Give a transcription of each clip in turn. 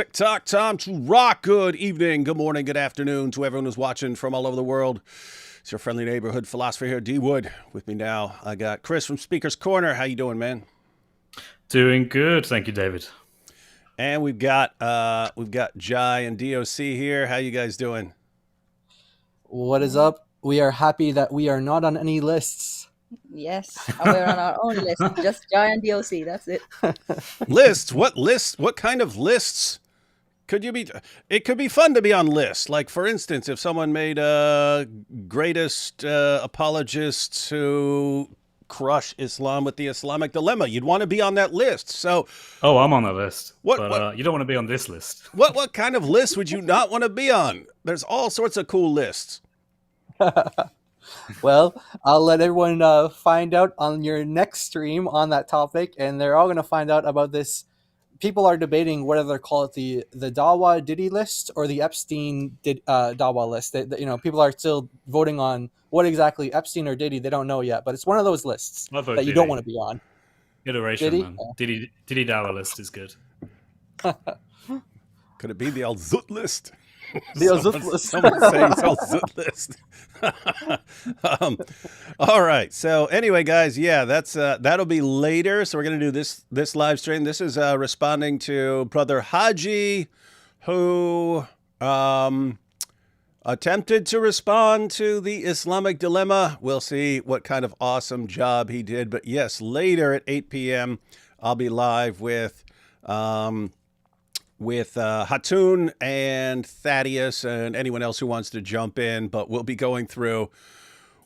TikTok time to rock. Good evening, good morning, good afternoon to everyone who's watching from all over the world. It's your friendly neighborhood philosopher here, D Wood. With me now, I got Chris from Speaker's Corner. How you doing, man? Doing good, thank you, David. And we've got Jai and DoC here. How you guys doing? What is up? We are happy that we are not on any lists. Yes, and we're on our own list. Just Jai and DoC. That's it. Lists? What lists? What kind of lists could you be? It could be fun to be on lists. Like, for instance, if someone made greatest apologists who crush Islam with the Islamic Dilemma, you'd want to be on that list. So, oh, I'm on that list. What? You don't want to be on this list. What kind of list would you not want to be on? There's all sorts of cool lists. Well, I'll let everyone find out on your next stream on that topic, and they're all going to find out about this. People are debating whether they call it the Dawah Diddy list or the Epstein Dawah list. People are still voting on what exactly Epstein or Diddy. They don't know yet, but it's one of those lists that you don't want to be on. Iteration, Diddy? man. Diddy Dawah list is good. Could it be the Al-Zut list? The Al-Zut list. Someone's saying it's Al-Zut list. All right. So anyway, guys, yeah, that's that'll be later. So we're gonna do this live stream. This is responding to Brother Haji, who attempted to respond to the Islamic Dilemma. We'll see what kind of awesome job he did. But yes, later at 8 p.m., I'll be live with Hatun and Thaddeus and anyone else who wants to jump in, but we'll be going through.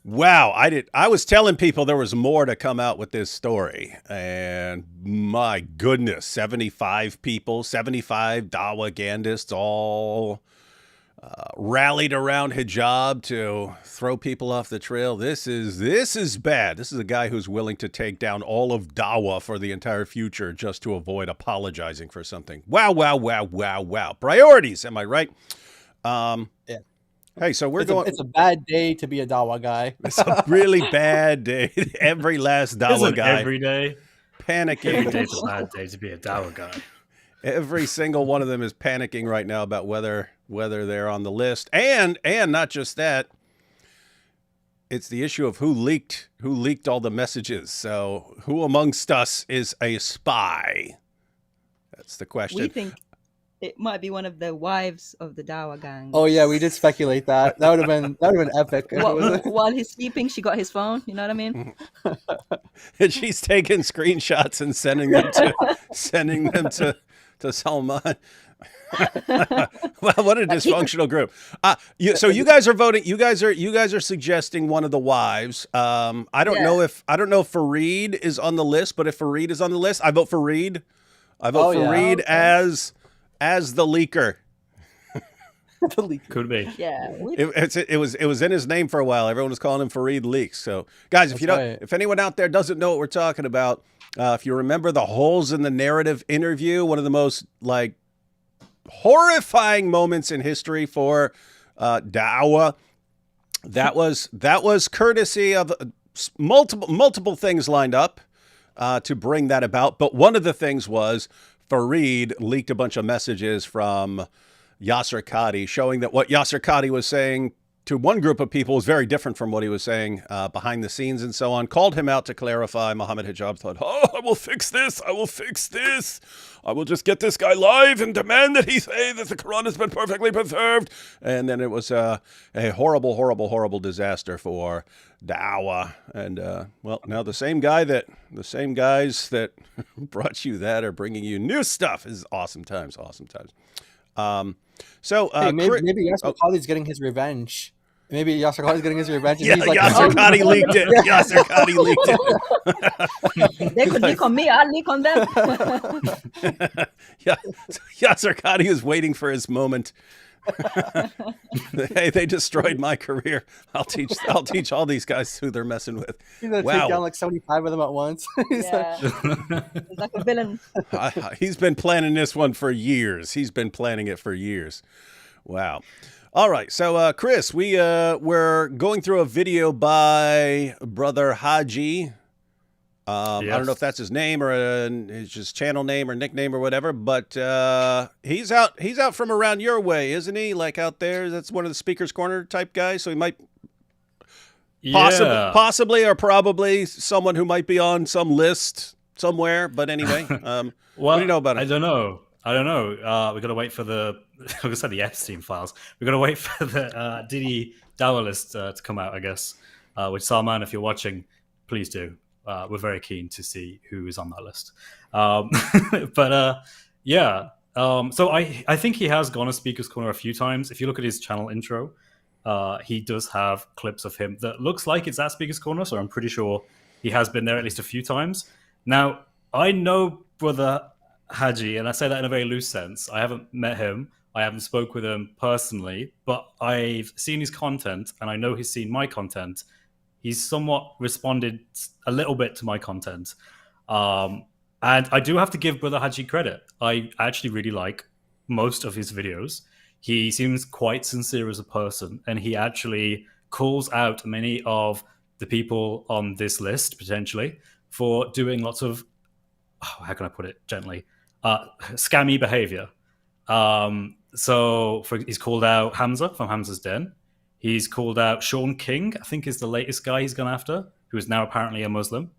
Wow, I was telling people there was more to come out with this story, and my goodness, 75 people, 75 Dawagandists all rallied around hijab to throw people off the trail. This is bad. This is a guy who's willing to take down all of Dawah for the entire future just to avoid apologizing for something. Wow, wow, wow, wow, wow. Priorities, am I right? Yeah. Hey, so it's a bad day to be a Dawah guy. It's a really bad day. Every last Dawah guy. Every day? Panicking. Every day's a bad day to be a Dawah guy. Every single one of them is panicking right now about whether they're on the list, and not just that. It's the issue of who leaked all the messages. So who amongst us is a spy? That's the question. We think it might be one of the wives of the Dawah gang. Oh yeah, we did speculate that. That would have been epic. While he's sleeping, she got his phone. You know what I mean? And she's taking screenshots and sending them to Salman. Well, what a dysfunctional group. So you guys are voting. You guys are suggesting one of the wives. I don't know if Fareed is on the list, but if Fareed is on the list, I vote for Reed. I vote for Reed as the leaker. The leaker. Could be. Yeah. It was in his name for a while. Everyone was calling him Fareed Leaks. So guys, if anyone out there doesn't know what we're talking about, if you remember the holes in the narrative interview, one of the most horrifying moments in history for Dawah, that was courtesy of multiple things lined up to bring that about. But one of the things was Fareed leaked a bunch of messages from Yasser Qadi showing that what Yasser Qadi was saying to one group of people was very different from what he was saying behind the scenes and so on. Called him out to clarify. Mohammed Hijab thought, oh, I will fix this. I will fix this. I will just get this guy live and demand that he say that the Quran has been perfectly preserved. And then it was a horrible, horrible, horrible disaster for Dawah. And well, now the same guys that brought you that are bringing you new stuff. Is awesome times, awesome times. Maybe Yasser Qadi's getting his revenge. Maybe Yasser Qadi's getting his revenge. And yeah, he's like, Yasser Qadi leaked it. Yasser Qadi leaked it. They could leak on me. I'll leak on them. Yeah, Yasser Qadi is waiting for his moment. Hey, they destroyed my career. I'll teach all these guys who they're messing with. He's gonna take down like 75 of them at once. He's like a villain. He's been planning this one for years. He's been planning it for years. Wow. All right, so Chris, we're going through a video by Brother Haji, I don't know if that's his name or his just channel name or nickname or whatever, but he's out from around your way, isn't he? Like out there, that's one of the speaker's corner type guys. So he might possibly or probably someone who might be on some list somewhere. But anyway, well, what do you know about him? I don't know. We got to wait for the the Epstein files. We got to wait for the Diddy Dawah list to come out, I guess. Which Salman, if you're watching, please do. We're very keen to see who is on that list. So I think he has gone to Speaker's Corner a few times. If you look at his channel intro, he does have clips of him that looks like it's at Speaker's Corner, so I'm pretty sure he has been there at least a few times. Now, I know Brother Haji, and I say that in a very loose sense. I haven't met him. I haven't spoke with him personally, but I've seen his content, and I know he's seen my content. He's somewhat responded a little bit to my content. And I do have to give Brother Haji credit. I actually really like most of his videos. He seems quite sincere as a person, and he actually calls out many of the people on this list, potentially, for doing lots of, how can I put it gently, scammy behavior. He's called out Hamza from Hamza's Den. He's called out Shawn King, I think is the latest guy he's gone after, who is now apparently a Muslim.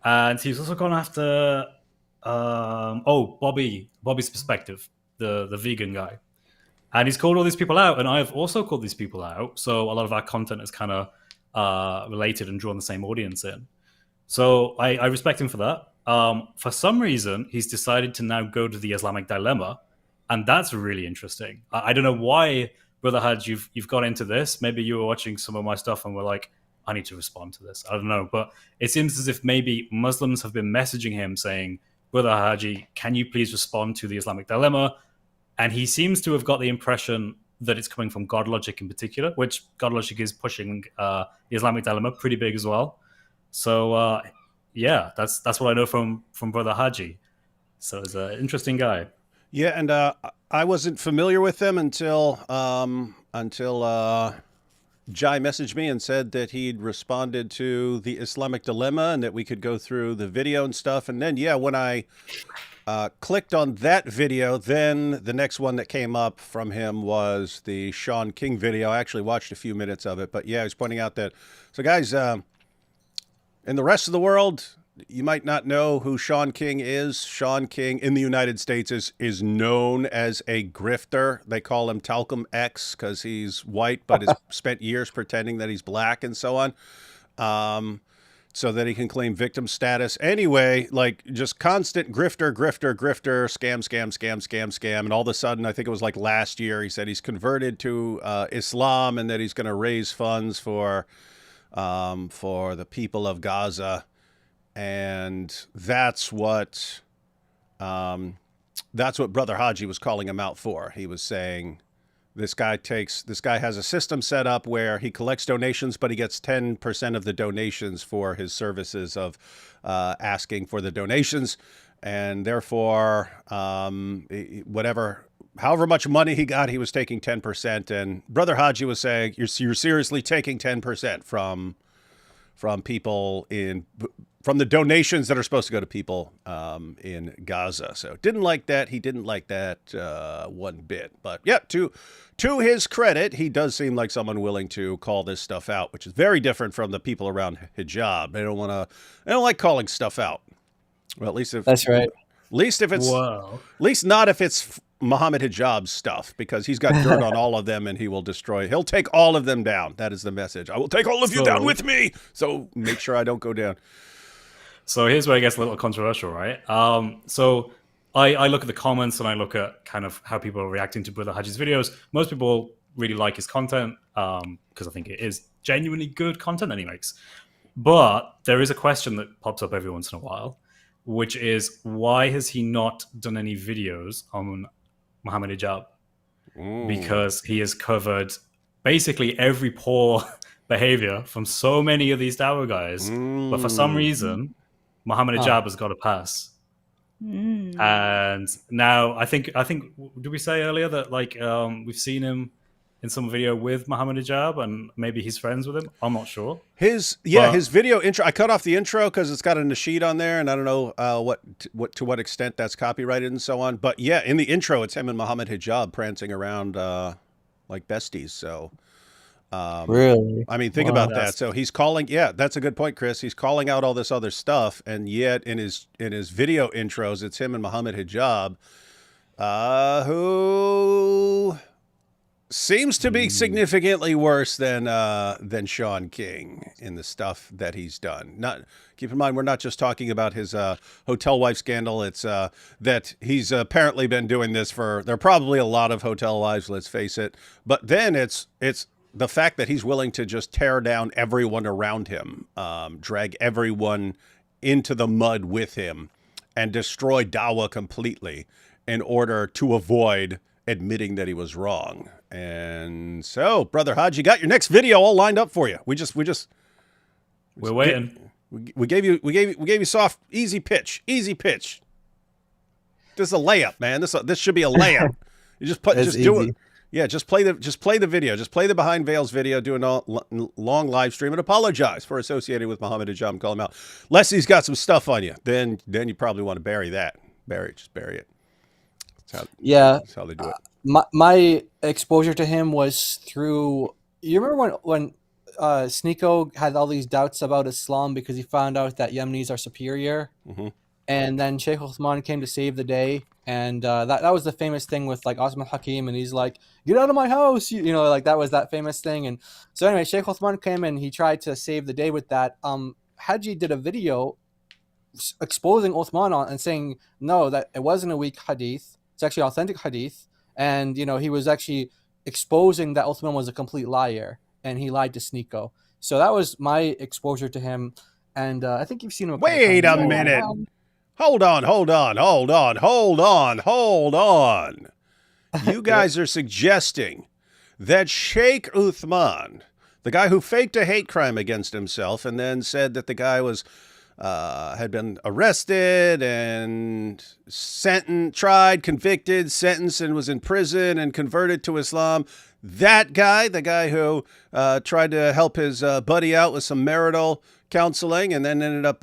And he's also gone after, Bobby's Perspective, the vegan guy. And he's called all these people out, and I've also called these people out. So a lot of our content is kind of related and drawn the same audience in. So I respect him for that. For some reason, he's decided to now go to the Islamic Dilemma, and that's really interesting. I don't know why, Brother Hajj, you've got into this. Maybe you were watching some of my stuff and were like, I need to respond to this. I don't know. But it seems as if maybe Muslims have been messaging him saying, Brother Haji, can you please respond to the Islamic Dilemma? And he seems to have got the impression that it's coming from God Logic in particular, which God Logic is pushing the Islamic Dilemma pretty big as well. So, that's what I know from Brother Haji. So he's an interesting guy. Yeah, and I wasn't familiar with them until Jai messaged me and said that he'd responded to the Islamic Dilemma and that we could go through the video and stuff. And then, when I clicked on that video, then the next one that came up from him was the Shawn King video. I actually watched a few minutes of it, but yeah, I was pointing out that, so guys, in the rest of the world, you might not know who Shawn King is. Shawn King in the United States is known as a grifter. They call him Talcum X because he's white, but has spent years pretending that he's black and so on, so that he can claim victim status. Anyway, like just constant grifter, scam. And all of a sudden, I think it was like last year, he said he's converted to Islam and that he's going to raise funds for the people of Gaza. And that's what Brother Haji was calling him out for. He was saying this guy has a system set up where he collects donations, but he gets 10% of the donations for his services of asking for the donations. And therefore, however much money he got, he was taking 10%. And Brother Haji was saying, you're seriously taking 10% from people from the donations that are supposed to go to people in Gaza. So didn't like that. He didn't like that one bit. But yeah, to his credit, he does seem like someone willing to call this stuff out, which is very different from the people around Hijab. They don't like calling stuff out. Well, at least if That's right. At least not if it's Muhammad Hijab's stuff, because he's got dirt on all of them and he'll take all of them down. That is the message. I will take all of you down with me. So make sure I don't go down. So here's where it gets a little controversial, right? So I look at the comments and I look at kind of how people are reacting to Brother Haji's videos. Most people really like his content because I think it is genuinely good content that he makes. But there is a question that pops up every once in a while, which is, why has he not done any videos on Muhammad Hijab? Because he has covered basically every poor behavior from so many of these Dawah guys. But for some reason, Muhammad Hijab has got a pass. And now I think did we say earlier that we've seen him in some video with Muhammad Hijab, and maybe he's friends with him. I'm not sure. His video intro. I cut off the intro because it's got a nasheed on there, and I don't know to what extent that's copyrighted and so on. But yeah, in the intro, it's him and Muhammad Hijab prancing around like besties. So Really? I mean, think about that. So he's calling. Yeah, that's a good point, Chris. He's calling out all this other stuff, and yet in his video intros, it's him and Muhammad Hijab, who seems to be significantly worse than Shawn King in the stuff that he's done. Not keep in mind, we're not just talking about his hotel wife scandal. It's that he's apparently been doing this for. There are probably a lot of hotel wives. Let's face it. But then it's the fact that he's willing to just tear down everyone around him, drag everyone into the mud with him, and destroy Dawah completely in order to avoid admitting that he was wrong. And so, Brother Haji, got your next video all lined up for you. We're waiting. We gave you soft, easy pitch. This is a layup, man. This should be a layup. You just do it. Yeah, just play the video. Just play the Behind Veils video, do a long live stream, and apologize for associating with Muhammad Hijab and call him out. Unless he's got some stuff on you, then you probably want to bury that. Just bury it. That's how they do it. My exposure to him was through. You remember when Sneeko had all these doubts about Islam because he found out that Yemenis are superior, and then Sheikh Uthman came to save the day, and that was the famous thing with like Osman Hakim, and he's like, "Get out of my house," like that was that famous thing. And so anyway, Sheikh Uthman came and he tried to save the day with that. Hajji did a video exposing Uthman and saying no, that it wasn't a weak hadith. It's actually authentic hadith. And, he was actually exposing that Uthman was a complete liar and he lied to Sneeko. So that was my exposure to him. And I think you've seen him. Wait a minute. Hold on. You guys are suggesting that Sheikh Uthman, the guy who faked a hate crime against himself and then said that the guy was had been arrested and tried, convicted, sentenced, and was in prison and converted to Islam. That guy, the guy who tried to help his buddy out with some marital counseling and then ended up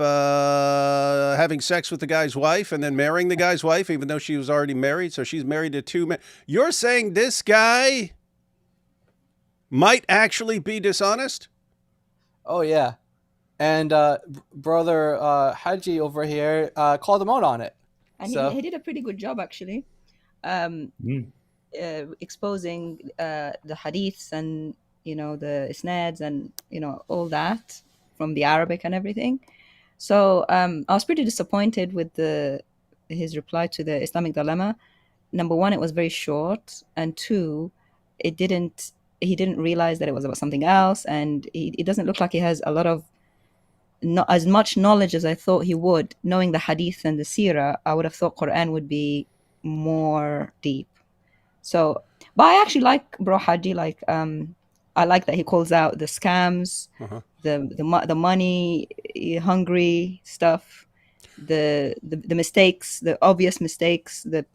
having sex with the guy's wife and then marrying the guy's wife, even though she was already married. So she's married to two men. You're saying this guy might actually be dishonest? Oh, yeah. And brother Hajji over here called him out on it. And he did a pretty good job, actually, exposing the hadiths and, the isnads and, all that from the Arabic and everything. So I was pretty disappointed with his reply to the Islamic Dilemma. Number one, it was very short. And two, he didn't realize that it was about something else. And it doesn't look like he has a lot of not as much knowledge as I thought he would. Knowing the hadith and the seerah, I would have thought Quran would be more deep. So, but I actually like Bro Hajji. Like, I like that he calls out the scams, the money hungry stuff, the mistakes, the obvious mistakes, like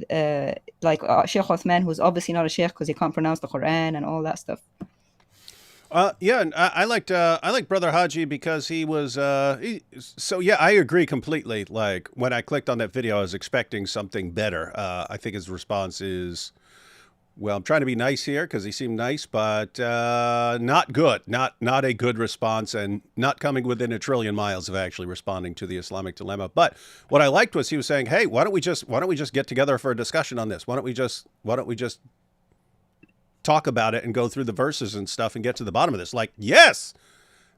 Sheikh Uthman, who's obviously not a sheikh because he can't pronounce the Quran and all that stuff. Yeah, and I liked Brother Haji because he was so yeah, I agree completely. Like when I clicked on that video, I was expecting something better. I think his response is, well, I'm trying to be nice here because he seemed nice, but not good, not a good response, and not coming within a trillion miles of actually responding to the Islamic dilemma. But what I liked was he was saying, hey, why don't we just get together for a discussion on this? Why don't we just talk about it and go through the verses and stuff and get to the bottom of this? Like, yes,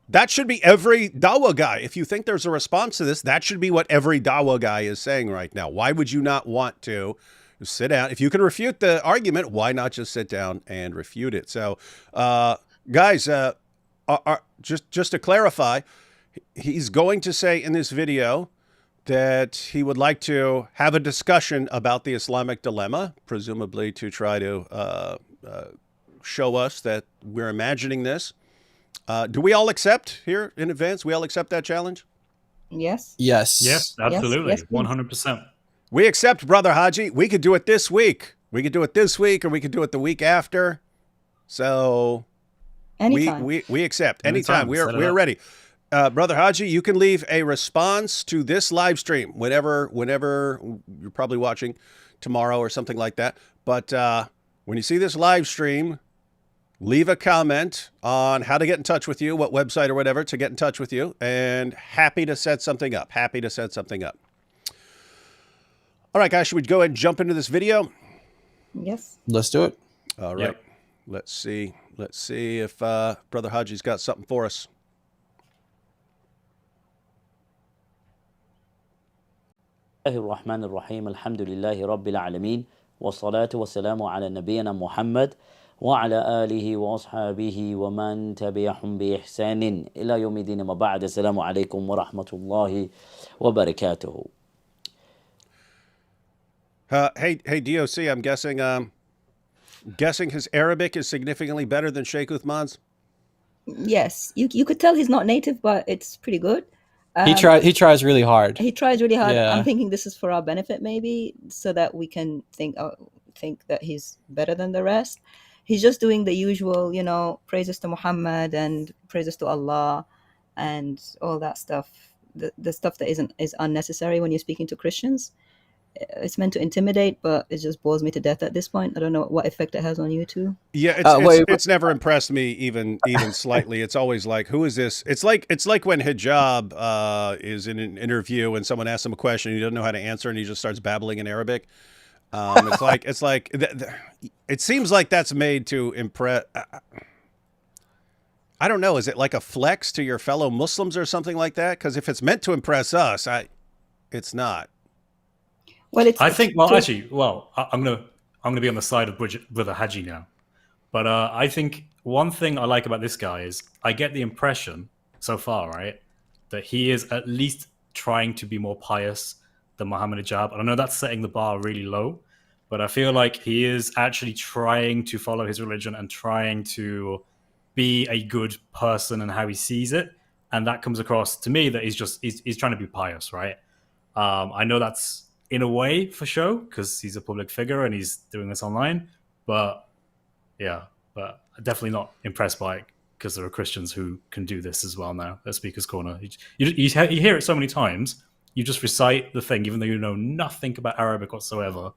that should be every Dawah guy. If you think there's a response to this, that should be what every Dawah guy is saying right now. Why would you not want to sit down? If you can refute the argument, why not just sit down and refute it? So, guys, just to clarify, he's going to say in this video that he would like to have a discussion about the Islamic dilemma, presumably to try to show us that we're imagining this. Do we all accept here in advance? We all accept that challenge? Yes. Yes, absolutely. Yes, 100%. We accept, Brother Haji. We could do it this week. We could do it this week, or we could do it the week after. So Anytime. we accept anytime. Anytime. We're ready. Brother Haji, you can leave a response to this live stream whenever you're probably watching tomorrow or something like that. But when you see this live stream, leave a comment on how to get in touch with you, what website or whatever to get in touch with you, and happy to set something up. All right, guys, should we go ahead and jump into this video? Yes. Let's do it. All right. Yep. Let's see if Brother Haji's got something for us. الرحمن الرحيم الحمد لله رب العالمين والصلاة والسلام على نبينا محمد وعلى آله وأصحابه ومن تبعهم بإحسان إلى يوم الدين ما بعد السلام عليكم ورحمة الله وبركاته. Hey, DoC, I'm guessing his Arabic is significantly better than Shik Uman's. Yes. You could tell he's not native, but it's pretty good. He tries really hard. He tries really hard. Yeah. I'm thinking this is for our benefit, maybe, so that we can think that he's better than the rest. He's just doing the usual, praises to Muhammad and praises to Allah and all that stuff. The stuff that is unnecessary when you're speaking to Christians. It's meant to intimidate, but it just bores me to death at this point. I don't know what effect it has on you two. Yeah, it's never impressed me even slightly. It's always like, who is this? It's like when Hijab is in an interview and someone asks him a question and he doesn't know how to answer and he just starts babbling in Arabic. It seems like that's made to impress. I don't know. Is it like a flex to your fellow Muslims or something like that? Because if it's meant to impress us, it's not. Well, I'm gonna be on the side of Brother Haji now, but I think one thing I like about this guy is I get the impression so far, right, that he is at least trying to be more pious than Muhammad Hijab. And I know that's setting the bar really low, but I feel like he is actually trying to follow his religion and trying to be a good person and how he sees it, and that comes across to me that he's trying to be pious, right? I know that's in a way for show because he's a public figure and he's doing this online, but definitely not impressed by it because there are Christians who can do this as well now at Speaker's Corner. You hear it so many times, you just recite the thing even though you know nothing about Arabic whatsoever.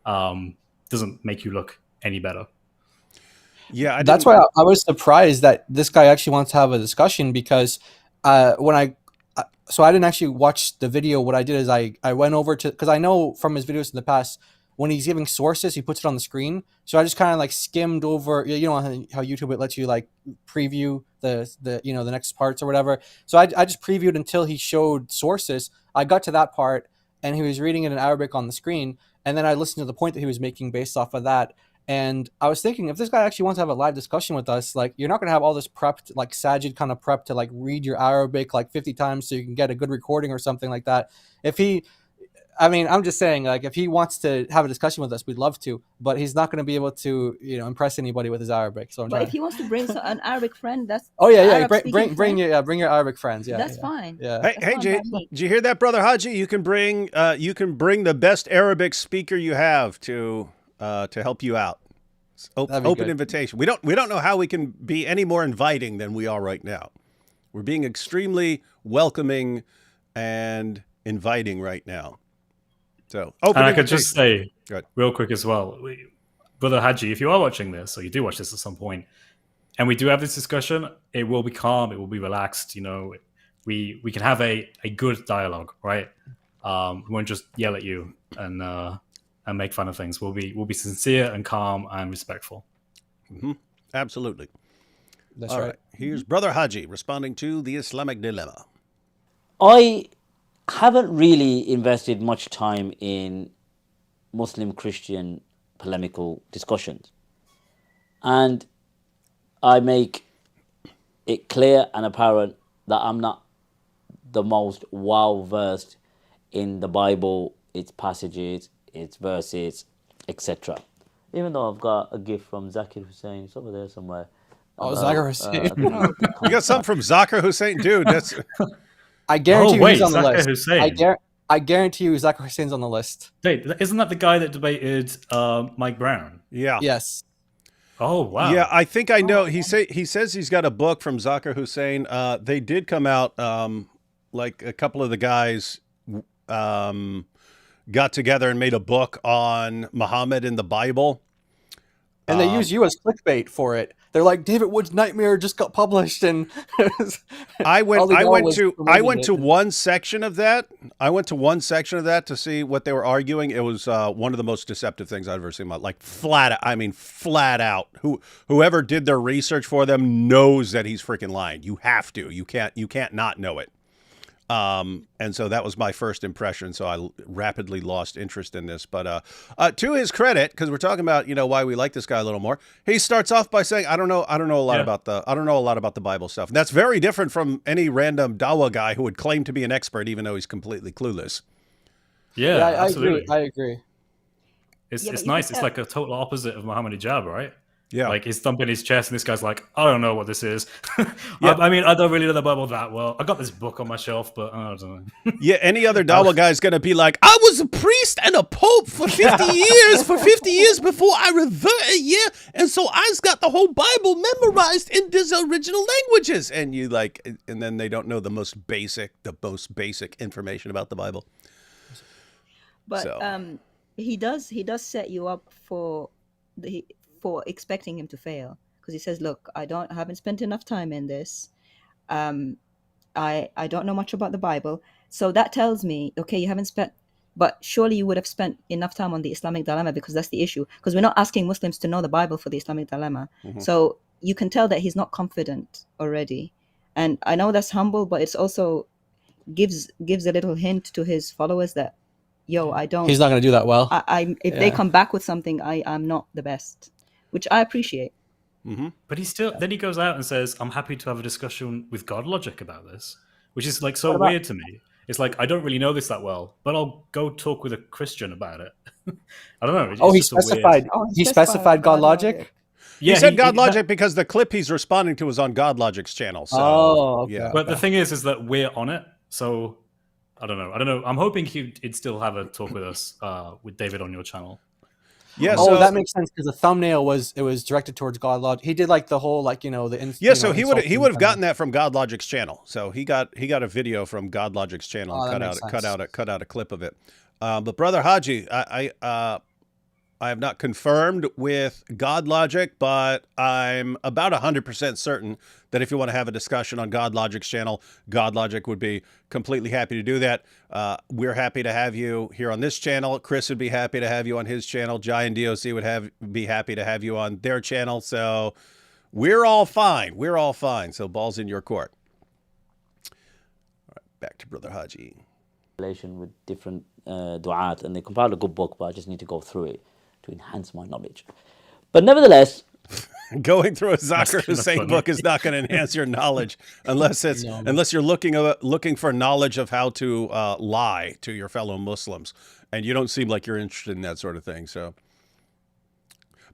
Doesn't make you look any better. Yeah, that's why I was surprised that this guy actually wants to have a discussion, because so I didn't actually watch the video. What I did is I went over to, because I know from his videos in the past, when he's giving sources, he puts it on the screen. So I just kind of like skimmed over, you know how YouTube, it lets you like preview the next parts or whatever. So I just previewed until he showed sources. I got to that part and he was reading it in Arabic on the screen. And then I listened to the point that he was making based off of that. And I was thinking, if this guy actually wants to have a live discussion with us, like, you're not going to have all this prepped, like Sajid kind of prep to like read your Arabic like 50 times so you can get a good recording or something like that. I'm just saying, like, if he wants to have a discussion with us, we'd love to, but he's not going to be able to, impress anybody with his Arabic. So if he wants to bring an Arabic friend, that's bring your Arabic friends. Yeah, that's fine. Yeah. Hey, Jay, did you hear that, Brother Haji? You can bring the best Arabic speaker you have to help you out. Open invitation. We don't know how we can be any more inviting than we are right now. We're being extremely welcoming and inviting right now. So, and I could just say real quick as well, Brother Haji, if you are watching this, or you do watch this at some point, and we do have this discussion, it will be calm, it will be relaxed. We can have a good dialogue, right? We won't just yell at you and make fun of things. We'll be sincere and calm and respectful. Mm-hmm. Absolutely. That's All right. Here's Brother Haji responding to the Islamic Dilemma. I haven't really invested much time in Muslim-Christian polemical discussions. And I make it clear and apparent that I'm not the most well-versed in the Bible, its passages, its verses, etc. Even though I've got a gift from Zakir Hussain, it's over there somewhere. Oh, Zakir Hussain. You got something from Zakir Hussain? Dude, that's... I guarantee he's on the list. Hussain. I guarantee you Zakir Hussein's on the list. Wait, isn't that the guy that debated Mike Brown? Yeah. Yes. Oh wow. Yeah, I think I know. He says he's got a book from Zakir Hussein. They did come out, like a couple of the guys got together and made a book on Muhammad in the Bible. And they use you as clickbait for it. They're like, David Wood's Nightmare just got published, and I went to it. one section of that. I went to one section of that to see what they were arguing. It was one of the most deceptive things I've ever seen in my life. Like flat out. Whoever did their research for them knows that he's freaking lying. You have to. You can't not know it. And so that was my first impression. So I rapidly lost interest in this. But to his credit, because we're talking about why we like this guy a little more, he starts off by saying, I don't know a lot about the Bible stuff. And that's very different from any random Dawah guy who would claim to be an expert, even though he's completely clueless. Yeah, absolutely. I agree. It's nice. It's like a total opposite of Muhammad Hijab, right? Yeah. Like he's thumping his chest and this guy's like, I don't know what this is. Yeah. I mean, I don't really know the Bible that well. I got this book on my shelf, but I don't know. Yeah, any other Dawah guy is going to be like, I was a priest and a pope for 50 years, before I reverted, yeah. And so I've got the whole Bible memorized in these original languages. And and then they don't know the most basic information about the Bible. But So. he does set you up for expecting him to fail, because he says, look, I haven't spent enough time in this. I don't know much about the Bible. So that tells me, okay, you haven't spent, but surely you would have spent enough time on the Islamic Dilemma, because that's the issue. Because we're not asking Muslims to know the Bible for the Islamic Dilemma. Mm-hmm. So you can tell that he's not confident already. And I know that's humble, but it's also gives a little hint to his followers that, yo, he's not going to do that well. If they come back with something, I'm not the best, which I appreciate. Mm-hmm. But then he goes out and says, I'm happy to have a discussion with God logic about this, which is like so weird to me. It's like, I don't really know this that well, but I'll go talk with a Christian about it. I don't know. He specified God logic? Yeah, he said God logic because the clip he's responding to was on God Logic's channel. So, okay. Yeah. But the thing is that we're on it, so I don't know. I'm hoping he'd still have a talk with us, with David on your channel. Yeah. So that makes sense, because the thumbnail was directed towards God Logic. He did like the whole so he would have gotten that from God Logic's channel. So he got a video from God Logic's channel and cut out a clip of it. But Brother Haji, I have not confirmed with God Logic, but I'm about 100% certain that if you want to have a discussion on God Logic's channel, God Logic would be completely happy to do that. We're happy to have you here on this channel. Chris would be happy to have you on his channel. Jai and DoC would be happy to have you on their channel. So we're all fine. So ball's in your court. All right, back to Brother Haji. With different du'at, and they compiled a good book, but I just need to go through it to enhance my knowledge. But nevertheless, going through a Zakir Hussein book is not going to enhance your knowledge unless you're looking for knowledge of how to lie to your fellow Muslims, and you don't seem like you're interested in that sort of thing. So,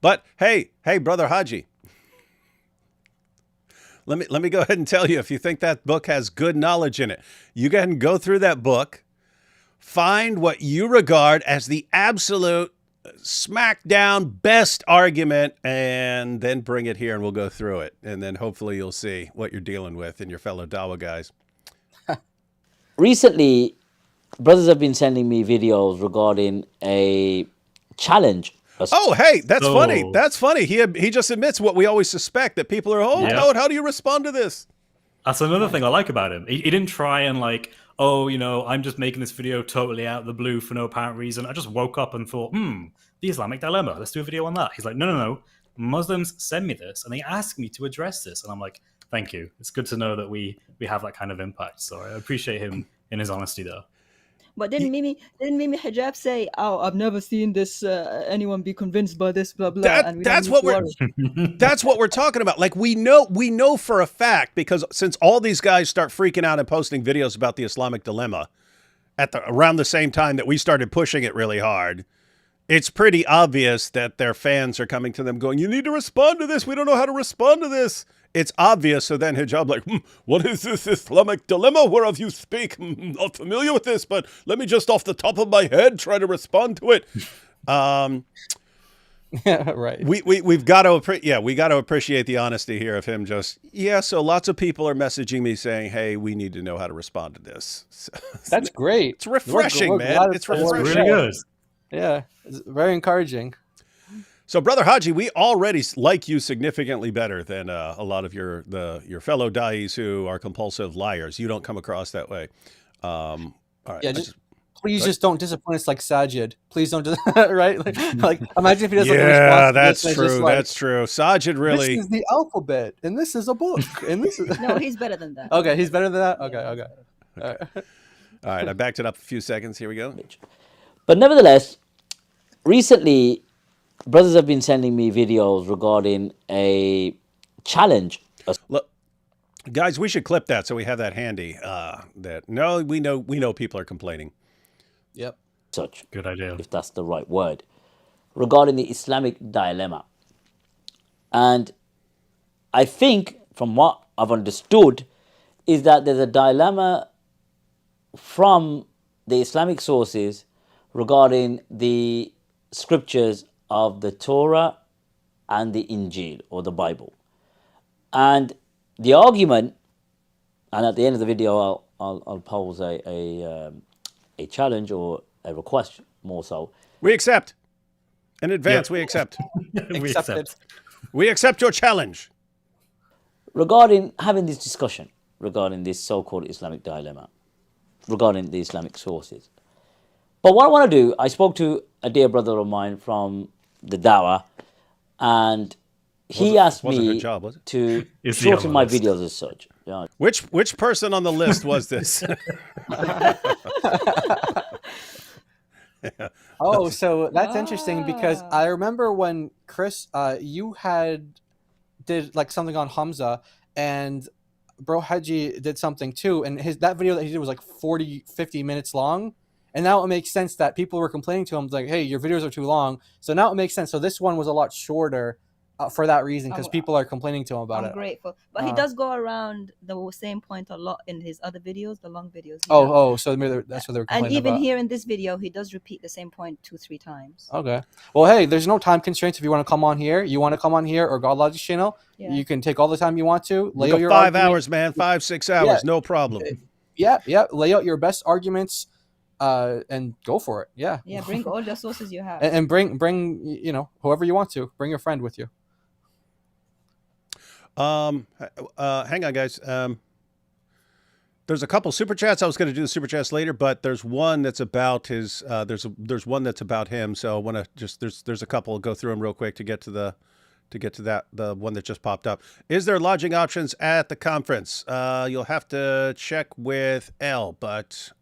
but hey, Brother Haji, let me go ahead and tell you, if you think that book has good knowledge in it, you go ahead and go through that book, find what you regard as the absolute smackdown best argument, and then bring it here and we'll go through it. And then hopefully you'll see what you're dealing with in your fellow Dawah guys. Recently, brothers have been sending me videos regarding a challenge. Oh, hey, that's funny. That's funny. He just admits what we always suspect, that people are, Toad, how do you respond to this? That's another thing I like about him. He didn't try and I'm just making this video totally out of the blue for no apparent reason. I just woke up and thought, the Islamic Dilemma, let's do a video on that. He's like, no. Muslims send me this and they ask me to address this. And I'm like, thank you. It's good to know that we have that kind of impact. So I appreciate him in his honesty there. But didn't Mimi Hijab say, "Oh, I've never seen this anyone be convinced by this blah blah"? That's what we're talking about. Like we know for a fact, because since all these guys start freaking out and posting videos about the Islamic Dilemma around the same time that we started pushing it really hard, it's pretty obvious that their fans are coming to them going, you need to respond to this. We don't know how to respond to this. It's obvious. So then Hijab like, what is this Islamic dilemma whereof you speak? I'm not familiar with this, but let me just off the top of my head try to respond to it. Yeah, right. We've got to we got to appreciate the honesty here of him. Just so lots of people are messaging me saying, "Hey, we need to know how to respond to this." That's great. It's refreshing, We're man. glad It's refreshing. It's really good. Yeah, it's very encouraging. So, Brother Haji, we already like you significantly better than a lot of your fellow da'is who are compulsive liars. You don't come across that way. All right. Yeah, please just don't disappoint us like Sajid. Please don't just right. Like imagine if he does. Yeah, that's true. That's true. Sajid really. This is the alphabet, and this is a book, and this is. No, he's better than that. Okay, he's better than that. Okay, okay. All right, I backed it up a few seconds. Here we go. But nevertheless, recently, brothers have been sending me videos regarding a challenge. Look, guys, we should clip that so we have that handy. We know people are complaining. Yep. Such. Good idea. If that's the right word. Regarding the Islamic dilemma. And I think, from what I've understood, is that there's a dilemma from the Islamic sources regarding the scriptures of the Torah and the Injil, or the Bible. And the argument, and at the end of the video I'll pose a challenge or a request, more so. We accept. In advance, we accept. We accept. We accept your challenge. Regarding having this discussion, regarding this so-called Islamic dilemma, regarding the Islamic sources. But what I want to do, I spoke to a dear brother of mine from the Dawah, and he asked me to shorten my videos as such. Yeah. Which person on the list was this? Oh, so that's interesting because I remember when Chris, you did like something on Hamza, and Bro Hajji did something too, and that video that he did was like 50 minutes long. And now it makes sense that people were complaining to him like, hey, your videos are too long. So now it makes sense. So this one was a lot shorter for that reason, because people are complaining to him about it. I'm grateful. But he does go around the same point a lot in his other videos, the long videos. So maybe that's what they were complaining about. And even here in this video, he does repeat the same point 2-3 times. Okay. Well, hey, there's no time constraints if you want to come on here. You want to come on here or God Logic's channel, you can take all the time you want to. Lay out your 5 hours, man. 5-6 hours. No problem. Yeah. Lay out your best arguments. And go for it. Yeah, bring all the sources you have, and bring whoever you want to. Bring your friend with you. Hang on, guys. There's a couple super chats. I was going to do the super chats later, but there's one that's about his. There's one that's about him. So I want to just there's a couple. Go through them real quick to get to the one that just popped up. Is there lodging options at the conference? You'll have to check with L, but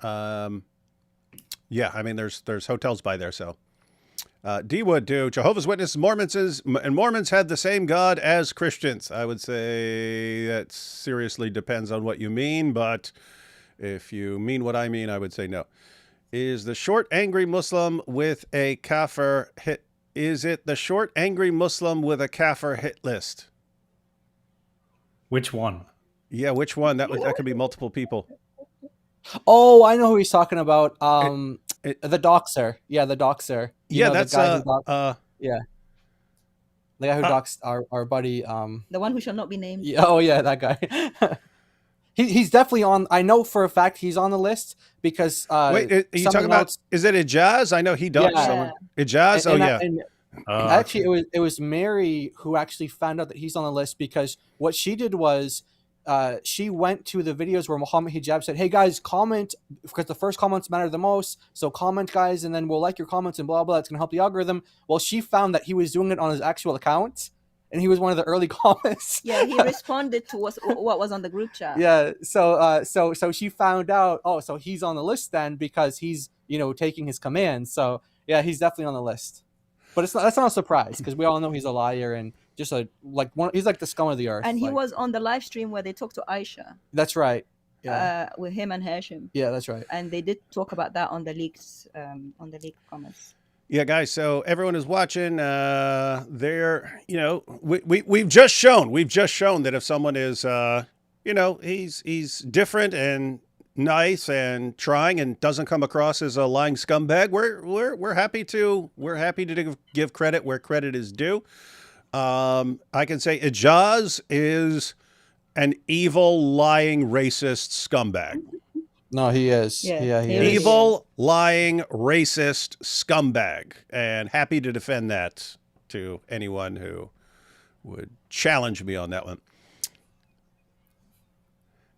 yeah, I mean there's hotels by there. So D would do. Jehovah's Witnesses, Mormons had the same God as Christians. I would say that seriously depends on what you mean, but if you mean what I mean, I would say no. Is the short angry Muslim with a kafir hit? Is it the short angry Muslim with a kafir hit list? Which one? Yeah, which one? That could be multiple people. Oh, I know who he's talking about. The doxer. Yeah, the doxer. Yeah, that's the guy the guy who doxed our buddy. The one who shall not be named. Yeah, that guy. He's definitely on. I know for a fact he's on the list because. Wait, are you talking about? Is it Hijaz? I know he doxed someone. Hijaz. Actually, it was Mary who actually found out that he's on the list, because what she did was. She went to the videos where Muhammad Hijab said, hey guys, comment, because the first comments matter the most. So comment, guys, and then we'll like your comments and blah, blah. It's going to help the algorithm. Well, she found that he was doing it on his actual account, and he was one of the early comments. Yeah, he responded to what was on the group chat. Yeah. So she found out, so he's on the list then, because he's, taking his commands. So yeah, he's definitely on the list. But that's not a surprise, because we all know he's a liar and just he's like the scum of the earth. And he was on the live stream where they talked to Aisha. That's right. Yeah. With him and Hashim. Yeah, that's right. And they did talk about that on the leaked comments. Yeah, guys. So everyone is watching. They're, we've just shown that if someone is, he's different and nice and trying and doesn't come across as a lying scumbag, we're happy to give credit where credit is due. I can say Ijaz is an evil, lying, racist scumbag. No, he is. Yeah, He he is. is. Evil, lying, racist scumbag. And happy to defend that to anyone who would challenge me on that one.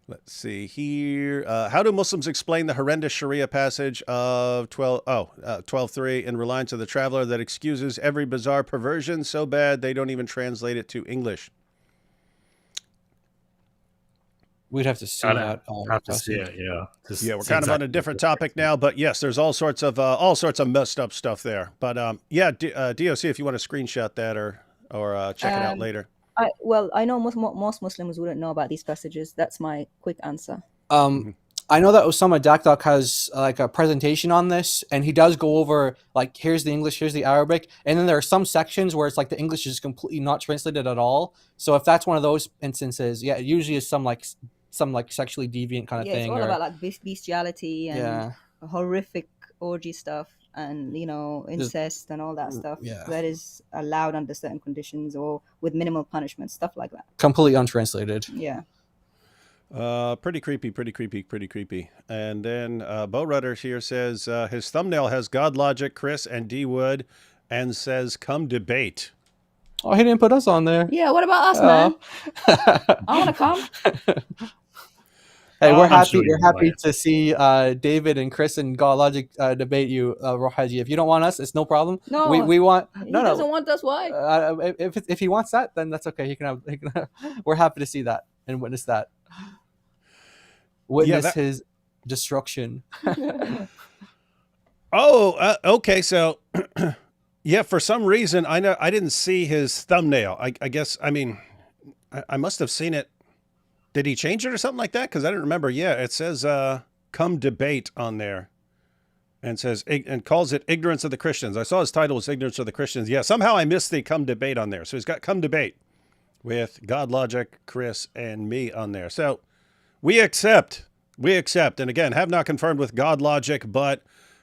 Let's see here. How do Muslims explain the horrendous Sharia passage of 12:3 in reliance of the traveler that excuses every bizarre perversion so bad they don't even translate it to English? We'd have to see that. Have to see it, yeah. Yeah, we're kind of on a different topic now, but yes, there's all sorts of messed up stuff there. But DoC, if you want to screenshot that or check it out later. I know most Muslims wouldn't know about these passages. That's my quick answer. I know that Osama Dakdok has like a presentation on this, and he does go over like, here's the English, here's the Arabic, and then there are some sections where it's like the English is completely not translated at all. So if that's one of those instances, yeah, it usually is some sexually deviant kind of thing. It's all about like bestiality and horrific orgy stuff, and incest and all that stuff. Yeah. That is allowed under certain conditions or with minimal punishment, stuff like that. Completely untranslated. Yeah. Pretty creepy. And then Bo Rudder here says his thumbnail has God Logic, Chris, and D Wood, and says come debate. Oh, he didn't put us on there. Yeah, what about us, man? I want to come. Hey, we're happy. sure We're you'll happy like it. to see David and Chris and God Logic debate you, Haji. If you don't want us, it's no problem. No, we want. He No, doesn't want us. Why? If he wants that, then that's okay. He can have. We're happy to see that and witness that. Witness his destruction. Okay. So, yeah, for some reason, I didn't see his thumbnail. I guess, I must have seen it. Did he change it or something like that? Because I didn't remember. Yeah, it says come debate on there. And says and calls it ignorance of the Christians. I saw his title was ignorance of the Christians. Yeah, somehow I missed the come debate on there. So he's got come debate with God Logic, Chris, and me on there. So we accept. And again, have not confirmed with God Logic, but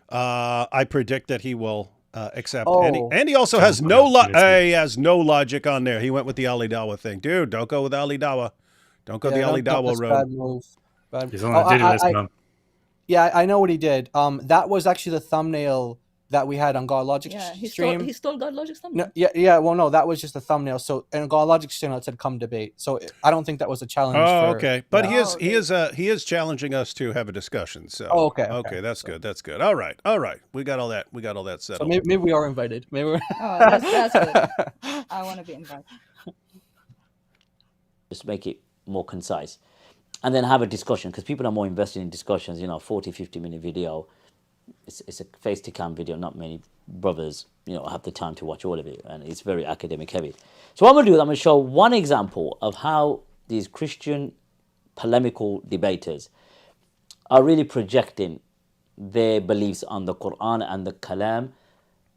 I predict that he will accept. And he also has no logic on there. He went with the Ali Dawah thing. Dude, don't go with Ali Dawah. Don't go the Ali Dawah road. Bad move. He's on the diddy list, man. Yeah, I know what he did. That was actually the thumbnail that we had on God Logic's stream. He stole God Logic's thumbnail. No, yeah. Well, no, that was just a thumbnail. So in God Logic's channel, it said "come debate." So I don't think that was a challenge. Okay. But he is challenging us to have a discussion. So okay, that's good. That's good. All right. We got all that settled. So maybe we are invited. Maybe we're... that's good. I want to be invited. Just make it more concise, and then have a discussion, because people are more invested in discussions. 40-50 minute video, it's a face to cam video. Not many brothers have the time to watch all of it, and it's very academic heavy. So what I'm going to do is I'm going to show one example of how these Christian polemical debaters are really projecting their beliefs on the Quran and the kalam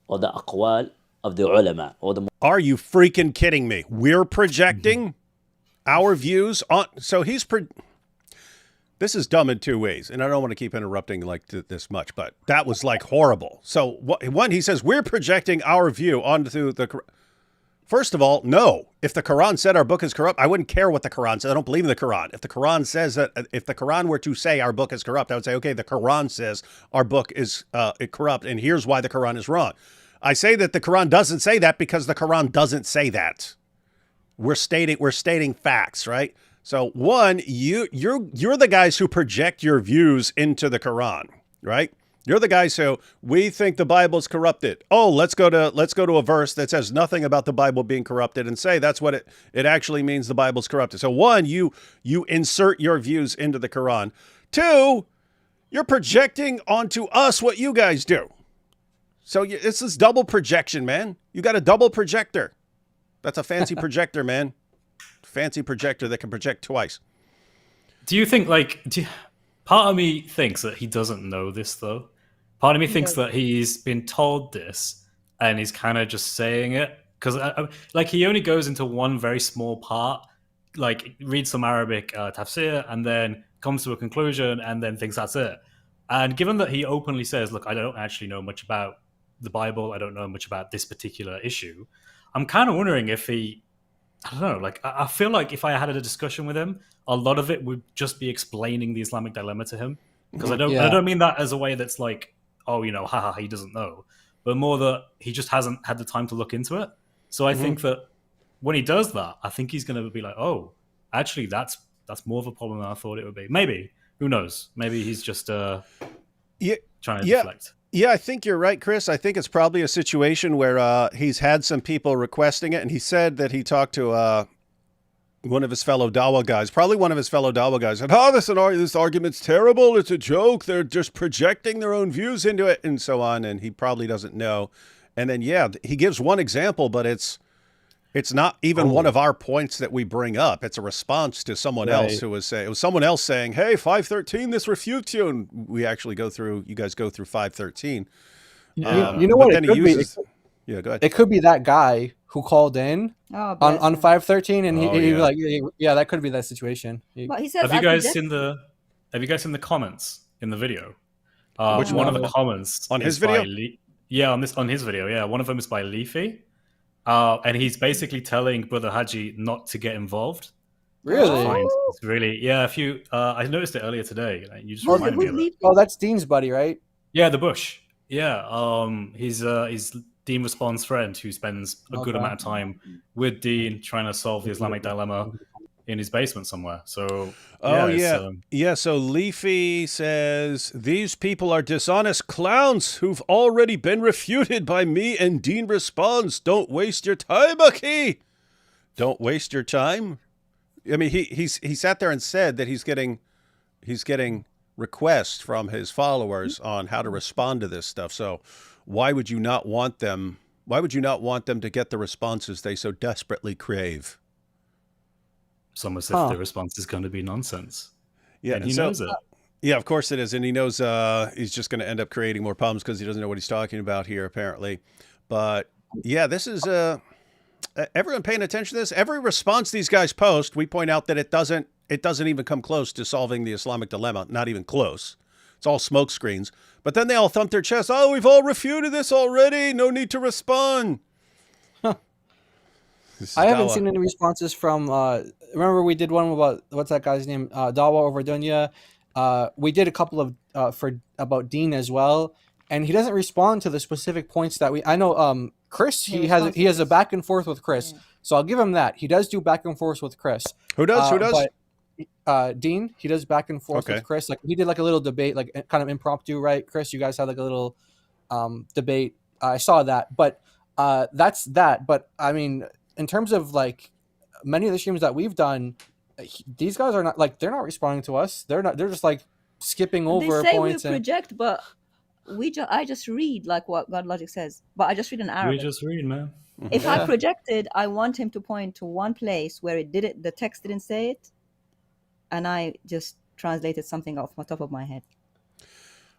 or the aqwal of the ulama. Are you freaking kidding me? We're projecting our views on. So this is dumb in two ways, and I don't want to keep interrupting like this much, but that was like horrible. So one, he says we're projecting our view onto the. First of all, no. If the Quran said our book is corrupt, I wouldn't care what the Quran says. I don't believe in the Quran. If the Quran says that, if the Quran were to say our book is corrupt, I would say, okay, the Quran says our book is corrupt, and here's why the Quran is wrong. I say that the Quran doesn't say that because the Quran doesn't say that. We're stating facts, right? So one, you're the guys who project your views into the Quran, right? You're the guys who we think the Bible's corrupted. Oh, let's go to a verse that says nothing about the Bible being corrupted and say that's what it actually means the Bible's corrupted. So one, you insert your views into the Quran. Two, you're projecting onto us what you guys do. So it's this double projection, man. You got a double projector. That's a fancy projector, man. Fancy projector that can project twice. Do you think, part of me thinks that he doesn't know this, though? Part of me thinks that he's been told this and he's kind of just saying it because, like, he only goes into one very small part, like reads some Arabic tafsir and then comes to a conclusion and then thinks that's it. And given that he openly says, "Look, I don't actually know much about the Bible. I don't know much about this particular issue," I'm kind of wondering if he, I don't know, like I feel like if I had a discussion with him, a lot of it would just be explaining the Islamic dilemma to him. Because I don't mean that as a way that's like, oh, you know, haha, he doesn't know, but more that he just hasn't had the time to look into it. So I think that when he does that, I think he's going to be like, oh, actually, that's more of a problem than I thought it would be. Maybe, who knows? Maybe he's just trying to deflect. Yeah, I think you're right, Chris. I think it's probably a situation where he's had some people requesting it, and he said that he talked to one of his fellow Dawah guys, said, "Oh, this argument's terrible. It's a joke. They're just projecting their own views into it," and so on. And he probably doesn't know. And then, he gives one example, but it's not even one of our points that we bring up. It's a response to someone else who was saying, it was someone else saying, "Hey, 513, this refutes you." And you guys go through 513. You know what? Yeah, go ahead. It could be that guy who called in on 513, and he was like, "Yeah, that could be that situation." But he says, have you guys seen the comments in the video? Which one of the comments on his video? On his video. Yeah, one of them is by Leafy, and he's basically telling Brother Haji not to get involved. Really? It's really, If you, I noticed it earlier today. You just reminded me of it. Oh, that's Dean's buddy, right? Yeah, the Bush. Yeah, he's Dean Respon's friend who spends a good amount of time with Dean trying to solve the Islamic dilemma in his basement somewhere. So, So Leafy says, "These people are dishonest clowns who've already been refuted by me," and Dean responds, "Don't waste your time, Aki." Don't waste your time. I mean, he sat there and said that he's getting requests from his followers on how to respond to this stuff. So why would you not want them? Why would you not want them to get the responses they so desperately crave? It's almost if the response is going to be nonsense. Yeah, and he knows it. Yeah, of course it is, and he knows he's just going to end up creating more problems because he doesn't know what he's talking about here, apparently. But yeah, this is everyone paying attention to this. Every response these guys post, we point out that it doesn't even come close to solving the Islamic dilemma. Not even close. It's all smoke screens. But then they all thump their chest. "Oh, we've all refuted this already. No need to respond." I haven't seen any responses from. Remember, we did one about what's that guy's name? Dawah over Dunya. We did a couple of about Dean as well, and he doesn't respond to the specific points that we. I know. Chris, he has a back and forth with Chris, so I'll give him that. He does do back and forth with Chris. Who does? But, Dean, he does back and forth with Chris. Like he did like a little debate, like kind of impromptu, right? Chris, you guys had like a little debate. I saw that, but that's that. But I mean, in terms of like many of the streams that we've done, these guys are not like they're not responding to us. They're just like skipping over they say points. We project, but I just read like what God Logic says, but I just read in Arabic. We just read, man. If I projected, I want him to point to one place where the text didn't say it, and I just translated something off the top of my head.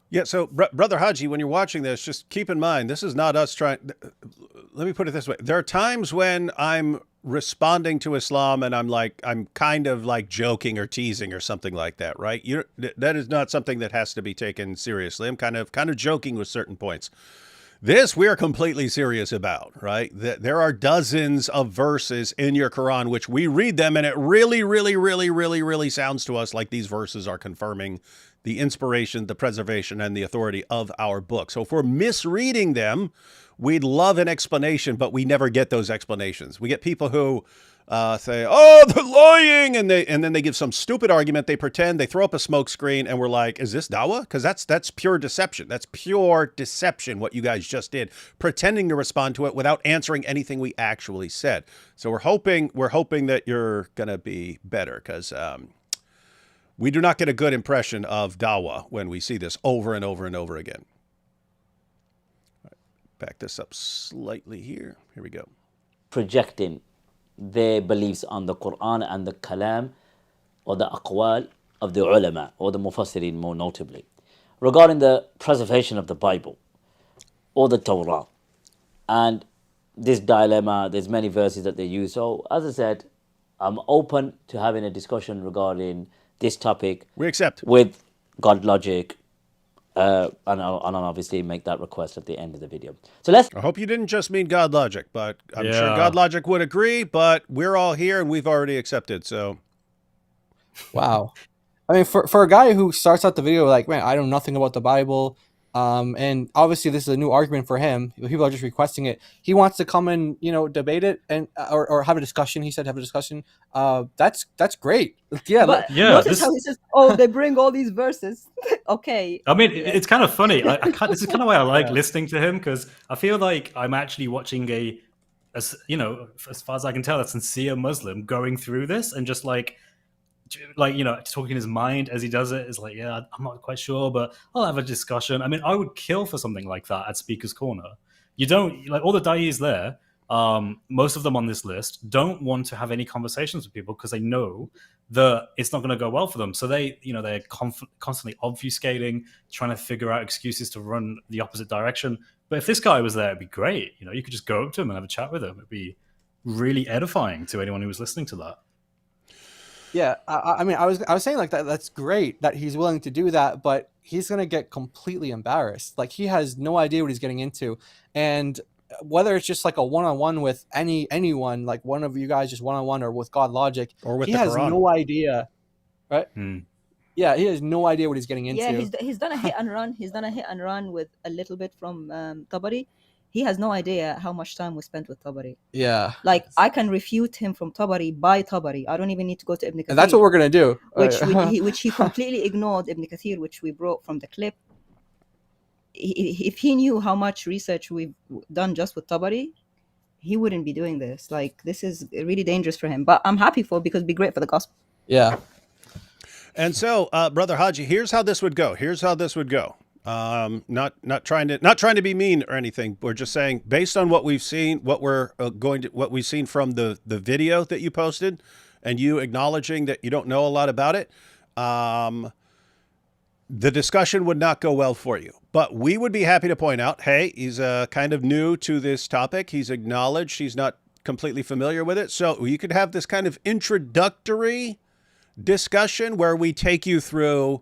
Yeah, so Brother Haji, when you're watching this, just keep in mind, this is not us trying. Let me put it this way. There are times when I'm responding to Islam and I'm kind of like joking or teasing or something like that, right? That is not something that has to be taken seriously. I'm kind of joking with certain points. This we are completely serious about, right? There are dozens of verses in your Quran which we read them and it really, really, really, really, really sounds to us like these verses are confirming the inspiration, the preservation, and the authority of our book. So if we're misreading them, we'd love an explanation, but we never get those explanations. We get people who say, "Oh, they're lying," and then they give some stupid argument. They pretend, they throw up a smoke screen, and we're like, "Is this Dawah?" Because that's pure deception. That's pure deception. What you guys just did, pretending to respond to it without answering anything we actually said. So we're hoping that you're gonna be better, because we do not get a good impression of Dawah when we see this over and over and over again. All right, back this up slightly here. Here we go. Projecting their beliefs on the Quran and the kalam or the aqwal of the ulama or the mufassirin more notably. regarding the preservation of the Bible or the Torah. And this dilemma, there's many verses that they use. So, as I said, I'm open to having a discussion regarding this topic. We accept. With God Logic. And I'll obviously make that request at the end of the video. So let's... I hope you didn't just mean God Logic, but I'm Yeah. sure God Logic would agree, but we're all here and we've already accepted, so. Wow. I mean, for a guy who starts out the video like, man, I know nothing about the Bible, and obviously this is a new argument for him. People are just requesting it. He wants to come and, you know, debate it and or have a discussion. He said have a discussion. That's great. Yeah. But Yeah, notice this- how he says, "Oh, they bring all these verses." Okay. I mean, it's kind of funny. I can't, this is kind of why I like Yeah. listening to him, because I feel like I'm actually watching as you know, as far as I can tell, a sincere Muslim going through this and just like you know, talking his mind as he does it. Is like, yeah, I'm not quite sure, but I'll have a discussion. I mean, I would kill for something like that at Speaker's Corner. You don't like all the da'is there. Most of them on this list don't want to have any conversations with people because they know that it's not going to go well for them. So they, you know, they're constantly obfuscating, trying to figure out excuses to run the opposite direction. But if this guy was there, it'd be great. You know, you could just go up to him and have a chat with him. It'd be really edifying to anyone who was listening to that. Yeah, I mean, I was saying like that. That's great that he's willing to do that, but he's gonna get completely embarrassed. Like he has no idea what he's getting into, and whether it's just like a one-on-one with anyone, like one of you guys just one-on-one, or with God Logic, Or with he the has Quran. no idea, right? Hmm. Yeah, he has no idea what he's getting into. Yeah, he's done a hit and run. He's done a hit and run with a little bit from Tabari. He has no idea how much time we spent with Tabari. Yeah, Like I can refute him from Tabari by Tabari. I don't even need to go to Ibn Kathir. and that's what we're gonna do. which he completely ignored Ibn Kathir, which we brought from the clip. If he knew how much research we've done just with Tabari, he wouldn't be doing this. Like this is really dangerous for him. But I'm happy for it because it'd be great for the gospel. Yeah. And so, Brother Haji, here's how this would go. Not trying to be mean or anything. We're just saying, based on what we've seen, what we've seen from the video that you posted, and you acknowledging that you don't know a lot about it, the discussion would not go well for you. But we would be happy to point out, hey, he's kind of new to this topic. He's acknowledged he's not completely familiar with it. So you could have this kind of introductory discussion where we take you through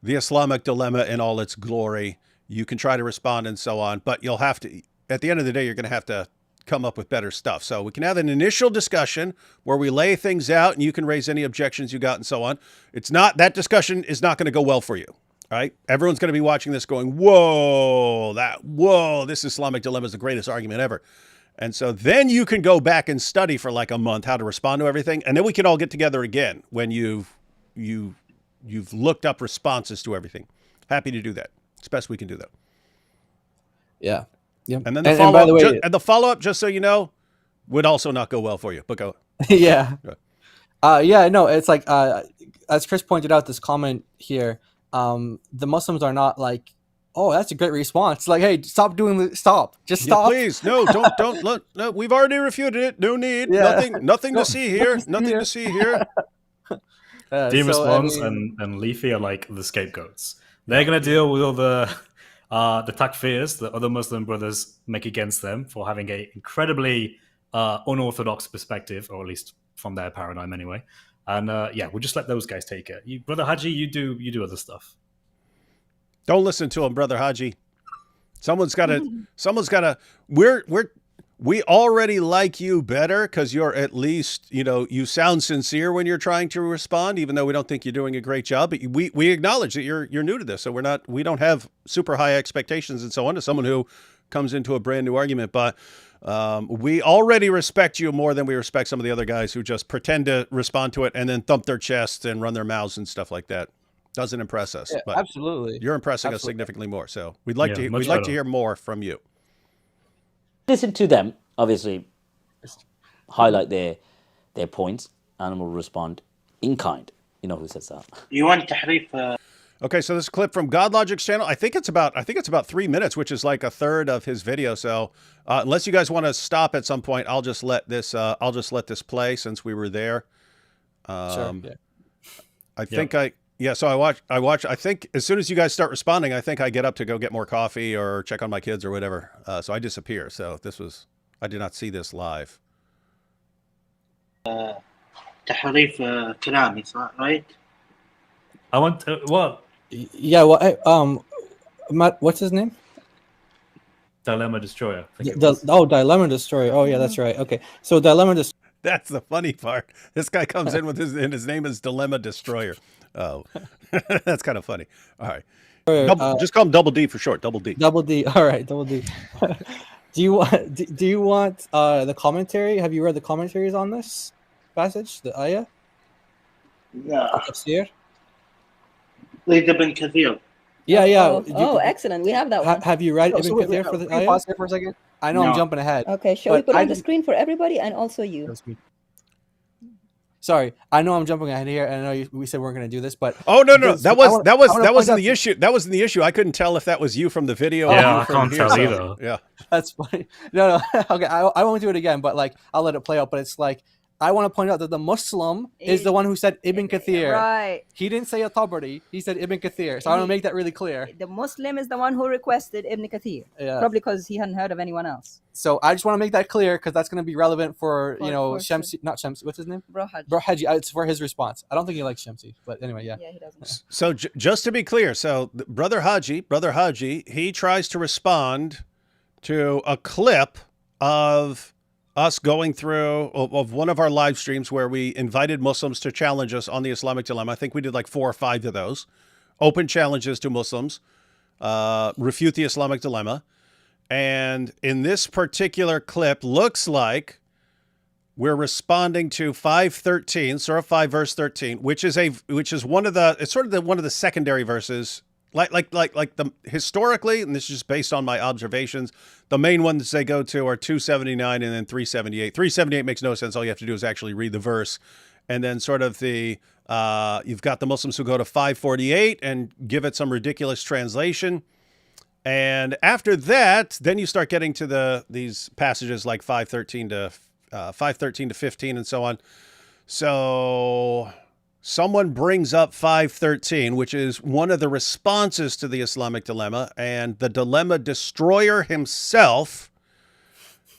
the Islamic dilemma in all its glory. You can try to respond and so on, but you'll have to, at the end of the day, you're going to have to come up with better stuff. So we can have an initial discussion where we lay things out and you can raise any objections you got and so on. That discussion is not going to go well for you, right? Everyone's going to be watching this going, whoa, this Islamic dilemma is the greatest argument ever. And so then you can go back and study for like a month how to respond to everything. And then we can all get together again when you've looked up responses to everything. Happy to do that. It's best we can do that. Yeah. Yep. And then and by the way, the follow-up, just so you know, would also not go well for you. But go. yeah. Right. Yeah, no, it's like, as Chris pointed out, this comment here, the Muslims are not like, oh, that's a great response. Like, hey, stop. Just Yeah, stop. please. No, don't look. No, we've already refuted it. No need. Yeah. Nothing to see here. Nothing to see here. Team So, I Response mean, and Leafy are like the scapegoats. They're going to deal with all the takfirs that other Muslim brothers make against them for having a incredibly unorthodox perspective, or at least from their paradigm anyway. And yeah, we'll just let those guys take it. You, Brother Haji, you do other stuff. Don't listen to him, Brother Haji. Someone's got to. We already like you better because you're at least, you sound sincere when you're trying to respond, even though we don't think you're doing a great job. But we acknowledge that you're new to this, so we don't have super high expectations and so on to someone who comes into a brand new argument. But we already respect you more than we respect some of the other guys who just pretend to respond to it and then thump their chests and run their mouths and stuff like that. Doesn't impress us. yeah, But absolutely. you're impressing us Absolutely. significantly more. So we'd like Yeah, to much we'd like to better. hear more from you. Listen to them, obviously, highlight their points, and we'll respond in kind. You know who says that. You want tahrif? Okay, so this is a clip from GodLogic's channel. I think it's about 3 minutes, which is like a third of his video. So unless you guys want to stop at some point, I'll just let this play since we were there. Sure. Yeah. I think I Yeah, so I watch. I think as soon as you guys start responding, I think I get up to go get more coffee or check on my kids or whatever. So I disappear. So I did not see this live. تحريف كلامي صح right? I want what? Yeah. Well, Matt, what's his name? Dilemma Destroyer. I think it was. Dilemma Destroyer. Oh yeah, that's right. Okay, so Dilemma Destroyer. That's the funny part. This guy comes in with his name is Dilemma Destroyer. Oh, that's kind of funny. All right, just call him Double D for short. Double D. Double D. All right, Double D. Do you want the commentary? Have you read the commentaries on this passage, the ayah? لا Tafsir? ضد ابن كثير. Yeah. Excellent. We have that one. Have you read Ibn Kathir for the ayah? Pause here for a second. I know No. I'm jumping ahead. Okay, shall we But put I on the didn't- screen for everybody and also you? Sorry, I know I'm jumping ahead here, and I know we said we weren't going to do this, but Oh no, Because that I wanna wasn't point the out- issue. That wasn't the issue. I couldn't tell if that was you from the video. or Yeah, you I from can't here, tell so, either. Yeah. that's funny. No. Okay, I won't do it again, but like I'll let it play out. But it's like I want to point out that the Muslim is the one who said Ibn Kathir. Right. He didn't say Tabari. He said Ibn Kathir. So I want to make that really clear. The Muslim is the one who requested Ibn Kathir. Yeah. Probably because he hadn't heard of anyone else. So I just want to make that clear because that's going to be relevant for For Shamsi, not Shamsi. What's his name? Bro Hajji. Bro Haji. It's for his response. I don't think he likes Shamsi, but anyway, yeah. Yeah, he doesn't. So just to be clear, so brother Haji, he tries to respond to a clip of us going through of one of our live streams where we invited Muslims to challenge us on the Islamic Dilemma. I think we did like 4 or 5 of those open challenges to Muslims, refute the Islamic Dilemma. And in this particular clip, looks like we're responding to 5:13, Surah 5, verse 13, which is one of the secondary verses. Like the historically, and this is just based on my observations, the main ones they go to are 279 and then 378. 378 makes no sense. All you have to do is actually read the verse. And then sort of you've got the Muslims who go to 548 and give it some ridiculous translation. And after that, then you start getting to these passages like 513 to 15 and so on. So someone brings up 513, which is one of the responses to the Islamic Dilemma, and the Dilemma Destroyer himself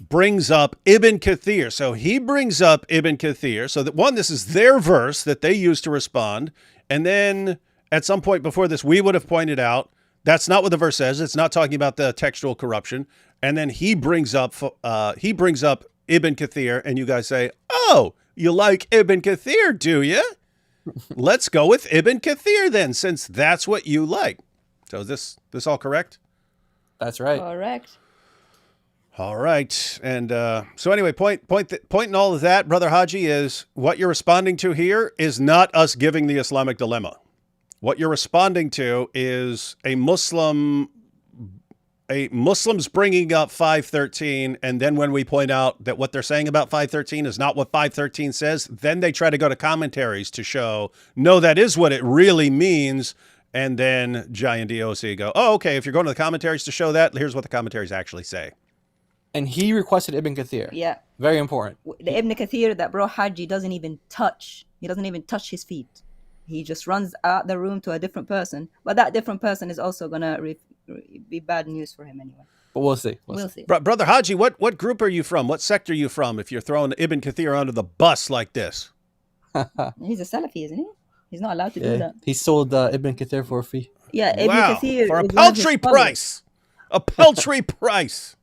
brings up Ibn Kathir. So he brings up Ibn Kathir. So that this is their verse that they use to respond. And then at some point before this, we would have pointed out that's not what the verse says. It's not talking about the textual corruption. And then he brings up Ibn Kathir, and you guys say, "Oh, you like Ibn Kathir, do you? Let's go with Ibn Kathir then, since that's what you like." So is this all correct? That's right. Correct. All right. And so anyway, point in all of that, Brother Haji, is what you're responding to here is not us giving the Islamic Dilemma. What you're responding to is a Muslim's bringing up 513, and then when we point out that what they're saying about 513 is not what 513 says, then they try to go to commentaries to show, no, that is what it really means. And then Jai and DoC go, oh, okay, if you're going to the commentaries to show that, here's what the commentaries actually say. And he requested Ibn Kathir. Yeah. Very important. The Ibn Kathir that Bro Hajji doesn't even touch. He doesn't even touch his feet. He just runs out the room to a different person. But that different person is also going to be bad news for him anyway. But we'll see. We'll see. Brother Haji, what group are you from? What sect are you from if you're throwing Ibn Kathir under the bus like this? He's a Salafi, isn't he? He's not allowed to do that. He sold Ibn Kathir for a fee. Yeah, Ibn Wow, Kathir for a is one of his paltry scholars. price. A paltry price.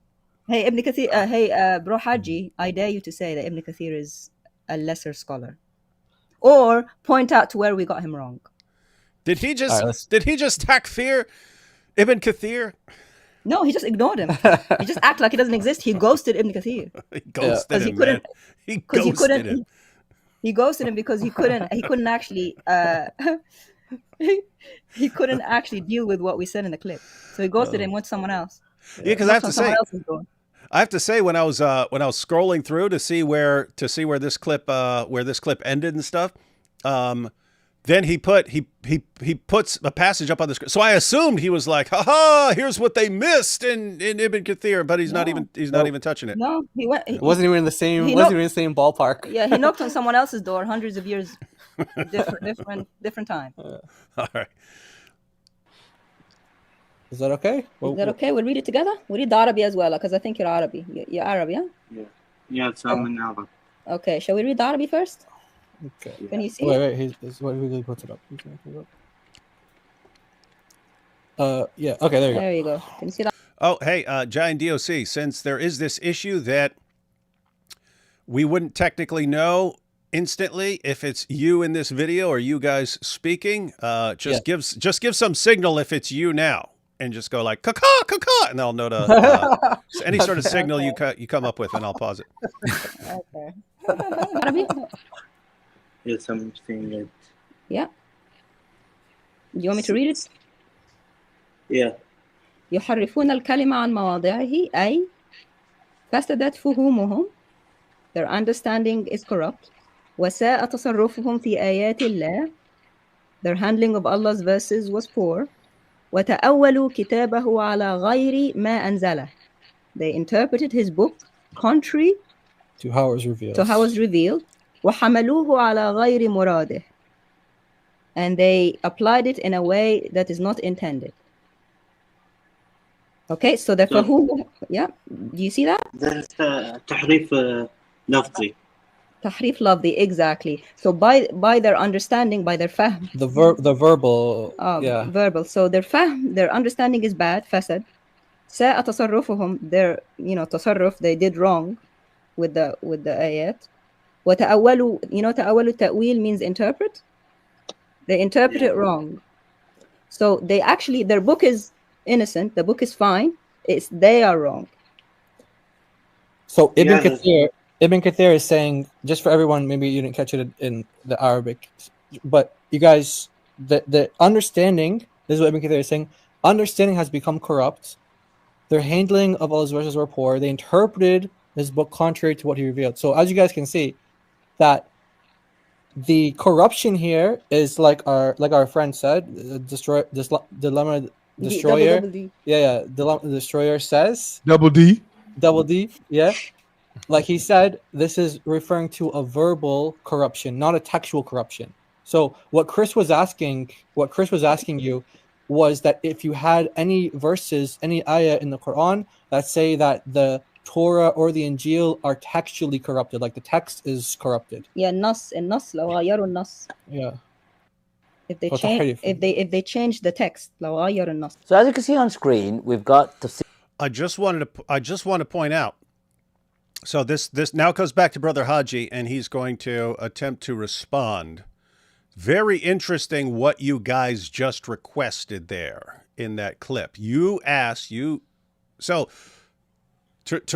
Hey, Ibn Kathir, Bro Hajji, I dare you to say that Ibn Kathir is a lesser scholar. Or point out to where we got him wrong. Did he just All right, takfir Ibn Kathir? No, he just ignored him. He just acted like he doesn't exist. He ghosted Ibn Kathir. He ghosted He him, couldn't- man. He Because he ghosted couldn't. him. He ghosted him because he couldn't actually he couldn't actually deal with what we said in the clip. So he ghosted him with someone else. Yeah, because I have to Someone say, else is going. when I was scrolling through to see where this clip ended and stuff, then he puts a passage up on the screen. So I assumed he was like, "Ha, here's what they missed in Ibn Kathir," but he's not even touching it. No, he went. It wasn't even in the same. He Wasn't knocked- even in the same ballpark. Yeah, he knocked on someone else's door hundreds of years different time. All right. Is that okay? Is that okay? We'll read it together. We'll read the Arabi as well, because I think you're Arabi. You're Arabi, yeah? Yeah, it's من Arab. Okay, shall we read the Arabi first? Okay. Can you see it? Wait. We put it up. Yeah. Okay. There you go. There you go. Can you see that? Oh, hey, Giant DoC, since there is this issue that we wouldn't technically know instantly if it's you in this video or you guys speaking, just give some signal if it's you now, and just go like caw, and I'll know to any sort of signal you come up with, and I'll pause it. Okay. Arabi? Yeah, something that. Yeah. You want me to read it? Yeah. يحرفون الكلمة عن مواضعه أي فسدت فهومهم. Their understanding is corrupt. وساء تصرفهم في آيات الله. Their handling of Allah's verses was poor. وتأولوا كتابه على غير ما أنزله. They interpreted his book contrary to how it was revealed. وحملوه على غير مراده. And they applied it in a way that is not intended. Okay, so the فهوم, yeah, do you see that? There's تحريف لفظي. تحريف لفظي, exactly. So by their understanding, by their fahm. The verbal. Yeah. Verbal. So their fahm, their understanding is bad, fasad. ساء تصرفهم, their, تصرف, they did wrong with the ayat. وتأولوا, تأولوا تأويل means interpret. They interpret it wrong. So they actually, their book is innocent, the book is fine, they are wrong. So Ibn Kathir is saying, just for everyone, maybe you didn't catch it in the Arabic, but you guys, the understanding, this is what Ibn Kathir is saying, understanding has become corrupt. Their handling of Allah's verses were poor. They interpreted his book contrary to what he revealed. So as you guys can see, that the corruption here is like our friend said, dilemma destroyer. Dilemma destroyer says Double D. Yeah. Like he said, this is referring to a verbal corruption, not a textual corruption. So what Chris was asking you was that if you had any verses, any ayah in the Quran that say that the Torah or the Injil are textually corrupted, like the text is corrupted. Yeah, النص لو غيروا النص. Yeah. If they change the text, لو غيروا النص. So as you can see on screen, we've got the. I just want to point out. So this now goes back to Brother Haji, and he's going to attempt to respond. Very interesting what you guys just requested there in that clip. To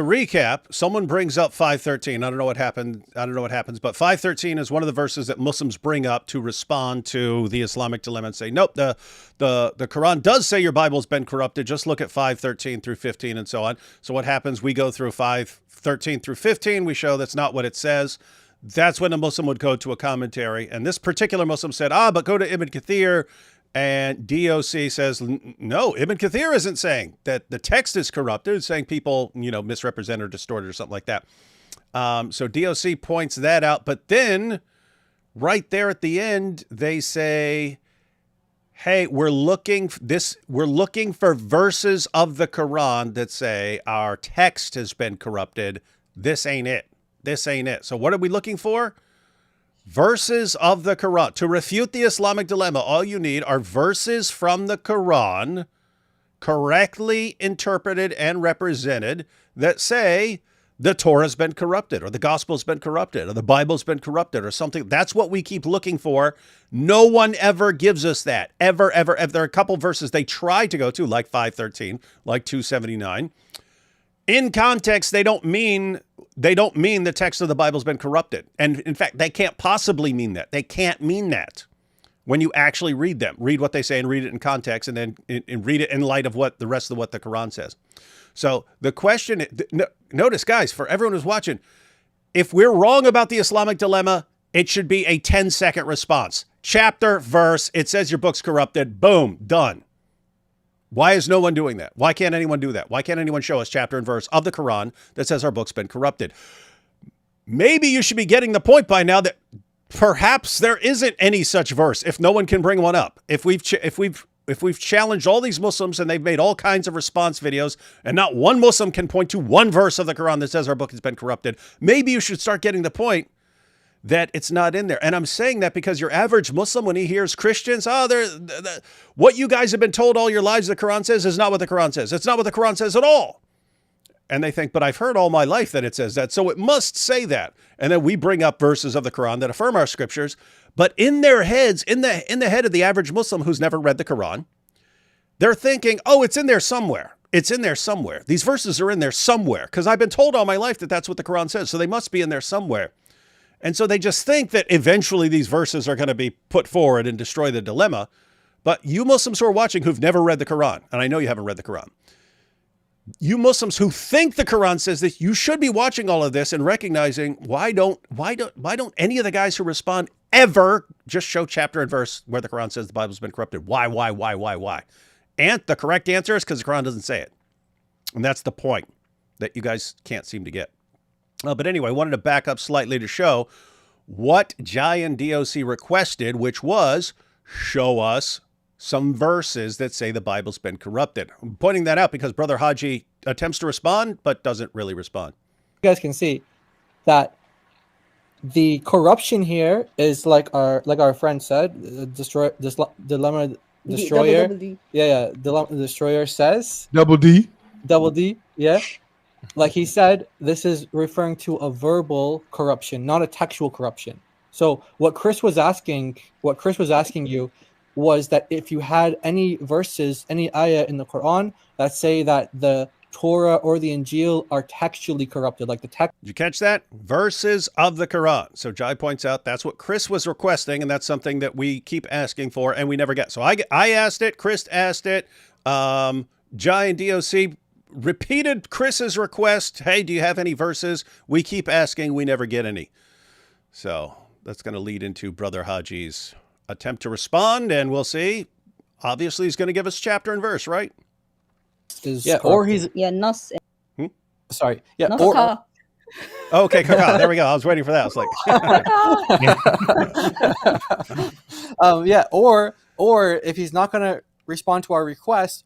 recap, someone brings up 513. I don't know what happens, but 513 is one of the verses that Muslims bring up to respond to the Islamic dilemma and say, nope, the Quran does say your Bible's been corrupted. Just look at 513 through 15 and so on. So what happens? We go through 513 through 15. We show that's not what it says. That's when a Muslim would go to a commentary. And this particular Muslim said, but go to Ibn Kathir. And DoC says, no, Ibn Kathir isn't saying that the text is corrupted. It's saying people, misrepresented or distorted or something like that. So DoC points that out. But then right there at the end, they say, hey, we're looking for verses of the Quran that say our text has been corrupted. This ain't it. So what are we looking for? Verses of the Quran. To refute the Islamic dilemma, all you need are verses from the Quran, correctly interpreted and represented, that say the Torah's been corrupted, or the Gospel's been corrupted, or the Bible's been corrupted, or something. That's what we keep looking for. No one ever gives us that. Ever. There are a couple verses they try to go to, like 513, like 279. In context, they don't mean the text of the Bible's been corrupted. And in fact, they can't possibly mean that. They can't mean that when you actually read them. Read what they say and read it in context, and then read it in light of what the rest of what the Quran says. So the question, notice guys, for everyone who's watching, if we're wrong about the Islamic dilemma, it should be a 10-second response. Chapter, verse, it says your book's corrupted, boom, done. Why is no one doing that? Why can't anyone do that? Why can't anyone show us chapter and verse of the Quran that says our book's been corrupted? Maybe you should be getting the point by now that perhaps there isn't any such verse if no one can bring one up. If we've challenged all these Muslims and they've made all kinds of response videos and not one Muslim can point to one verse of the Quran that says our book has been corrupted, maybe you should start getting the point that it's not in there. And I'm saying that because your average Muslim, when he hears Christians, what you guys have been told all your lives the Quran says is not what the Quran says. It's not what the Quran says at all. And they think, but I've heard all my life that it says that, so it must say that. And then we bring up verses of the Quran that affirm our scriptures, but in their heads, in the head of the average Muslim who's never read the Quran, they're thinking, oh, it's in there somewhere. It's in there somewhere. These verses are in there somewhere because I've been told all my life that that's what the Quran says, so they must be in there somewhere. And so they just think that eventually these verses are going to be put forward and destroy the dilemma. But you Muslims who are watching who've never read the Quran, and I know you haven't read the Quran, you Muslims who think the Quran says this, you should be watching all of this and recognizing why don't any of the guys who respond ever just show chapter and verse where the Quran says the Bible's been corrupted? Why? And the correct answer is because the Quran doesn't say it. And that's the point that you guys can't seem to get. But anyway, I wanted to back up slightly to show what Jai and DoC requested, which was show us some verses that say the Bible's been corrupted. I'm pointing that out because Brother Haji attempts to respond, but doesn't really respond. You guys can see that the corruption here is like our friend said, dilemma destroyer. Double D. Dilemma destroyer says. Double D. Yeah. Like he said, this is referring to a verbal corruption, not a textual corruption. So what Chris was asking you was that if you had any verses, any ayah in the Quran that say that the Torah or the Injil are textually corrupted, like the text. Did you catch that? Verses of the Quran. So Jai points out that's what Chris was requesting, and that's something that we keep asking for and we never get. So I asked it, Chris asked it, Jai and DoC repeated Chris's request. Hey, do you have any verses? We keep asking, we never get any. So that's going to lead into Brother Haji's attempt to respond, and we'll see. Obviously, he's going to give us chapter and verse, right? Or he's Nas. sorry. Nas Or ka. Okay, Kaka, there we go. I was waiting for that. I was like, or if he's not going to respond to our request,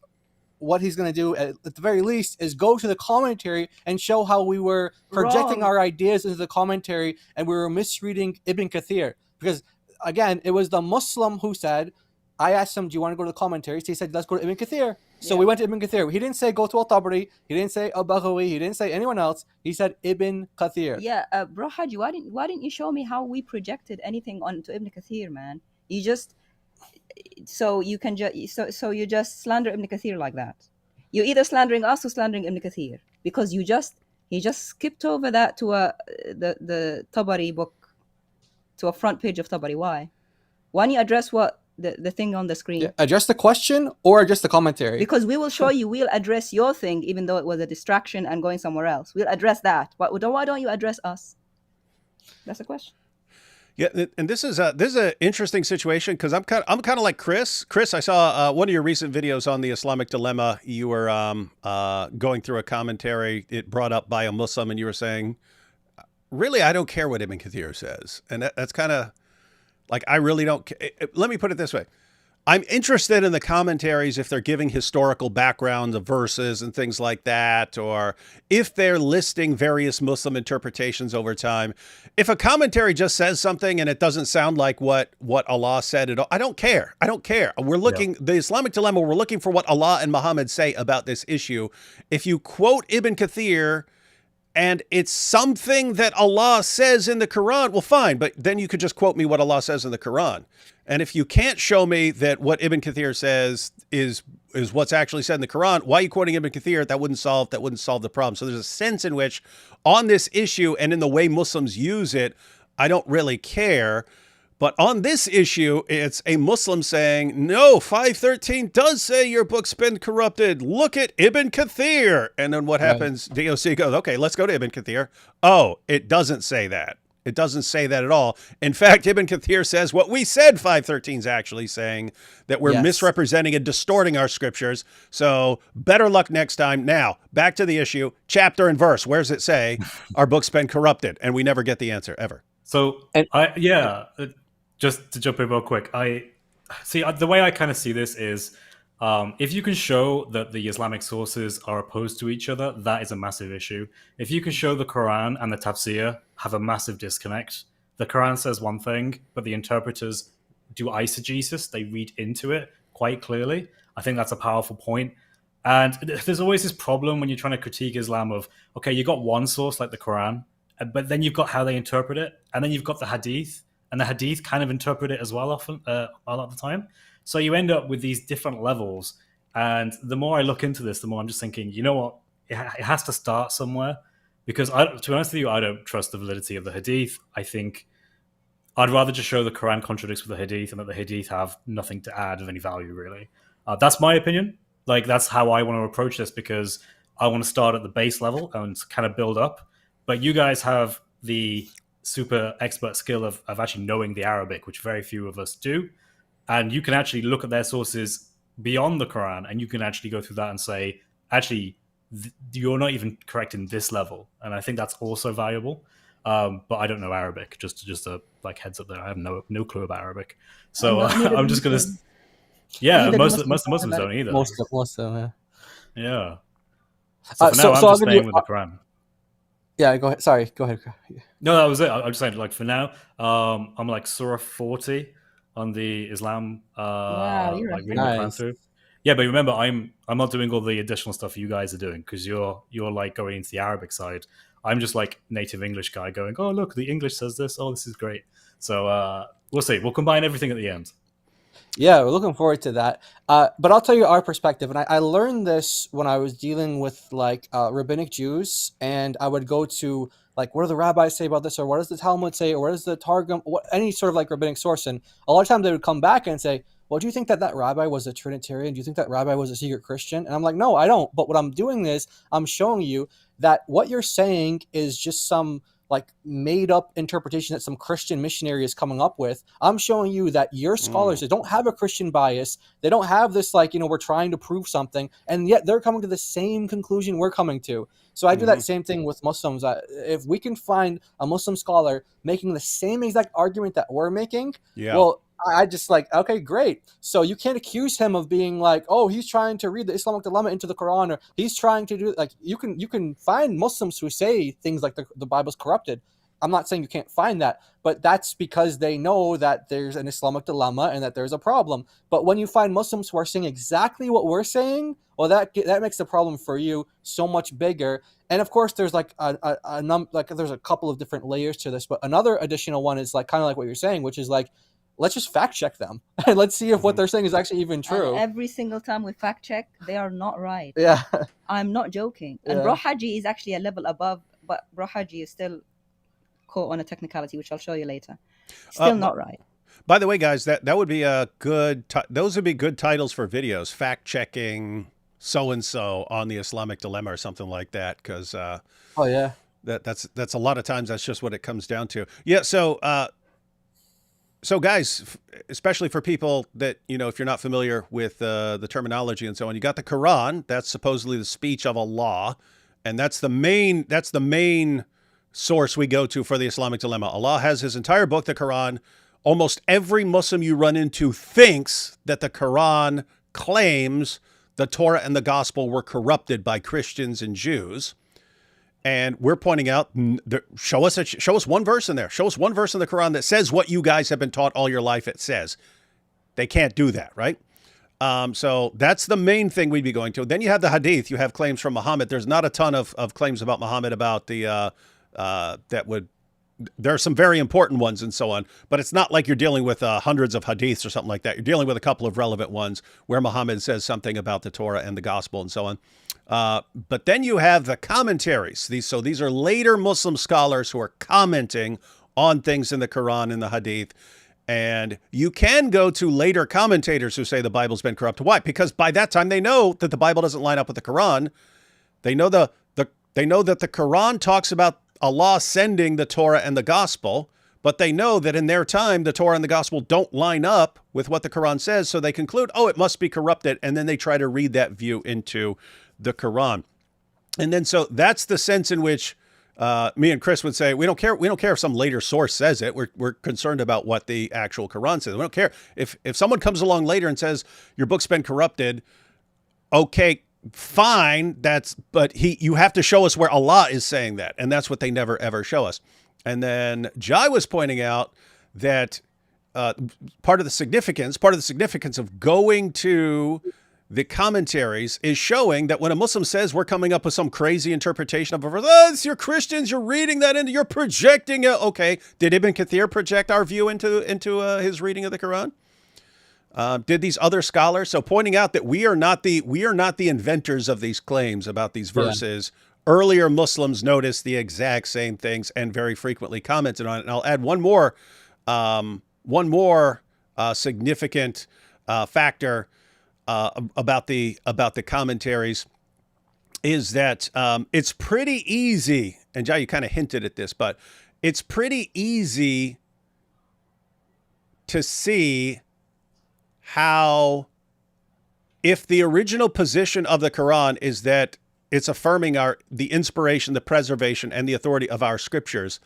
what he's going to do at the very least is go to the commentary and show how we were projecting our ideas into the commentary and we were misreading Ibn Kathir. Because again, it was the Muslim who said, I asked him, do you want to go to the commentaries? He said, let's go to Ibn Kathir. So we went to Ibn Kathir. He didn't say go to Tabari. He didn't say Al-Baghawi. He didn't say anyone else. He said Ibn Kathir. Yeah, bro, Haji, why didn't you show me how we projected anything onto Ibn Kathir, man? You just you just slander Ibn Kathir like that. You're either slandering us or slandering Ibn Kathir because he just skipped over that to the Tabari book, to a front page of Tabari. Why? Why don't you address what the thing on the screen? Yeah, address the question or address the commentary. Because we will show you, we'll address your thing, even though it was a distraction and going somewhere else. We'll address that. But why don't you address us? That's the question. yeah, and this is an interesting situation because I'm kind of like Chris. Chris, I saw one of your recent videos on the Islamic Dilemma. You were going through a commentary it brought up by a Muslim, and you were saying, really, I don't care what Ibn Kathir says, and that's kind of like, I really don't. Let me put it this way. I'm interested in the commentaries if they're giving historical background of verses and things like that, or if they're listing various Muslim interpretations over time. If a commentary just says something and it doesn't sound like what Allah said at all, I don't care. We're looking, the Islamic Dilemma, we're looking for what Allah and Muhammad say about this issue. If you quote Ibn Kathir and it's something that Allah says in the Quran, well, fine, but then you could just quote me what Allah says in the Quran. And if you can't show me that what Ibn Kathir says is what's actually said in the Quran, why are you quoting Ibn Kathir? That wouldn't solve the problem. So there's a sense in which on this issue and in the way Muslims use it, I don't really care. But on this issue, it's a Muslim saying, no, 513 does say your book's been corrupted. Look at Ibn Kathir. And then what happens? DoC goes, okay, let's go to Ibn Kathir. Oh, it doesn't say that. It doesn't say that at all. In fact, Ibn Kathir says what we said 513 is actually saying, that we're misrepresenting and distorting our scriptures. So better luck next time. Now, back to the issue, chapter and verse. Where does it say our book's been corrupted? And we never get the answer, ever. So And- just to jump in real quick, I see the way I kind of see this is if you can show that the Islamic sources are opposed to each other, that is a massive issue. If you can show the Quran and the Tafsir have a massive disconnect, the Quran says one thing, but the interpreters do eisegesis, they read into it quite clearly. I think that's a powerful point. And there's always this problem when you're trying to critique Islam of, okay, you got one source like the Quran, but then you've got how they interpret it, and then you've got the Hadith, and the Hadith kind of interpret it as well often a lot of the time. So you end up with these different levels. And the more I look into this, the more I'm just thinking, you know what? It has to start somewhere. Because to be honest with you, I don't trust the validity of the Hadith. I think I'd rather just show the Quran contradicts with the Hadith and that the Hadith have nothing to add of any value, really. That's my opinion. Like, that's how I want to approach this, because I want to start at the base level and kind of build up. But you guys have the super expert skill of actually knowing the Arabic, which very few of us do. And you can actually look at their sources beyond the Quran, and you can actually go through that and say, actually, you're not even correct in this level. And I think that's also valuable. But I don't know Arabic, just like heads up there. I have no clue about Arabic. So I'm just going to... Yeah, most of the Muslims don't either. Most of them, yeah. Yeah. So for now, I'm just staying with the Quran. Yeah, go ahead. Sorry, go ahead. No, that was it. I'm just saying, like, for now, I'm like Surah 40 on the Islam, Wow, you're like reading the Quran through. Yeah, but remember, I'm not doing all the additional stuff you guys are doing, because you're like going into the Arabic side. I'm just like native English guy going, oh, look, the English says this. Oh, this is great. So we'll see. We'll combine everything at the end. Yeah, we're looking forward to that. But I'll tell you our perspective. And I learned this when I was dealing with like rabbinic Jews, and I would go to like, what do the rabbis say about this? Or what does the Talmud say? Or what does the Targum, any sort of like rabbinic source. And a lot of times they would come back and say, well, do you think that rabbi was a Trinitarian? Do you think that rabbi was a secret Christian? And I'm like, no, I don't. But what I'm doing is I'm showing you that what you're saying is just some like made up interpretation that some Christian missionary is coming up with. I'm showing you that your scholars, they don't have a Christian bias. They don't have this like, we're trying to prove something, and yet they're coming to the same conclusion we're coming to. So I do that same thing with Muslims. If we can find a Muslim scholar making the same exact argument that we're making, well, I just like, okay, great. So you can't accuse him of being like, oh, he's trying to read the Islamic Dilemma into the Quran, or he's trying to do like, you can find Muslims who say things like the Bible's corrupted. I'm not saying you can't find that, but that's because they know that there's an Islamic dilemma and that there's a problem. But when you find Muslims who are saying exactly what we're saying, well, that makes the problem for you so much bigger. And of course, there's like there's a couple of different layers to this, but another additional one is like kind of like what you're saying, which is like, let's just fact check them and let's see if what they're saying is actually even true. And every single time we fact check, they are not right. Yeah, I'm not joking. And Bro Haji is actually a level above, but Bro Haji is still caught on a technicality, which I'll show you later. Still not right. By the way, guys, that would be a good. Those would be good titles for videos. Fact checking so and so on the Islamic Dilemma or something like that. Because oh yeah, that's a lot of times that's just what it comes down to. Yeah. So guys, especially for people that, if you're not familiar with the terminology and so on, you got the Quran. That's supposedly the speech of Allah, and that's the main source we go to for the Islamic Dilemma. Allah has his entire book, the Quran. Almost every Muslim you run into thinks that the Quran claims the Torah and the Gospel were corrupted by Christians and Jews. And we're pointing out, show us one verse in there. Show us one verse in the Quran that says what you guys have been taught all your life it says. They can't do that, right? So that's the main thing we'd be going to. Then you have the Hadith. You have claims from Muhammad. There's not a ton of claims about Muhammad about the there are some very important ones and so on, but it's not like you're dealing with hundreds of hadiths or something like that. You're dealing with a couple of relevant ones where Muhammad says something about the Torah and the Gospel and so on. But then you have the commentaries. These are later Muslim scholars who are commenting on things in the Quran and the Hadith. And you can go to later commentators who say the Bible's been corrupt. Why? Because by that time they know that the Bible doesn't line up with the Quran. They know that the Quran talks about Allah sending the Torah and the Gospel, but they know that in their time, the Torah and the Gospel don't line up with what the Quran says. So they conclude, oh, it must be corrupted. And then they try to read that view into the Quran. And then so that's the sense in which me and Chris would say, we don't care if some later source says it. We're concerned about what the actual Quran says. We don't care if someone comes along later and says your book's been corrupted. Okay, fine. But you have to show us where Allah is saying that, and that's what they never ever show us. And then Jai was pointing out that part of the significance of going to the commentaries is showing that when a Muslim says we're coming up with some crazy interpretation of a verse, it's your Christians, you're reading that into, you're projecting it. Okay, did Ibn Kathir project our view into his reading of the Quran? Did these other scholars? So pointing out that we are not the inventors of these claims about these verses. Yeah. Earlier Muslims noticed the exact same things and very frequently commented on it. And I'll add one more significant factor about the commentaries is that it's pretty easy, and Jai, you kind of hinted at this, but it's pretty easy to see how, if the original position of the Quran is that it's affirming the inspiration, the preservation, and the authority of our scriptures,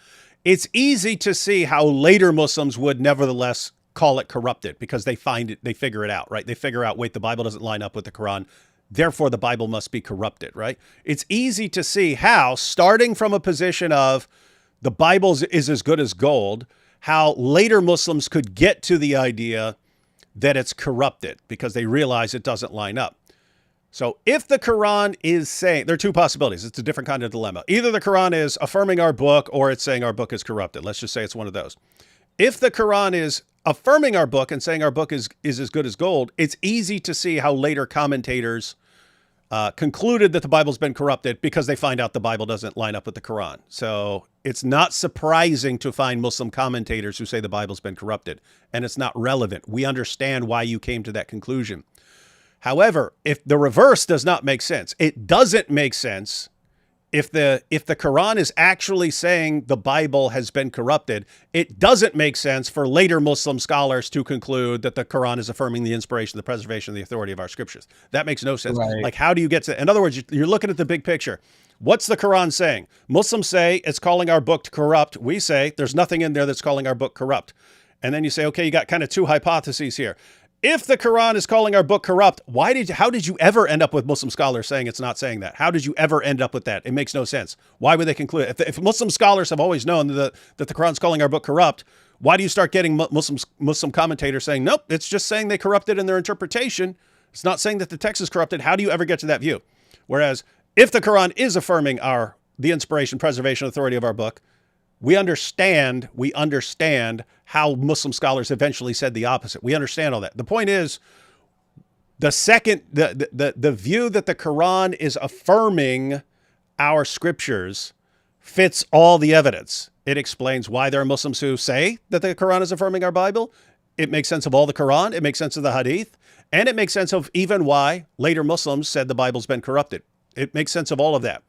it's easy to see how later Muslims would nevertheless call it corrupted because they figure it out, right? They figure out, wait, the Bible doesn't line up with the Quran, therefore the Bible must be corrupted, right? It's easy to see how, starting from a position of the Bible is as good as gold, how later Muslims could get to the idea that it's corrupted because they realize it doesn't line up. So if the Quran is saying, there are two possibilities. It's a different kind of dilemma. Either the Quran is affirming our book or it's saying our book is corrupted. Let's just say it's one of those. If the Quran is affirming our book and saying our book is as good as gold, it's easy to see how later commentators concluded that the Bible's been corrupted because they find out the Bible doesn't line up with the Quran. So it's not surprising to find Muslim commentators who say the Bible's been corrupted, and it's not relevant. We understand why you came to that conclusion. However, if the reverse does not make sense, it doesn't make sense if the Quran is actually saying the Bible has been corrupted, it doesn't make sense for later Muslim scholars to conclude that the Quran is affirming the inspiration, the preservation, the authority of our scriptures. That makes no sense. Right. Like, how do you get to, in other words, you're looking at the big picture. What's the Quran saying? Muslims say it's calling our book corrupt. We say there's nothing in there that's calling our book corrupt. And then you say, okay, you got kind of two hypotheses here. If the Quran is calling our book corrupt, how did you ever end up with Muslim scholars saying it's not saying that? How did you ever end up with that? It makes no sense. Why would they conclude? If Muslim scholars have always known that the Quran's calling our book corrupt, why do you start getting Muslim commentators saying, nope, it's just saying they corrupted in their interpretation. It's not saying that the text is corrupted. How do you ever get to that view? Whereas if the Quran is affirming the inspiration, preservation, authority of our book, we understand how Muslim scholars eventually said the opposite. We understand all that. The point is, the view that the Quran is affirming our scriptures fits all the evidence. It explains why there are Muslims who say that the Quran is affirming our Bible. It makes sense of all the Quran. It makes sense of the Hadith. And it makes sense of even why later Muslims said the Bible's been corrupted. It makes sense of all of that.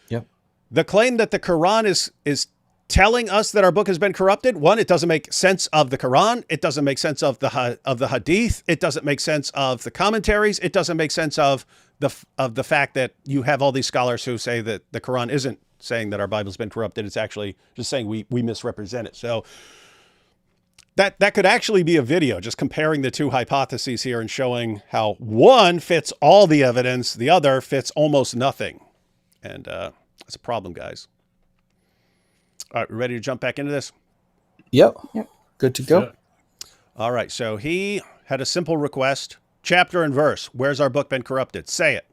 Yep. The claim that the Quran is telling us that our book has been corrupted, one, it doesn't make sense of the Quran. It doesn't make sense of the Hadith. It doesn't make sense of the commentaries. It doesn't make sense of the fact that you have all these scholars who say that the Quran isn't saying that our Bible's been corrupted. It's actually just saying we misrepresent it. So that could actually be a video, just comparing the two hypotheses here and showing how one fits all the evidence, the other fits almost nothing. And that's a problem, guys. All right, we ready to jump back into this? Yep. Good to go. Sure. All right, so he had a simple request, chapter and verse. Where's our book been corrupted? Say it.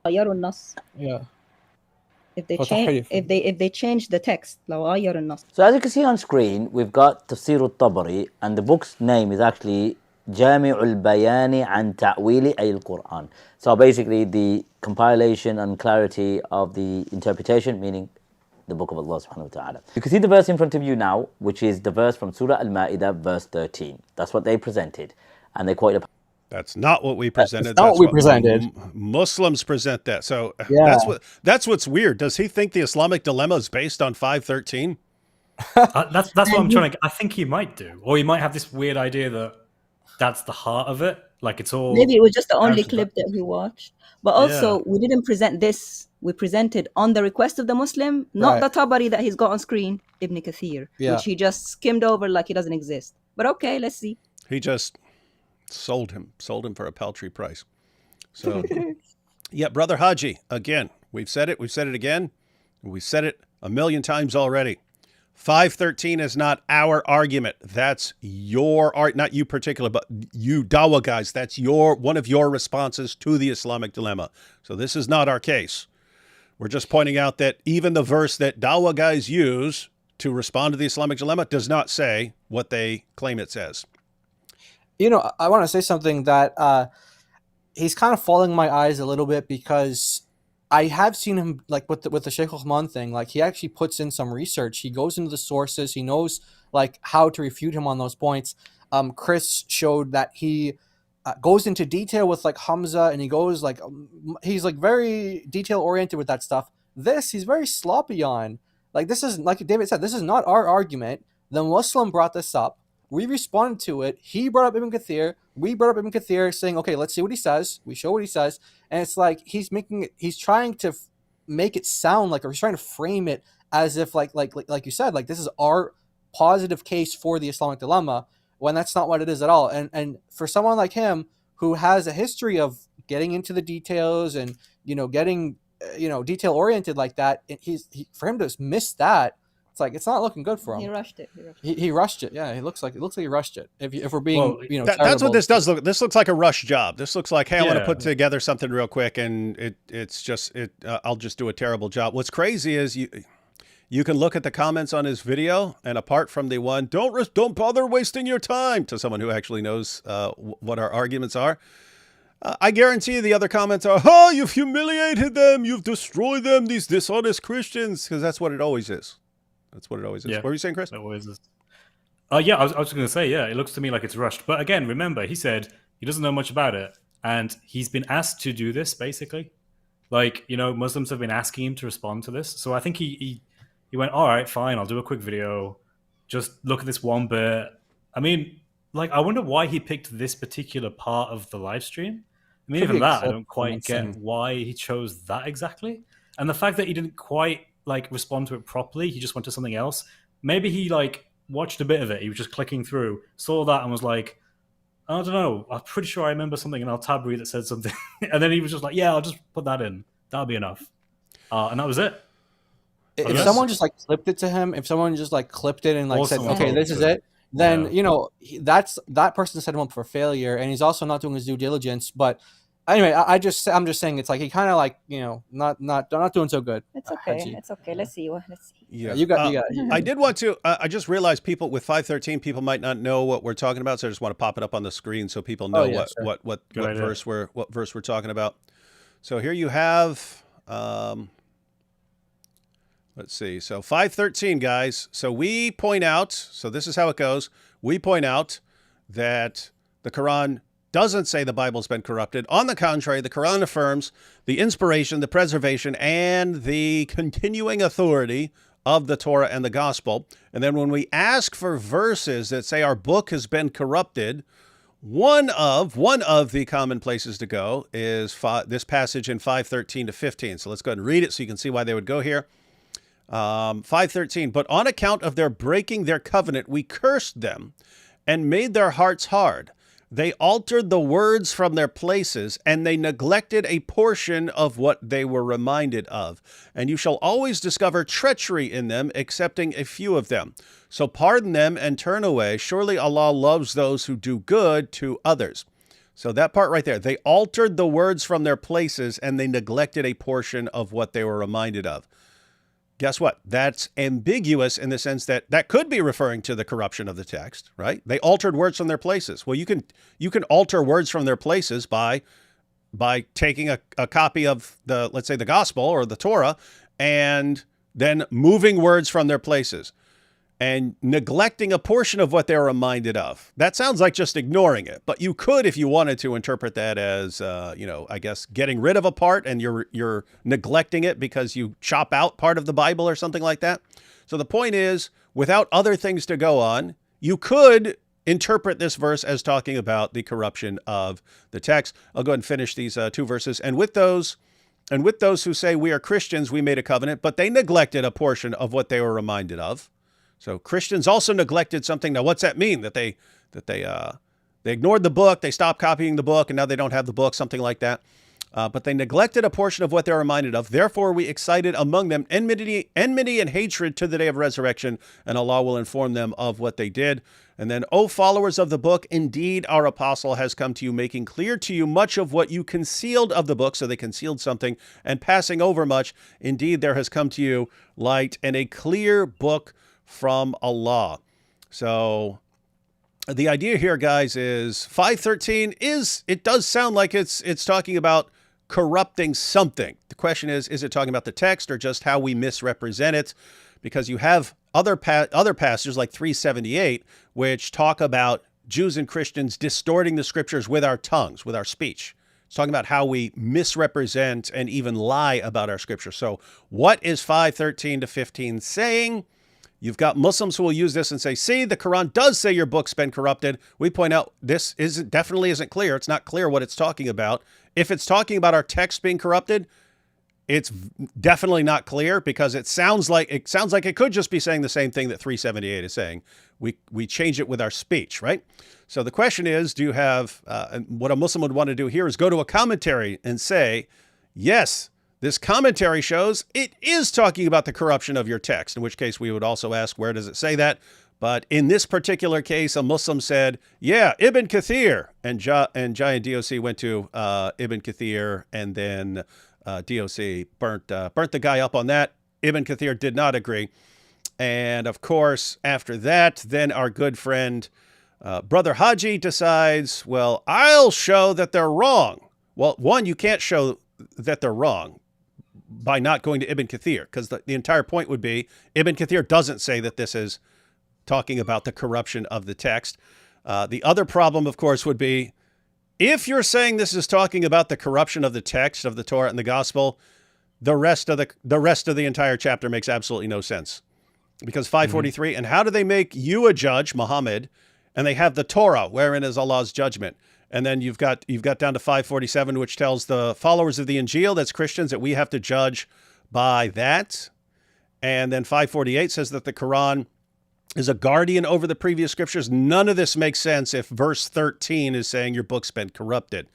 Yeah. If they change the text, So as you can see on screen, we've got Tafsir al-Tabari, and the book's name is actually جامع البيان عن تأويل أي القرآن. So basically the compilation and clarity of the interpretation, meaning the book of Allah subhanahu wa ta'ala. You can see the verse in front of you now, which is the verse from Surah Al-Ma'idah, verse 13. That's what they presented. And they quoted. That's not what we presented. That's not what we presented. Muslims present that. So Yeah. that's what's weird. Does he think the Islamic Dilemma is based on 513? That's what I'm trying to. I think he might do, or he might have this weird idea that that's the heart of it. Like it's all Maybe it was just the only down to clip that we watched. But Yeah. also, we didn't present this. We presented on the request of the Muslim, not Right. the Tabari that he's got on screen, Ibn Kathir, Yeah. which he just skimmed over like he doesn't exist. But okay, let's see. He just sold him for a paltry price. So, yeah, Brother Haji, again, we've said it again. We've said it a million times already. 513 is not our argument. That's your art, not you particular, but you Dawah guys. That's one of your responses to the Islamic dilemma. So this is not our case. We're just pointing out that even the verse that Dawah guys use to respond to the Islamic dilemma does not say what they claim it says. You know, I want to say something that he's kind of falling my eyes a little bit, because I have seen him, like with the Shik Uman thing, like he actually puts in some research. He goes into the sources. He knows like how to refute him on those points. Chris showed that he goes into detail with like Hamza, and he goes like he's like very detail oriented with that stuff. This he's very sloppy on. Like this is, like David said, this is not our argument. The Muslim brought this up. We responded to it. He brought up Ibn Kathir. We brought up Ibn Kathir, saying, okay, let's see what he says. We show what he says. And it's like he's trying to make it sound like, or he's trying to frame it as if like you said, like this is our positive case for the Islamic dilemma, when that's not what it is at all. And for someone like him, who has a history of getting into the details and, you know, getting, detail oriented like that, for him to miss that, it's like it's not looking good for him. He rushed it. He rushed it. Yeah, it looks like he rushed it. If we're being, that's charitable. what this does look. This looks like a rush job. This looks like, hey, I want to Yeah. put together something real quick, and I'll just do a terrible job. What's crazy is you can look at the comments on his video, and apart from the one, don't bother wasting your time, to someone who actually knows what our arguments are. I guarantee you the other comments are, oh, you've humiliated them, you've destroyed them, these dishonest Christians, because that's what it always is. That's what it always is. Yeah. What were you saying, Chris? That always is. Yeah, I was going to say, yeah, it looks to me like it's rushed. But again, remember, he said he doesn't know much about it, and he's been asked to do this, basically. Like, Muslims have been asking him to respond to this. So I think he went, all right, fine, I'll do a quick video. Just look at this one bit. I mean, like, I wonder why he picked this particular part of the live stream. I mean, even that, I don't quite get why he chose that exactly. And the fact that he didn't quite like respond to it properly, he just went to something else. Maybe he like watched a bit of it. He was just clicking through, saw that, and was like, I don't know. I'm pretty sure I remember something in Tabari that said something, and then he was just like, yeah, I'll just put that in. That'll be enough. And that was it. If someone just like clipped it to him, if someone just like clipped it and like said, okay, this is it, then that person set him up for failure, and he's also not doing his due diligence. But anyway, I'm just saying it's like he kind of like not doing so good. It's okay. Haji. It's okay. Let's see. Yeah, you got. I did want to. I just realized people with 513 people might not know what we're talking about, so I just want to pop it up on the screen so people know what verse we're talking about. So here you have. Let's see. So 513, guys. So we point out. So this is how it goes. We point out that the Quran doesn't say the Bible's been corrupted. On the contrary, the Quran affirms the inspiration, the preservation, and the continuing authority of the Torah and the Gospel. And then when we ask for verses that say our book has been corrupted, one of the common places to go is this passage in 5:13 to 15. So let's go ahead and read it so you can see why they would go here. 5:13, but on account of their breaking their covenant, we cursed them and made their hearts hard. They altered the words from their places, and they neglected a portion of what they were reminded of. And you shall always discover treachery in them, excepting a few of them. So pardon them and turn away. Surely Allah loves those who do good to others. So that part right there, they altered the words from their places, and they neglected a portion of what they were reminded of. Guess what? That's ambiguous in the sense that that could be referring to the corruption of the text, right? They altered words from their places. Well, you can alter words from their places by taking a copy of let's say the Gospel or the Torah, and then moving words from their places and neglecting a portion of what they're reminded of. That sounds like just ignoring it, but you could, if you wanted to, interpret that as, I guess getting rid of a part and you're neglecting it because you chop out part of the Bible or something like that. So the point is, without other things to go on, you could interpret this verse as talking about the corruption of the text. I'll go ahead and finish these 2 verses. And with those who say we are Christians, we made a covenant, but they neglected a portion of what they were reminded of. So Christians also neglected something. Now, what's that mean? That they ignored the book, they stopped copying the book, and now they don't have the book, something like that. But they neglected a portion of what they're reminded of. Therefore, we excited among them enmity and hatred to the day of resurrection, and Allah will inform them of what they did. And then, O followers of the book, indeed our apostle has come to you, making clear to you much of what you concealed of the book. So they concealed something, and passing over much. Indeed, there has come to you light and a clear book from Allah. So the idea here, guys, is 513 it does sound like it's talking about corrupting something. The question is it talking about the text or just how we misrepresent it? Because you have other passages like 378, which talk about Jews and Christians distorting the scriptures with our tongues, with our speech. It's talking about how we misrepresent and even lie about our scripture. So what is 513 to 15 saying? You've got Muslims who will use this and say, see, the Quran does say your book's been corrupted. We point out this definitely isn't clear. It's not clear what it's talking about. If it's talking about our text being corrupted, it's definitely not clear, because it sounds like it could just be saying the same thing that 378 is saying. We change it with our speech, right? So the question is, do you have what a Muslim would want to do here is go to a commentary and say, yes, this commentary shows it is talking about the corruption of your text, in which case we would also ask, where does it say that? But in this particular case, a Muslim said, yeah, Ibn Kathir. And Jai and DoC went to Ibn Kathir, and then DoC burnt the guy up on that. Ibn Kathir did not agree. And of course, after that, then our good friend, Brother Haji, decides, well, I'll show that they're wrong. Well, one, you can't show that they're wrong by not going to Ibn Kathir, because the entire point would be Ibn Kathir doesn't say that this is talking about the corruption of the text. The other problem, of course, would be if you're saying this is talking about the corruption of the text of the Torah and the Gospel, the rest of the entire chapter makes absolutely no sense, because 543, and how do they make you a judge, Muhammad, and they have the Torah, wherein is Allah's judgment. And then you've got down to 547, which tells the followers of the Injil, that's Christians, that we have to judge by that. And then 548 says that the Quran is a guardian over the previous scriptures. None of this makes sense if verse 13 is saying your book's been corrupted.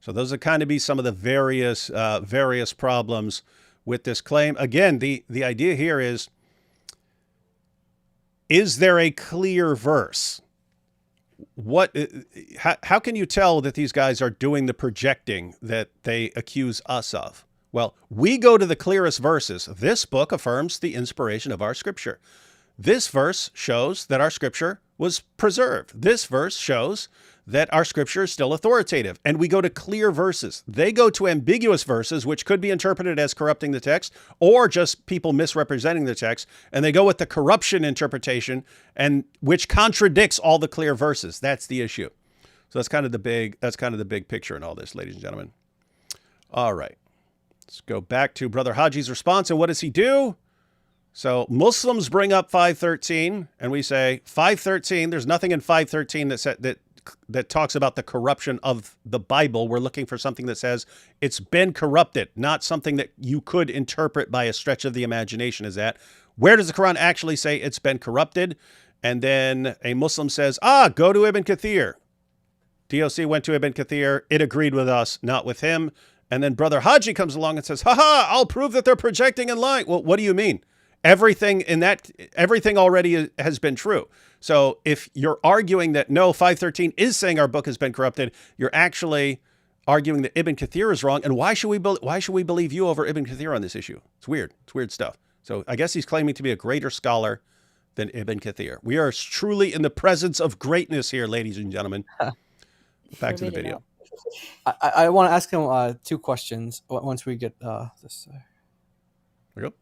So those are kind of be some of the various problems with this claim. Again, the idea here is there a clear verse? How can you tell that these guys are doing the projecting that they accuse us of? Well, we go to the clearest verses. This book affirms the inspiration of our scripture. This verse shows that our scripture was preserved. This verse shows that our scripture is still authoritative. And we go to clear verses. They go to ambiguous verses, which could be interpreted as corrupting the text or just people misrepresenting the text. And they go with the corruption interpretation, and which contradicts all the clear verses. That's the issue. So that's kind of the big picture in all this, ladies and gentlemen. All right. Let's go back to Brother Haji's response. And what does he do? So Muslims bring up 513, and we say 513. There's nothing in 513 that talks about the corruption of the Bible. We're looking for something that says it's been corrupted, not something that you could interpret by a stretch of the imagination as that. Where does the Quran actually say it's been corrupted? And then a Muslim says, go to Ibn Kathir. DoC went to Ibn Kathir. It agreed with us, not with him. And then Brother Haji comes along and says, I'll prove that they're projecting and lying. Well, what do you mean? Everything already has been true. So if you're arguing that no, 513 is saying our book has been corrupted, you're actually arguing that Ibn Kathir is wrong. And why should we believe you over Ibn Kathir on this issue? It's weird. It's weird stuff. So I guess he's claiming to be a greater scholar than Ibn Kathir. We are truly in the presence of greatness here, ladies and gentlemen. Back to the video. I want to ask him 2 questions once we get this. There we go.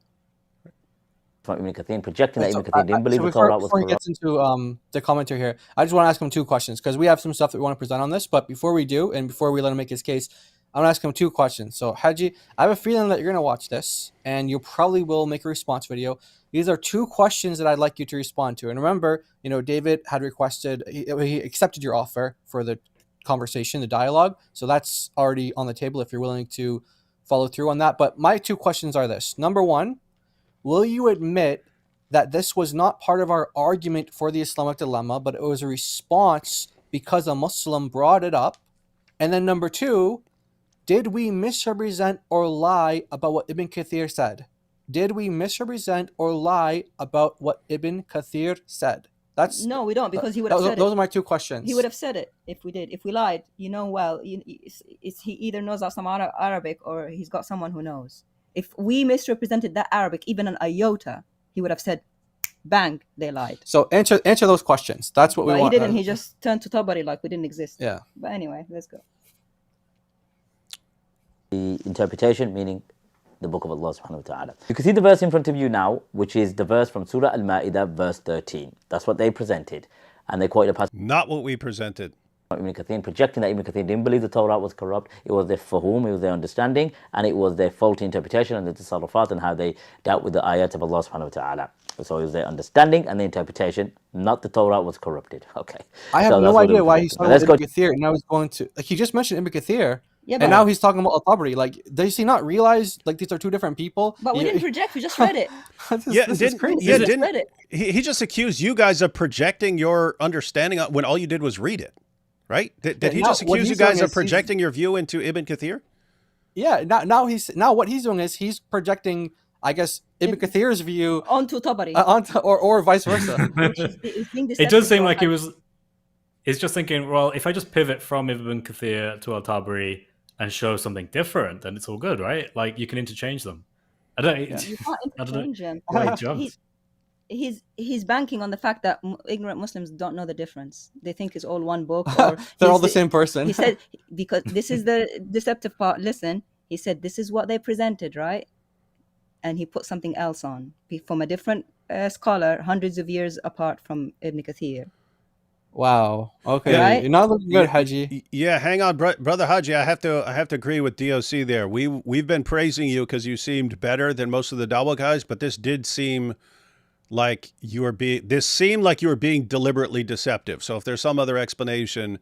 From Ibn Kathir, projecting that Ibn Kathir didn't believe the Torah was corrupt. Before he gets into the commentary here, I just want to ask him 2 questions, because we have some stuff that we want to present on this. But before we do, and before we let him make his case, I'm going to ask him 2 questions. So, Haji, I have a feeling that you're going to watch this, and you probably will make a response video. These are 2 questions that I'd like you to respond to. And remember, David had requested, he accepted your offer for the conversation, the dialogue. So that's already on the table if you're willing to follow through on that. But my 2 questions are this. Number 1, will you admit that this was not part of our argument for the Islamic dilemma, but it was a response because a Muslim brought it up? And then number 2, did we misrepresent or lie about what Ibn Kathir said? Did we misrepresent or lie about what Ibn Kathir said? No, we don't, because he would have said those it. are my 2 questions. He would have said it if we did. If we lied, he either knows some Arabic or he's got someone who knows. If we misrepresented that Arabic, even an iota, he would have said, bang, they lied. So answer those questions. That's what we want. He didn't. He just turned to Tabari like we didn't exist. Yeah. But anyway, let's go. The interpretation, meaning the book of Allah subhanahu wa ta'ala. You can see the verse in front of you now, which is the verse from Surah Al-Ma'idah, verse 13. That's what they presented. And they quoted a passage. Not what we presented. Ibn Kathir, projecting that Ibn Kathir didn't believe the Torah was corrupt. It was their fahum, it was their understanding, and it was their faulty interpretation and the tasarrufat and how they dealt with the ayat of Allah subhanahu wa ta'ala. So it was their understanding and the interpretation, not the Torah was corrupted. Okay. I have no idea why he's talking about Ibn Kathir, and I was going to, he just mentioned Ibn Kathir, and now he's talking about Tabari. Like, does he not realize, these are 2 different people? But we didn't project, we just read it. This is crazy. He just accused you guys of projecting your understanding when all you did was read it. Right? Did he just accuse you guys of projecting your view into Ibn Kathir? Yeah. Now what he's doing is he's projecting, I guess, Ibn Kathir's view onto Tabari, or vice versa. It does seem like he's just thinking, well, if I just pivot from Ibn Kathir to Al-Tabari and show something different, then it's all good, right? Like, you can interchange them. You can't interchange them. Why he He's banking on the fact that ignorant Muslims don't know the difference. They think it's all one book. Or they're all the same person. He said, because this is the deceptive part. Listen, he said, this is what they presented, right? And he put something else on from a different scholar, hundreds of years apart from Ibn Kathir. Wow. Okay. Right? You're not looking good, Haji. Yeah, hang on, brother Haji. I have to agree with DoC there. We've been praising you because you seemed better than most of the Dawah guys, but this did seem like you were being deliberately deceptive. So if there's some other explanation,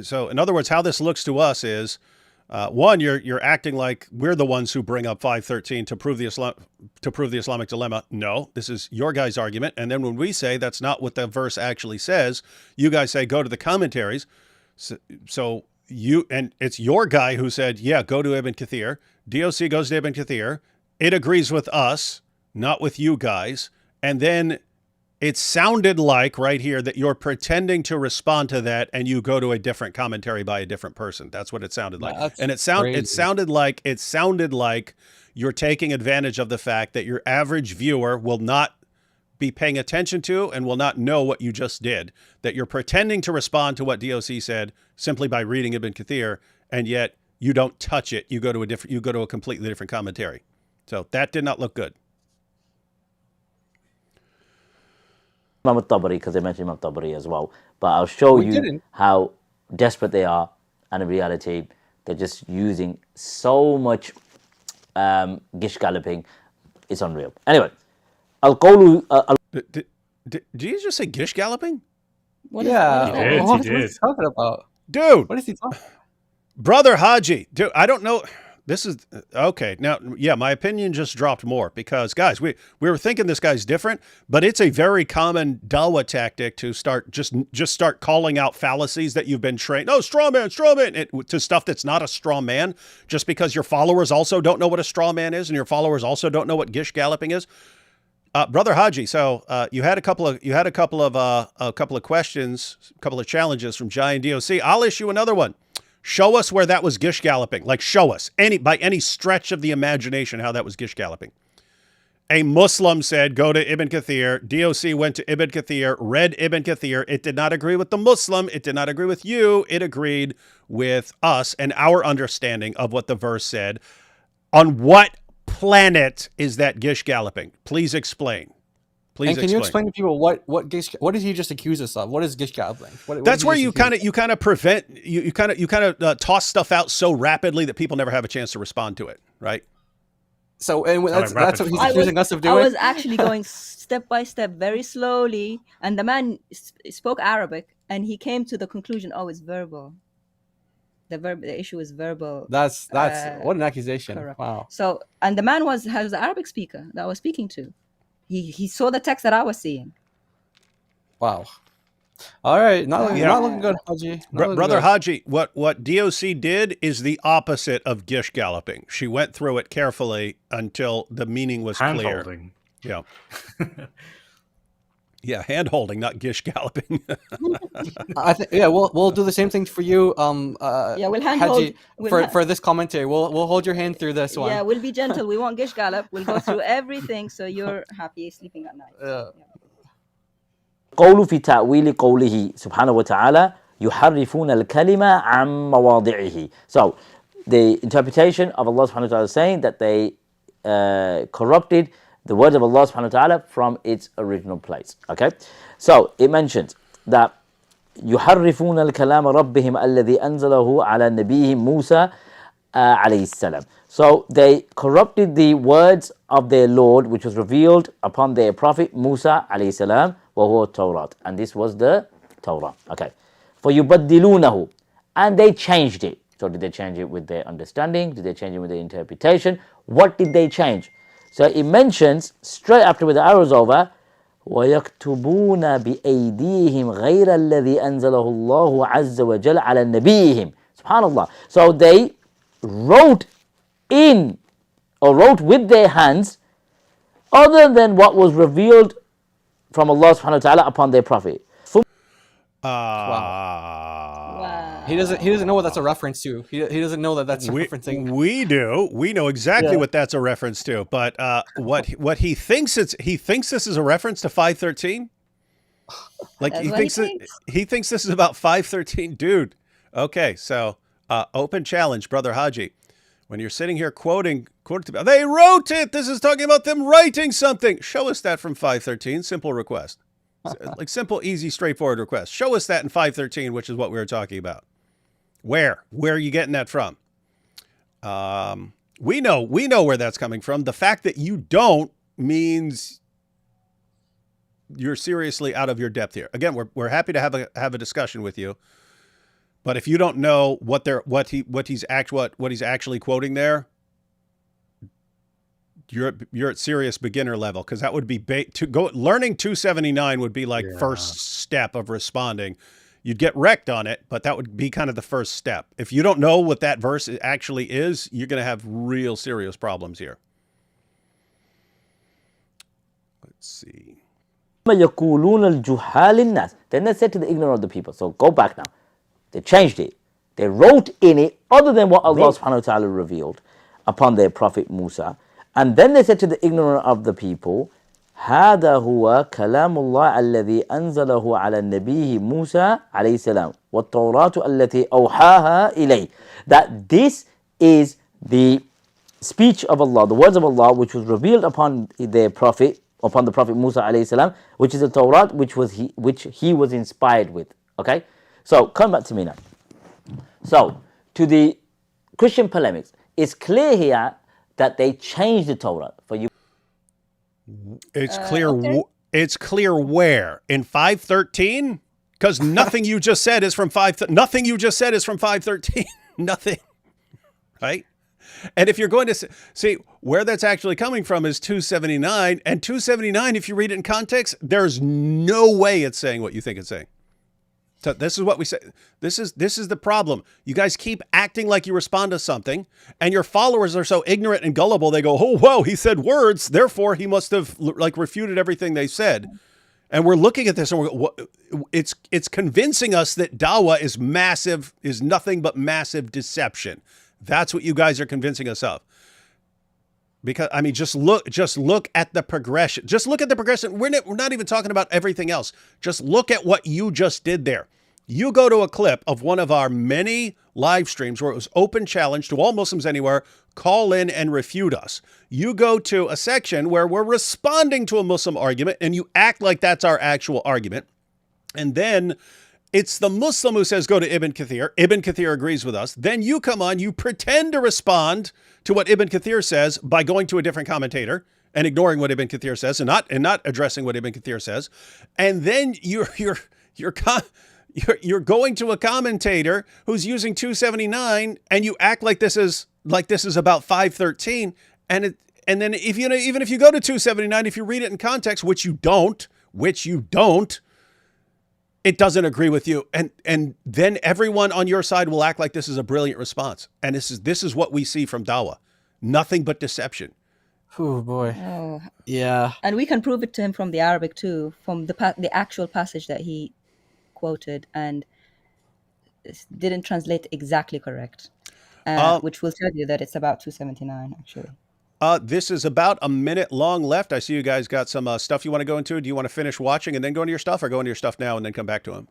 so in other words, how this looks to us is, one, you're acting like we're the ones who bring up 513 to prove the Islamic dilemma. No, this is your guys' argument. And then when we say that's not what the verse actually says, you guys say go to the commentaries. So it's your guy who said, yeah, go to Ibn Kathir. DoC goes to Ibn Kathir. It agrees with us, not with you guys. And then it sounded like right here that you're pretending to respond to that, and you go to a different commentary by a different person. That's what it sounded like. And it sounded like you're taking advantage of the fact that your average viewer will not be paying attention to and will not know what you just did. That you're pretending to respond to what DoC said simply by reading Ibn Kathir, and yet you don't touch it. You go to a completely different commentary. So that did not look good. Imam Tabari, because they mentioned Imam Tabari as well. But I'll show you how desperate they are, and in reality, they're just using so much gish galloping. It's unreal. Anyway, Did you just say gish galloping? What He did. What's he talking about? Dude. What is he talking about? Brother Haji, dude, I don't know. This is okay. Now, yeah, my opinion just dropped more because, guys, we were thinking this guy's different, but it's a very common Dawah tactic to start calling out fallacies that you've been trained. Oh, straw man, to stuff that's not a straw man, just because your followers also don't know what a straw man is, and your followers also don't know what gish galloping is. Brother Haji, so you had a couple of questions, a couple of challenges from Jai and DoC. I'll issue another one. Show us where that was gish galloping. Like, show us by any stretch of the imagination how that was gish galloping. A Muslim said, go to Ibn Kathir. DoC went to Ibn Kathir, read Ibn Kathir. It did not agree with the Muslim. It did not agree with you. It agreed with us and our understanding of what the verse said. On what planet is that gish galloping? Please explain. Can you explain to people what did he just accuse us of? What is gish galloping? That's where you kind of toss stuff out so rapidly that people never have a chance to respond to it, right? So and that's rapid what he's fire. accusing us of I doing. was actually going step by step, very slowly, and the man spoke Arabic, and he came to the conclusion, "Oh, it's verbal. The issue is verbal." That's what an accusation. Correct. Wow. So, and the man was the Arabic speaker that I was speaking to. He saw the text that I was seeing. Wow. All right, not Yeah. looking good, Haji. Not looking Brother good. Haji, what DoC did is the opposite of Gish galloping. She went through it carefully until the meaning was clear. Hand-holding. Yeah. Yeah, hand holding, not Gish galloping. I think we'll do the same thing for you. Yeah, we'll hand Haji, hold. for this commentary. We'll hold your hand through this one. Yeah, we'll be gentle. We won't gish gallop. We'll go through everything so you're happy sleeping at night. قول في تأويل قوله سبحانه وتعالى يحرفون الكلمة عن مواضعه. So the interpretation of Allah subhanahu wa ta'ala is saying that they corrupted the word of Allah subhanahu wa ta'ala from its original place. Okay, so it mentions that يحرفون الكلام ربهم الذي أنزله على نبيه موسى عليه السلام. So they corrupted the words of their Lord which was revealed upon their prophet Musa عليه السلام وهو التوراة, and this was the Torah. Okay, فيبدلونه, and they changed it. So did they change it with their understanding? Did they change it with their interpretation? What did they change? So it mentions straight after with the arrows over ويكتبون بأيديهم غير الذي أنزله الله عز وجل على نبيهم. SubhanAllah. So they wrote with their hands other than what was revealed from Allah subhanahu wa ta'ala upon their prophet. Wow. He doesn't know what that's a reference to. He doesn't know that that's referencing. We do. We know exactly what that's a reference to. But what he thinks this is a reference to 513. Like That's he what thinks he thinks this is about 513, dude. Okay, so open challenge, Brother Haji. When you're sitting here quoting, they wrote it. This is talking about them writing something. Show us that from 513. Simple request. Like simple, easy, straightforward request. Show us that in 513, which is what we were talking about. Where are you getting that from? We know where that's coming from. The fact that you don't means you're seriously out of your depth here. Again, we're happy to have a discussion with you. But if you don't know what he's actually quoting there, you're at serious beginner level, because that would be learning 279 would be like first step of responding. You'd get wrecked on it, but that would be kind of the first step. If you don't know what that verse actually is, you're going to have real serious problems here. Let's see. يقولون الجهال الناس. Then they said to the ignorant of the people. So go back now. They changed it. They wrote in it other than what Allah subhanahu wa ta'ala revealed upon their prophet Musa. And then they said to the ignorant of the people, هذا هو كلام الله الذي أنزله على نبيه موسى عليه السلام والتوراة التي أوحاها إليه. That this is the speech of Allah, the words of Allah, which was revealed upon their prophet, upon the prophet Musa alayhi salam, which is the Torah, which he was inspired with. Okay, so come back to me now. So to the Christian polemics, it's clear here that they changed the Torah for you. It's clear. Okay. It's clear where in 513, because nothing you just said is from 513. Nothing, right? And if you're going to see where that's actually coming from is 279, and 279, if you read it in context, there's no way it's saying what you think it's saying. So this is what we say. This is the problem. You guys keep acting like you respond to something, and your followers are so ignorant and gullible. They go, "Oh, whoa, he said words. Therefore, he must have like refuted everything they said." And we're looking at this, and it's convincing us that Dawah is nothing but massive deception. That's what you guys are convincing us of. Because I mean, just look at the progression. Just look at the progression. We're not even talking about everything else. Just look at what you just did there. You go to a clip of one of our many live streams where it was open challenge to all Muslims anywhere, call in and refute us. You go to a section where we're responding to a Muslim argument, and you act like that's our actual argument. And then It's the Muslim who says, go to Ibn Kathir. Ibn Kathir agrees with us. Then you come on, you pretend to respond to what Ibn Kathir says by going to a different commentator and ignoring what Ibn Kathir says and not addressing what Ibn Kathir says. And then you're going to a commentator who's using 279 and you act like this is about 513. And then even if you go to 279, if you read it in context, which you don't, it doesn't agree with you. And then everyone on your side will act like this is a brilliant response. And this is what we see from Dawah. Nothing but deception. Oh boy. Oh. Yeah. And we can prove it to him from the Arabic too, from the actual passage that he quoted and didn't translate exactly correct, which will tell you that it's about 279 actually. This is about a minute long left. I see you guys got some stuff you want to go into. Do you want to finish watching and then go into your stuff, or go into your stuff now and then come back to him?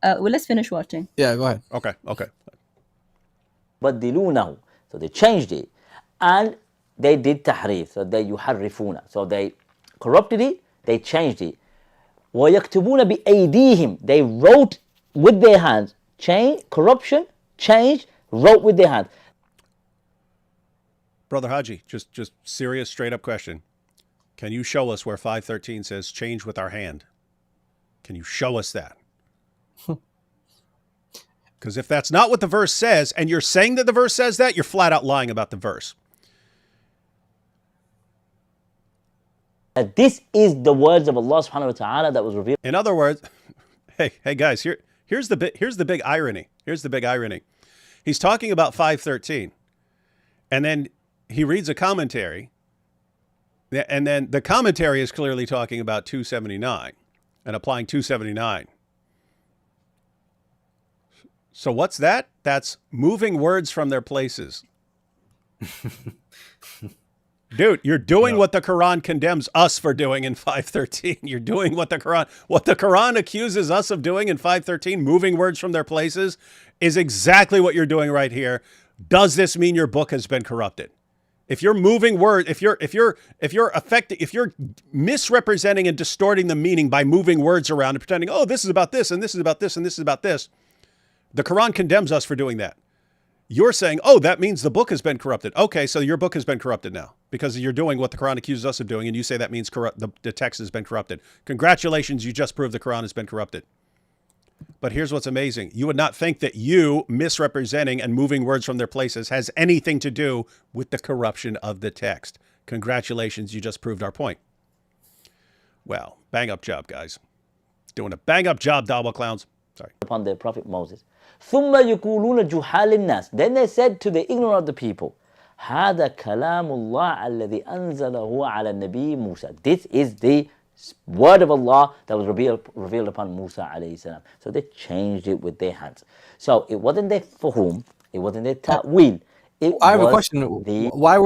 Well, let's finish watching. Yeah, go ahead. Okay. بدلونه. So they changed it. And they did tahrif. So they يحرفون. So they corrupted it, they changed it. ويكتبون بأيديهم. They wrote with their hands. Corruption, change, wrote with their hands. Brother Haji, just serious, straight up question. Can you show us where 513 says change with our hand? Can you show us that? Because if that's not what the verse says, and you're saying that the verse says that, you're flat out lying about the verse. This is the words of Allah subhanahu wa ta'ala that was revealed. In other words, hey guys, here's the big irony. Here's the big irony. He's talking about 513, and then he reads a commentary, and then the commentary is clearly talking about 279 and applying 279. So what's that? That's moving words from their places. Dude, you're doing what the Quran condemns us for doing in 513. You're doing what the Quran accuses us of doing in 513, moving words from their places, is exactly what you're doing right here. Does this mean your book has been corrupted? If you're moving words, if you're misrepresenting and distorting the meaning by moving words around and pretending, oh, this is about this, and this is about this, and this is about this, the Quran condemns us for doing that. You're saying, oh, that means the book has been corrupted. Okay, so your book has been corrupted now because you're doing what the Quran accuses us of doing, and you say that means the text has been corrupted. Congratulations, you just proved the Quran has been corrupted. But here's what's amazing. You would not think that you misrepresenting and moving words from their places has anything to do with the corruption of the text. Congratulations, you just proved our point. Well, bang up job, guys. Doing a bang up job, Dawah clowns. Sorry. Upon the Prophet Moses. ثم يقولون جحال الناس. Then they said to the ignorant of the people, هذا كلام الله الذي أنزله على النبي موسى. This is the word of Allah that was revealed upon Musa alayhi salam. So they changed it with their hands. So it wasn't their fuhum, it wasn't their ta'wil. I have a question. Why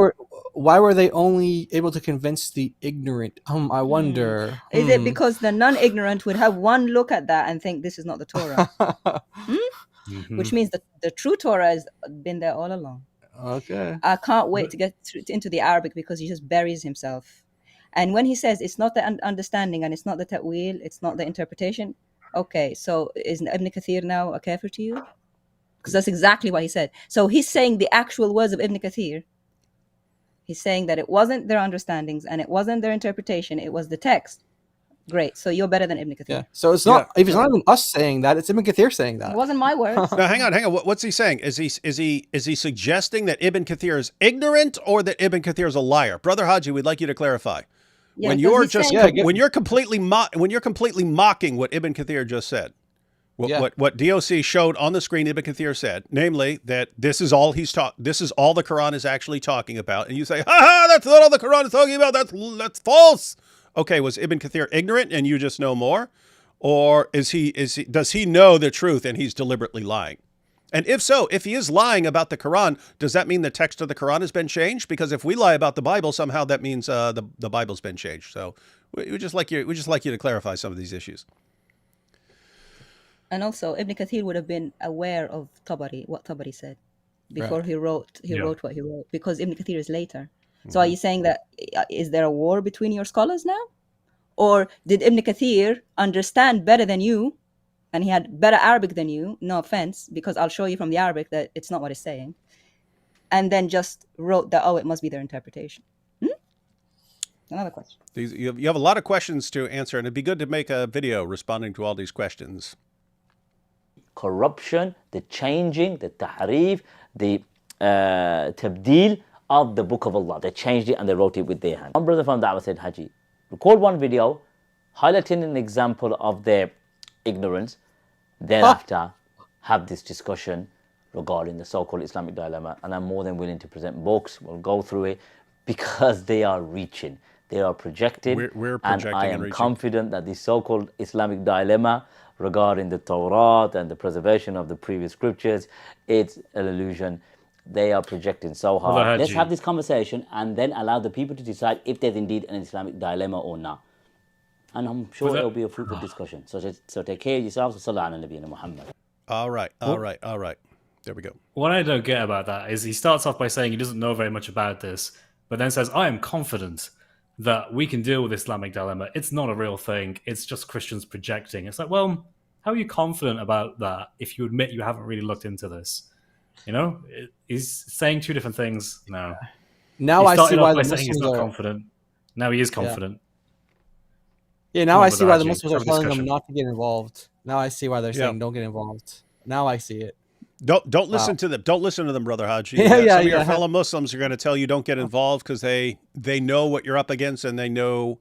were they only able to convince the ignorant? I wonder. Is it because the non-ignorant would have one look at that and think this is not the Torah? Which means the true Torah has been there all along. Okay. I can't wait to get into the Arabic because he just buries himself. And when he says it's not the understanding and it's not the ta'wil, it's not the interpretation, okay, so is Ibn Kathir now a kafir to you? Because that's exactly what he said. So he's saying the actual words of Ibn Kathir. He's saying that it wasn't their understandings and it wasn't their interpretation, it was the text. Great, so you're better than Ibn Kathir. Yeah. So it's not if it's not even us saying that, it's Ibn Kathir saying that. It wasn't my words. Now, hang on. What's he saying? Is he suggesting that Ibn Kathir is ignorant or that Ibn Kathir is a liar? Brother Haji, we'd like you to clarify. Yeah, when you're completely mocking what Ibn Kathir just said, what DoC showed on the screen, Ibn Kathir said, namely that this is all this is all the Quran is actually talking about, and you say, that's not all the Quran is talking about. That's false. Okay, was Ibn Kathir ignorant and you just know more, or does he know the truth and he's deliberately lying? And if so, if he is lying about the Quran, does that mean the text of the Quran has been changed? Because if we lie about the Bible, somehow that means the Bible's been changed. So we just like you to clarify some of these issues. And also, Ibn Kathir would have been aware of what Tabari said before he wrote what he wrote, because Ibn Kathir is later. So are you saying that is there a war between your scholars now, or did Ibn Kathir understand better than you? and he had better Arabic than you, no offense, because I'll show you from the Arabic that it's not what it's saying, and then just wrote that, oh, it must be their interpretation. Another question. You have a lot of questions to answer, and it'd be good to make a video responding to all these questions. Corruption, the changing, the tahrif, the tabdeel of the book of Allah. They changed it and they wrote it with their hand. One brother from Dawah said, Haji, record one video highlighting an example of their ignorance, thereafter have this discussion regarding the so-called Islamic dilemma, and I'm more than willing to present books. We'll go through it because they are reaching. They are projecting, we're and projecting I and am reaching. confident that the so-called Islamic dilemma regarding the Torah and the preservation of the previous scriptures, it's an illusion. They are projecting so hard. Well, Let's Haji. have this conversation and then allow the people to decide if there's indeed an Islamic dilemma or not. And I'm sure that- it'll be a fruitful discussion. So take care of yourselves. Sallallahu ala nabiyyina Muhammad. All right. There we go. What I don't get about that is he starts off by saying he doesn't know very much about this, but then says, I am confident that we can deal with Islamic dilemma. It's not a real thing. It's just Christians projecting. It's like, well, how are you confident about that if you admit you haven't really looked into this? You know, he's saying two different things now. Now He I see started why off the by saying he's Muslims not are. confident. Now he is confident. Yeah, now Come on, I see brother why the Haji, Muslims are have a telling discussion. them not to get involved. Now I see why they're saying Yeah. don't get involved. Now I see it. Don't listen to them. Don't listen to them, Brother Haji. Yeah, Some of your yeah. fellow Muslims are going to tell you don't get involved because they know what you're up against, and they know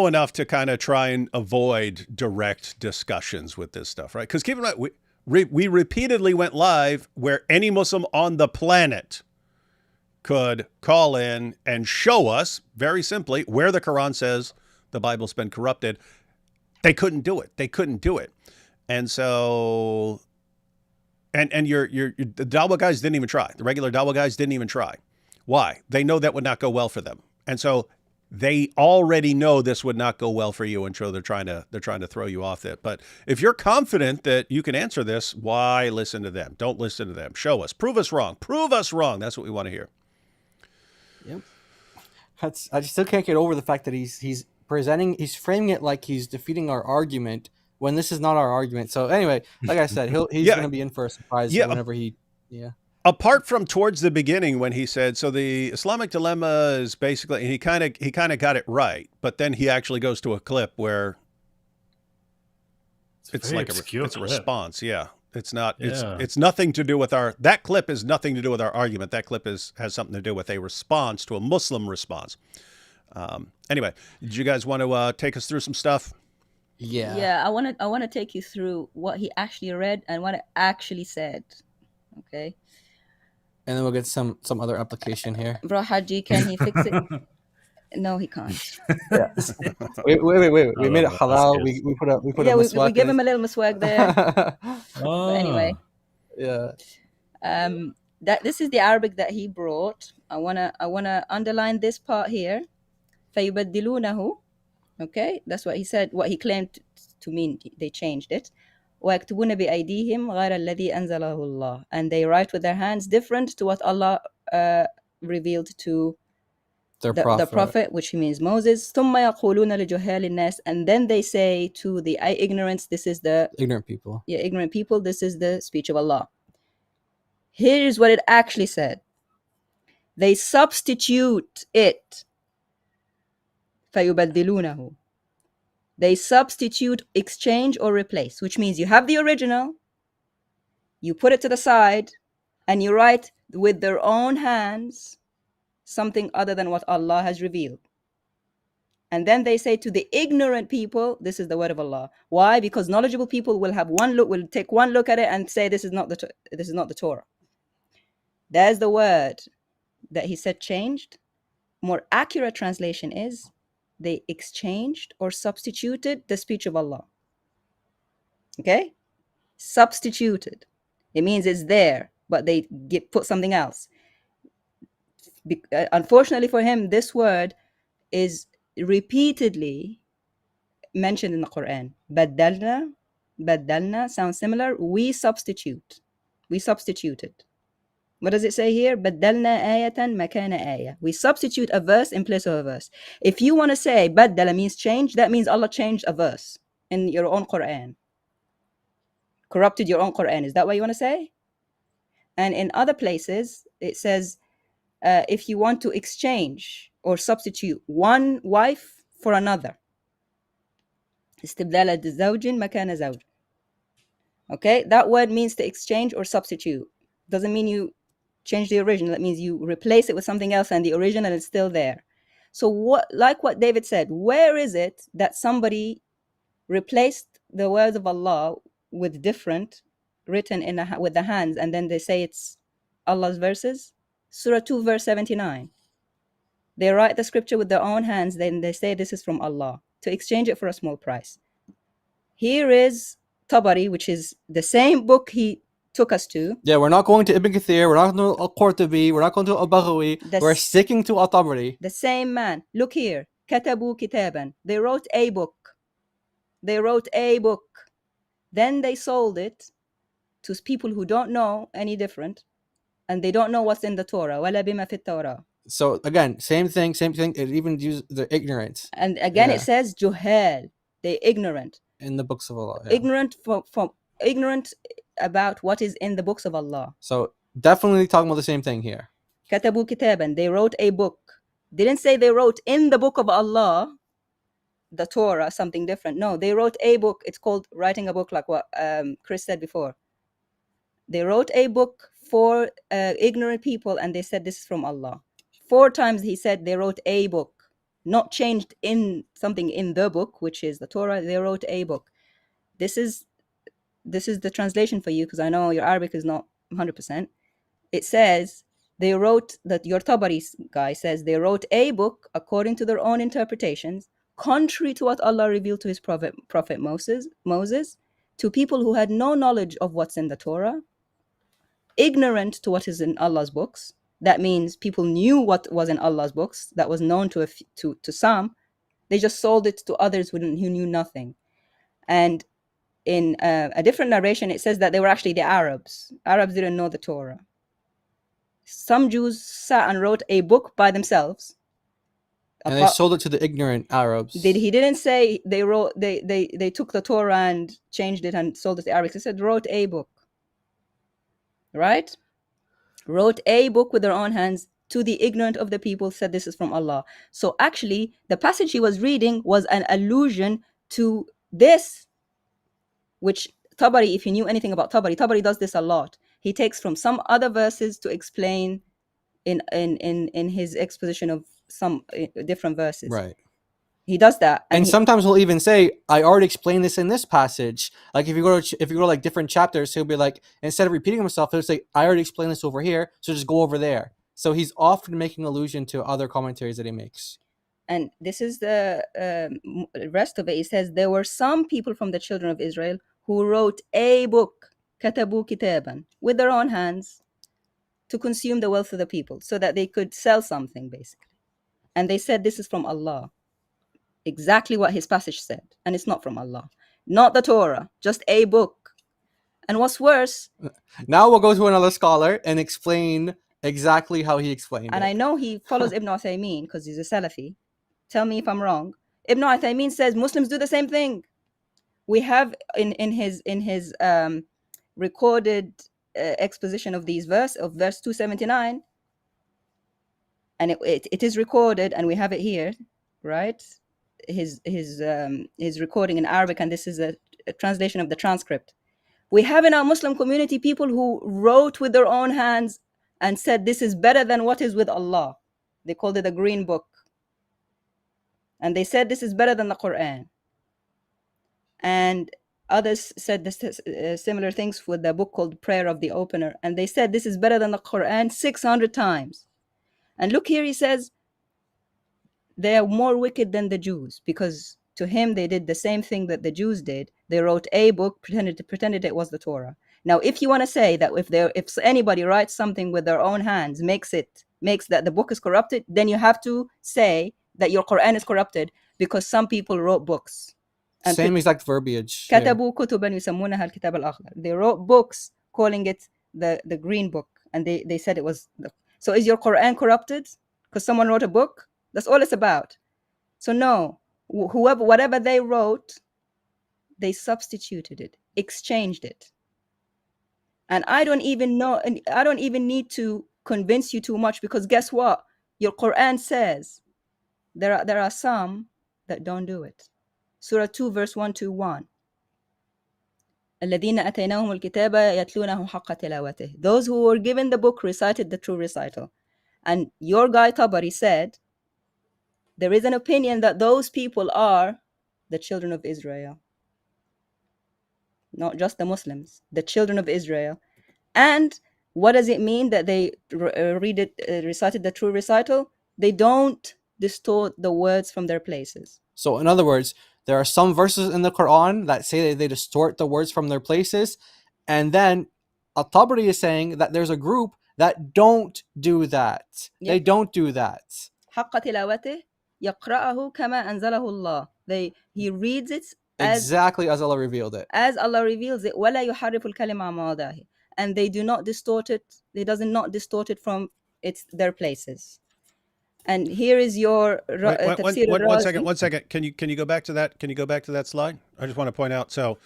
enough to kind of try and avoid direct discussions with this stuff, right? Because keep in mind, we repeatedly went live where any Muslim on the planet could call in and show us very simply where the Quran says the Bible's been corrupted. They couldn't do it. And so, and the Dawah guys didn't even try. The regular Dawah guys didn't even try. Why? They know that would not go well for them. And so they already know this would not go well for you, and so they're trying to throw you off it. But if you're confident that you can answer this, why listen to them? Don't listen to them. Show us. Prove us wrong. Prove us wrong. That's what we want to hear. Yep. I just still can't get over the fact that he's framing it like he's defeating our argument when this is not our argument. So anyway, like I said, he's Yeah. going to be in for a surprise Yeah. whenever he. Yeah. Apart from towards the beginning when he said, so the Islamic dilemma is basically, he kind of got it right, but then he actually goes to a clip where it's very like obscure it's a clip. response. Yeah. It's not, Yeah. it's nothing to do with that clip is nothing to do with our argument. That clip has something to do with a response to a Muslim response. Anyway, did you guys want to take us through some stuff? Yeah. Yeah, I want to take you through what he actually read and what it actually said. Okay, And then we'll get some other application here. bro, Haji, can he fix it? No, he can't. Wait. We made it that's halal. good. We put Yeah, a we miswak give in him it. a little miswag there. Oh. But anyway, Yeah. that this is the Arabic that he brought. I wanna underline this part here. فَيُبَدِّلُونَهُ. Okay, that's what he said. What he claimed to mean. They changed it. وَيَكْتُبُونَ بِأَيْدِيهِمْ غَيْرَ الَّذِي أَنزَلَهُ اللَّهُ. And they write with their hands different to what Allah revealed to Their the prophet, which means Moses. ثُمَّ يَقُولُونَ لِجُهَّالِ النَّاسِ. And then they say to the ignorance, this is the Ignorant people. ignorant people, this is the speech of Allah. Here's what it actually said. They substitute it. فَيُبَدِّلُونَهُ. They substitute, exchange, or replace, which means you have the original, you put it to the side, and you write with their own hands something other than what Allah has revealed. And then they say to the ignorant people, this is the word of Allah. Why? Because knowledgeable people will take one look at it and say this is not the Torah. There's the word that he said changed. More accurate translation is they exchanged or substituted the speech of Allah. Okay? Substituted. It means it's there, but they put something else. Unfortunately for him, this word is repeatedly mentioned in the Quran. Baddalna sounds similar. We substituted. What does it say here? Baddalna ayatan makana ayah. We substitute a verse in place of a verse. If you want to say baddala means change, that means Allah changed a verse in your own Quran. corrupted your own Quran. Is that what you want to say? And in other places, it says, if you want to exchange or substitute one wife for another. استبدال الزوج مكان زوج. Okay, that word means to exchange or substitute. Doesn't mean you change the original. That means you replace it with something else and the original is still there. So what, like what David said, where is it that somebody replaced the words of Allah with different, written with the hands, and then they say it's Allah's verses? Surah 2 verse 79. They write the scripture with their own hands, then they say this is from Allah, to exchange it for a small price. Here is Tabari, which is the same book he took us to. Yeah, we're not going to Ibn Kathir, we're not going to Al-Qurtubi, we're not going to Al-Baghawi, we're sticking to Al-Tabari. The same man. Look here. كتبوا كتابا. They wrote a book. They wrote a book. Then they sold it to people who don't know any different, and they don't know what's in the Torah. ولا بما في التوراة. So again, same thing. It even uses the ignorance. And again, it says juhal. They ignorant. In the books of Allah. Yeah. Ignorant about what is in the books of Allah. So definitely talking about the same thing here. كتبوا كتابا. They wrote a book. Didn't say they wrote in the book of Allah, the Torah, something different. No, they wrote a book. It's called writing a book, like what Chris said before. They wrote a book for ignorant people, and they said this is from Allah. 4 times he said they wrote a book, not changed in something in the book, which is the Torah. They wrote a book. This is the translation for you, because I know your Arabic is not 100%. It says they wrote, that your Tabari guy says they wrote a book according to their own interpretations, contrary to what Allah revealed to his prophet Moses, to people who had no knowledge of what's in the Torah, ignorant to what is in Allah's books. That means people knew what was in Allah's books, that was known to some. They just sold it to others who knew nothing. And in a different narration, it says that they were actually the Arabs. Arabs didn't know the Torah. Some Jews sat and wrote a book by themselves. And they sold it to the ignorant Arabs. He didn't say they wrote. They took the Torah and changed it and sold it to the Arabics. He said wrote a book. Right? Wrote a book with their own hands to the ignorant of the people, said this is from Allah. So actually, the passage he was reading was an allusion to this, which Tabari, if you knew anything about Tabari does this a lot. He takes from some other verses to explain in his exposition of some different verses. Right. He does that, and sometimes he'll even say, "I already explained this in this passage." Like if you go to like different chapters, he'll be like, instead of repeating himself, he'll say, "I already explained this over here, so just go over there." So he's often making allusion to other commentaries that he makes. And this is the rest of it. He says there were some people from the children of Israel who wrote a book, كتبوا كتابا, with their own hands, to consume the wealth of the people, so that they could sell something, basically. And they said this is from Allah. Exactly what his passage said, and it's not from Allah, not the Torah, just a book. And what's worse, now we'll go to another scholar and explain exactly how he explained and it. I know he follows Ibn Uthaymeen because he's a Salafi. Tell me if I'm wrong. Ibn Uthaymeen says Muslims do the same thing. We have in his recorded exposition of these verse 279, and it is recorded, and we have it here, right? His recording in Arabic, and this is a translation of the transcript. We have in our Muslim community people who wrote with their own hands and said this is better than what is with Allah. They called it a green book, and they said this is better than the Quran. And others said this similar things with the book called Prayer of the Opener, and they said this is better than the Quran 600 times. And look here, he says they are more wicked than the Jews, because to him they did the same thing that the Jews did. They wrote a book, pretended it was the Torah. Now, if you want to say that if anybody writes something with their own hands, makes that the book is corrupted, then you have to say that your Quran is corrupted because some people wrote books. Same exact verbiage. كتبوا كتبا يسمونها الكتاب الأخضر. They wrote books calling it the green book, and they said it was so is your Quran corrupted because someone wrote a book? That's all it's about. So no, whatever they wrote, they substituted it, exchanged it. And I don't even know, and I don't even need to convince you too much, because guess what? Your Quran says there are some that don't do it. Surah 2 verse 121. الذين أتيناهم الكتاب يتلونه حق تلاوته. Those who were given the book recited the true recital. And your guy Tabari said there is an opinion that those people are the children of Israel. Not just the Muslims, the children of Israel. And what does it mean that they recited the true recital? They don't distort the words from their places. So in other words, there are some verses in the Quran that say that they distort the words from their places, and then Tabari is saying that there's a group that don't do that. Yep. They don't do that. حق تلاوته يقرأه كما أنزله الله. He reads it Exactly as Allah revealed it. As Allah reveals it. ولا يحرف الكلمة عن مواضعه. And they do not distort it. They doesn't not distort it from their places. And here is your tafsir Razi. One second. Can you go back to that? Can you go back to that slide? I just want to point out. So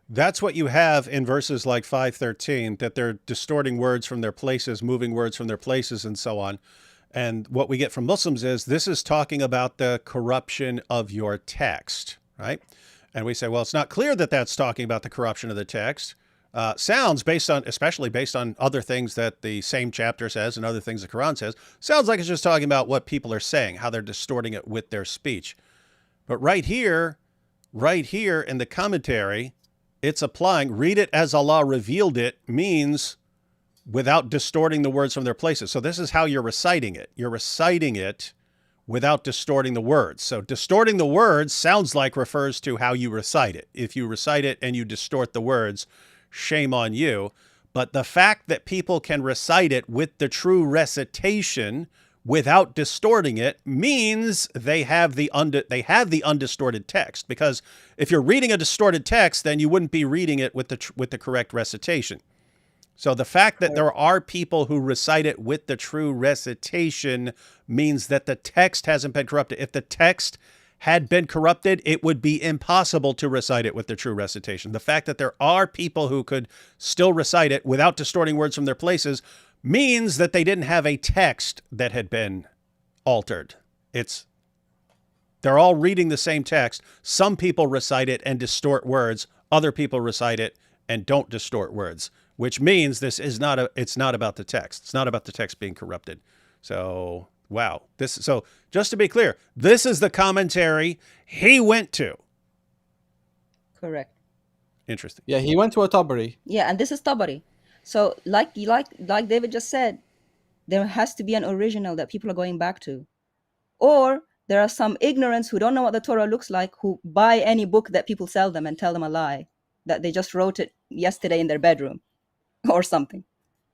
that's what you have in verses like 5:13, that they're distorting words from their places, moving words from their places, and so on. And what we get from Muslims is this is talking about the corruption of your text, right? And we say, well, it's not clear that that's talking about the corruption of the text. Sounds especially based on other things that the same chapter says and other things the Quran says, sounds like it's just talking about what people are saying, how they're distorting it with their speech. But right here in the commentary, it's applying, read it as Allah revealed it means without distorting the words from their places. So this is how you're reciting it. You're reciting it without distorting the words. So distorting the words sounds like refers to how you recite it. If you recite it and you distort the words, shame on you. But the fact that people can recite it with the true recitation without distorting it means they have the undistorted text. Because if you're reading a distorted text, then you wouldn't be reading it with the correct recitation. So the fact that there are people who recite it with the true recitation means that the text hasn't been corrupted. If the text had been corrupted, it would be impossible to recite it with the true recitation. The fact that there are people who could still recite it without distorting words from their places means that they didn't have a text that had been altered. They're all reading the same text. Some people recite it and distort words. Other people recite it and don't distort words, which means it's not about the text. It's not about the text being corrupted. So, wow. So just to be clear, this is the commentary he went to. Correct. Interesting. Yeah, he went to a Tabari. Yeah, and this is Tabari. So like David just said, there has to be an original that people are going back to. Or there are some ignorants who don't know what the Torah looks like, who buy any book that people sell them and tell them a lie, that they just wrote it yesterday in their bedroom or something.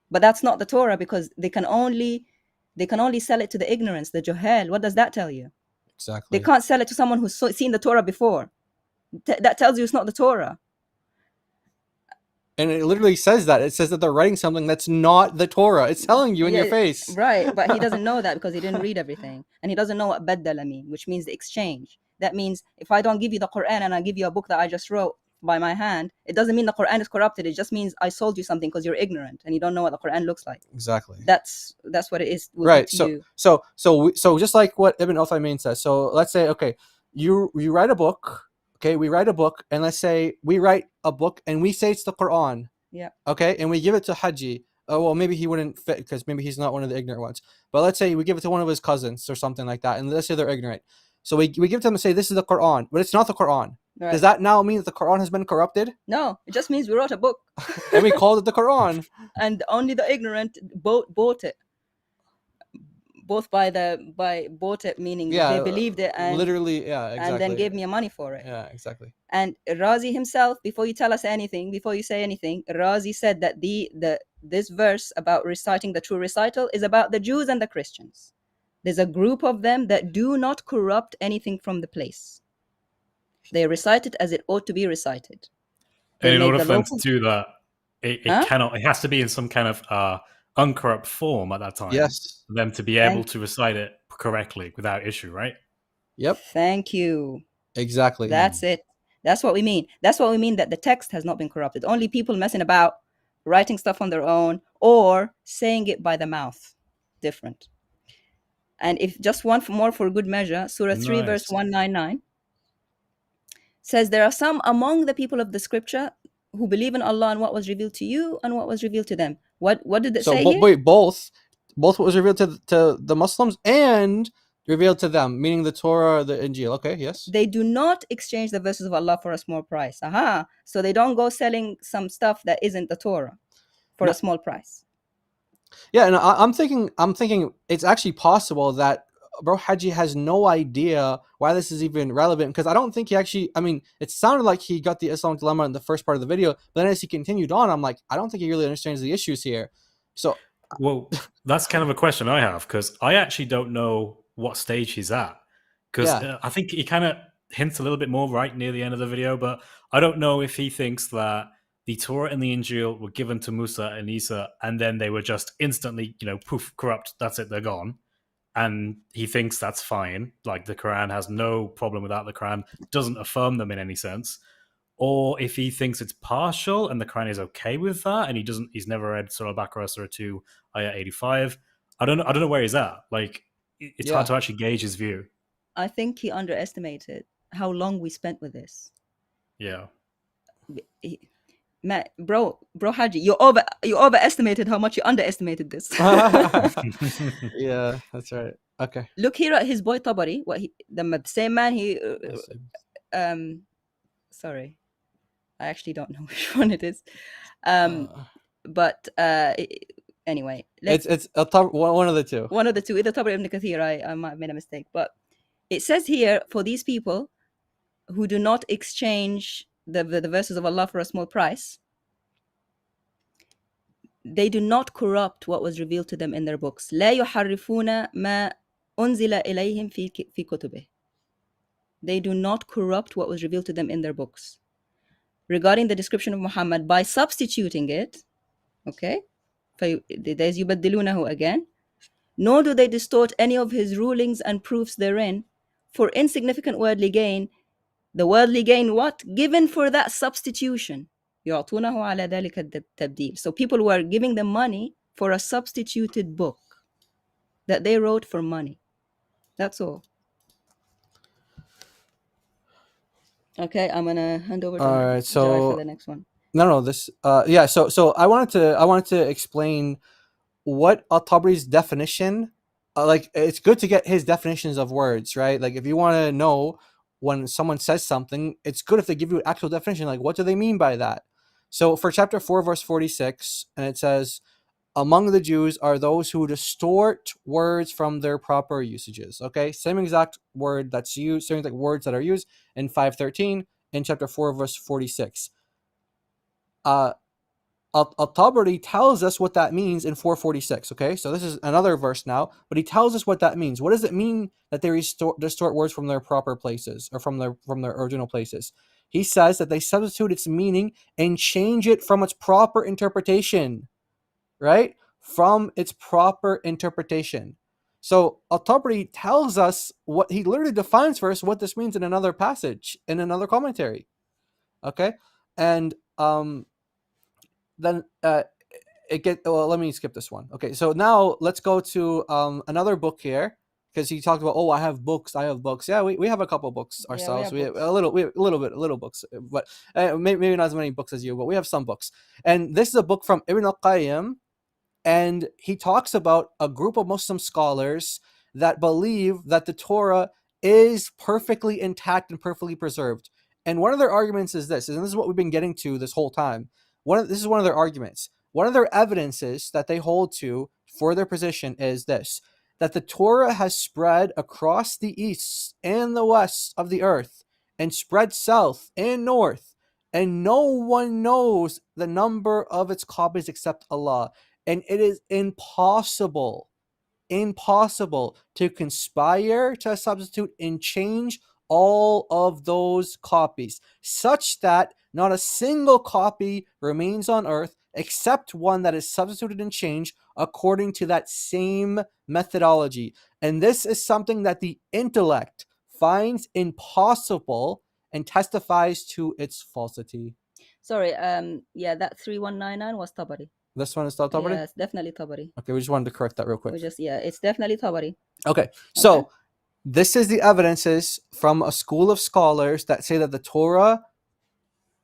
But that's not the Torah, because they can only sell it to the ignorance, the Johel. What does that tell you? Exactly. They can't sell it to someone who's seen the Torah before. That tells you it's not the Torah. And it literally says that. It says that they're writing something that's not the Torah. It's telling you in your face. Right, but he doesn't know that because he didn't read everything. And he doesn't know what baddala mean, which means the exchange. That means if I don't give you the Quran and I give you a book that I just wrote by my hand, it doesn't mean the Quran is corrupted. It just means I sold you something because you're ignorant and you don't know what the Quran looks like. Exactly. That's what it is. Right. So just like what Ibn Uthaymin says. So let's say, okay, you write a book. Okay, we write a book, and let's say we write a book and we say it's the Quran. Yeah. Okay, and we give it to Hajji. Oh, well, maybe he wouldn't fit because maybe he's not one of the ignorant ones. But let's say we give it to one of his cousins or something like that, and let's say they're ignorant. So we give it to them and say, this is the Quran, but it's not the Quran. Right. Does that now mean that the Quran has been corrupted? No, it just means we wrote a book. And we called it the Quran. And only the ignorant bought it. Both bought it, meaning they believed it and literally, yeah, exactly. And then gave me money for it. Yeah, exactly. And Razi himself, before you tell us anything, before you say anything, Razi said that this verse about reciting the true recital is about the Jews and the Christians. There's a group of them that do not corrupt anything from the place. They recite it as it ought to be recited. And in order for them to do that, it has to be in some kind of uncorrupt form at that time. Yes. For them to be able to recite it correctly without issue, right? Yep. Thank you. Exactly. That's it. That's what we mean. That's what we mean, that the text has not been corrupted. Only people messing about writing stuff on their own, or saying it by the mouth. Different. And if just one more for good measure, Surah 3 verse Nice. 199 says, there are some among the people of the scripture who believe in Allah and what was revealed to you and what was revealed to them. What did it say here? Wait, both what was revealed to the Muslims and revealed to them, meaning the Torah, the Injil. Okay, yes. They do not exchange the verses of Allah for a small price. Aha. So they don't go selling some stuff that isn't the Torah for No. a small price. Yeah, and I'm thinking it's actually possible that bro Hajji has no idea why this is even relevant, because I don't think he actually, I mean, it sounded like he got the Islamic Dilemma in the first part of the video, but then as he continued on, I'm like, I don't think he really understands the issues here. So, well, that's kind of a question I have, because I actually don't know what stage he's at, because I think he kind of hints a little bit more right near the end of the video, but I don't know if he thinks that the Torah and the Injil were given to Musa and Isa, and then they were just instantly, poof, corrupt. That's it, they're gone. And he thinks that's fine. Like the Quran has no problem with that. The Quran doesn't affirm them in any sense. Or if he thinks it's partial and the Quran is okay with that, and he's never read Surah Al-Baqarah, Surah 2, Ayah 85. I don't know where he's at. Like, it's hard to actually gauge his view. I think he underestimated how long we spent with this. Yeah. Bro, Haji, you overestimated how much you underestimated this. Yeah, that's right. Okay. Look here at his boy Tabari. The same man. Sorry, I actually don't know which one it is. But anyway, it's one of the two. One of the two, either Tabari or Ibn Kathir. I might have made a mistake, but it says here, for these people who do not exchange the verses of Allah for a small price, they do not corrupt what was revealed to them in their books. لا يحرفون ما أنزل إليهم في كتبه. They do not corrupt what was revealed to them in their books. Regarding the description of Muhammad, by substituting it, okay, there's يبدلونه again, nor do they distort any of his rulings and proofs therein for insignificant worldly gain. The worldly gain, what? Given for that substitution. يعطونه على ذلك التبديل. So people were giving them money for a substituted book that they wrote for money. That's all. Okay, I'm gonna hand over to Jai for the next one. No, this yeah. So I wanted to explain what Al-Tabari's definition. Like, it's good to get his definitions of words, right? Like, if you want to know when someone says something, it's good if they give you an actual definition. Like, what do they mean by that? So for chapter 4, verse 46, and it says, among the Jews are those who distort words from their proper usages. Okay, same exact word that's used, same exact words that are used in 5:13 in chapter 4, verse 46. Al-Tabari tells us what that means in 4:46. Okay, so this is another verse now, but he tells us what that means. What does it mean that they distort words from their proper places, or from their original places? He says that they substitute its meaning and change it from its proper interpretation. Right? From its proper interpretation. So Al-Tabari tells us what he literally defines for us what this means in another passage, in another commentary. Okay, and then let me skip this one. Okay, so now let's go to another book here, because he talked about, I have books. Yeah, we have a couple books ourselves. We have a little books, but maybe not as many books as you, but we have some books. And this is a book from Ibn al-Qayyim, and he talks about a group of Muslim scholars that believe that the Torah is perfectly intact and perfectly preserved. And one of their arguments is this, and this is what we've been getting to this whole time. This is one of their arguments. One of their evidences that they hold to for their position is this, that the Torah has spread across the east and the west of the earth, and spread south and north, and no one knows the number of its copies except Allah. And it is impossible to conspire to substitute and change all of those copies, such that not a single copy remains on earth except one that is substituted and changed according to that same methodology. And this is something that the intellect finds impossible and testifies to its falsity. Sorry. Yeah, that 3199 was Tabari. This one is still Tabari? Yeah, it's definitely Tabari. Okay, we just wanted to correct that real quick. It's definitely Tabari. Okay, so this is the evidences from a school of scholars that say that the Torah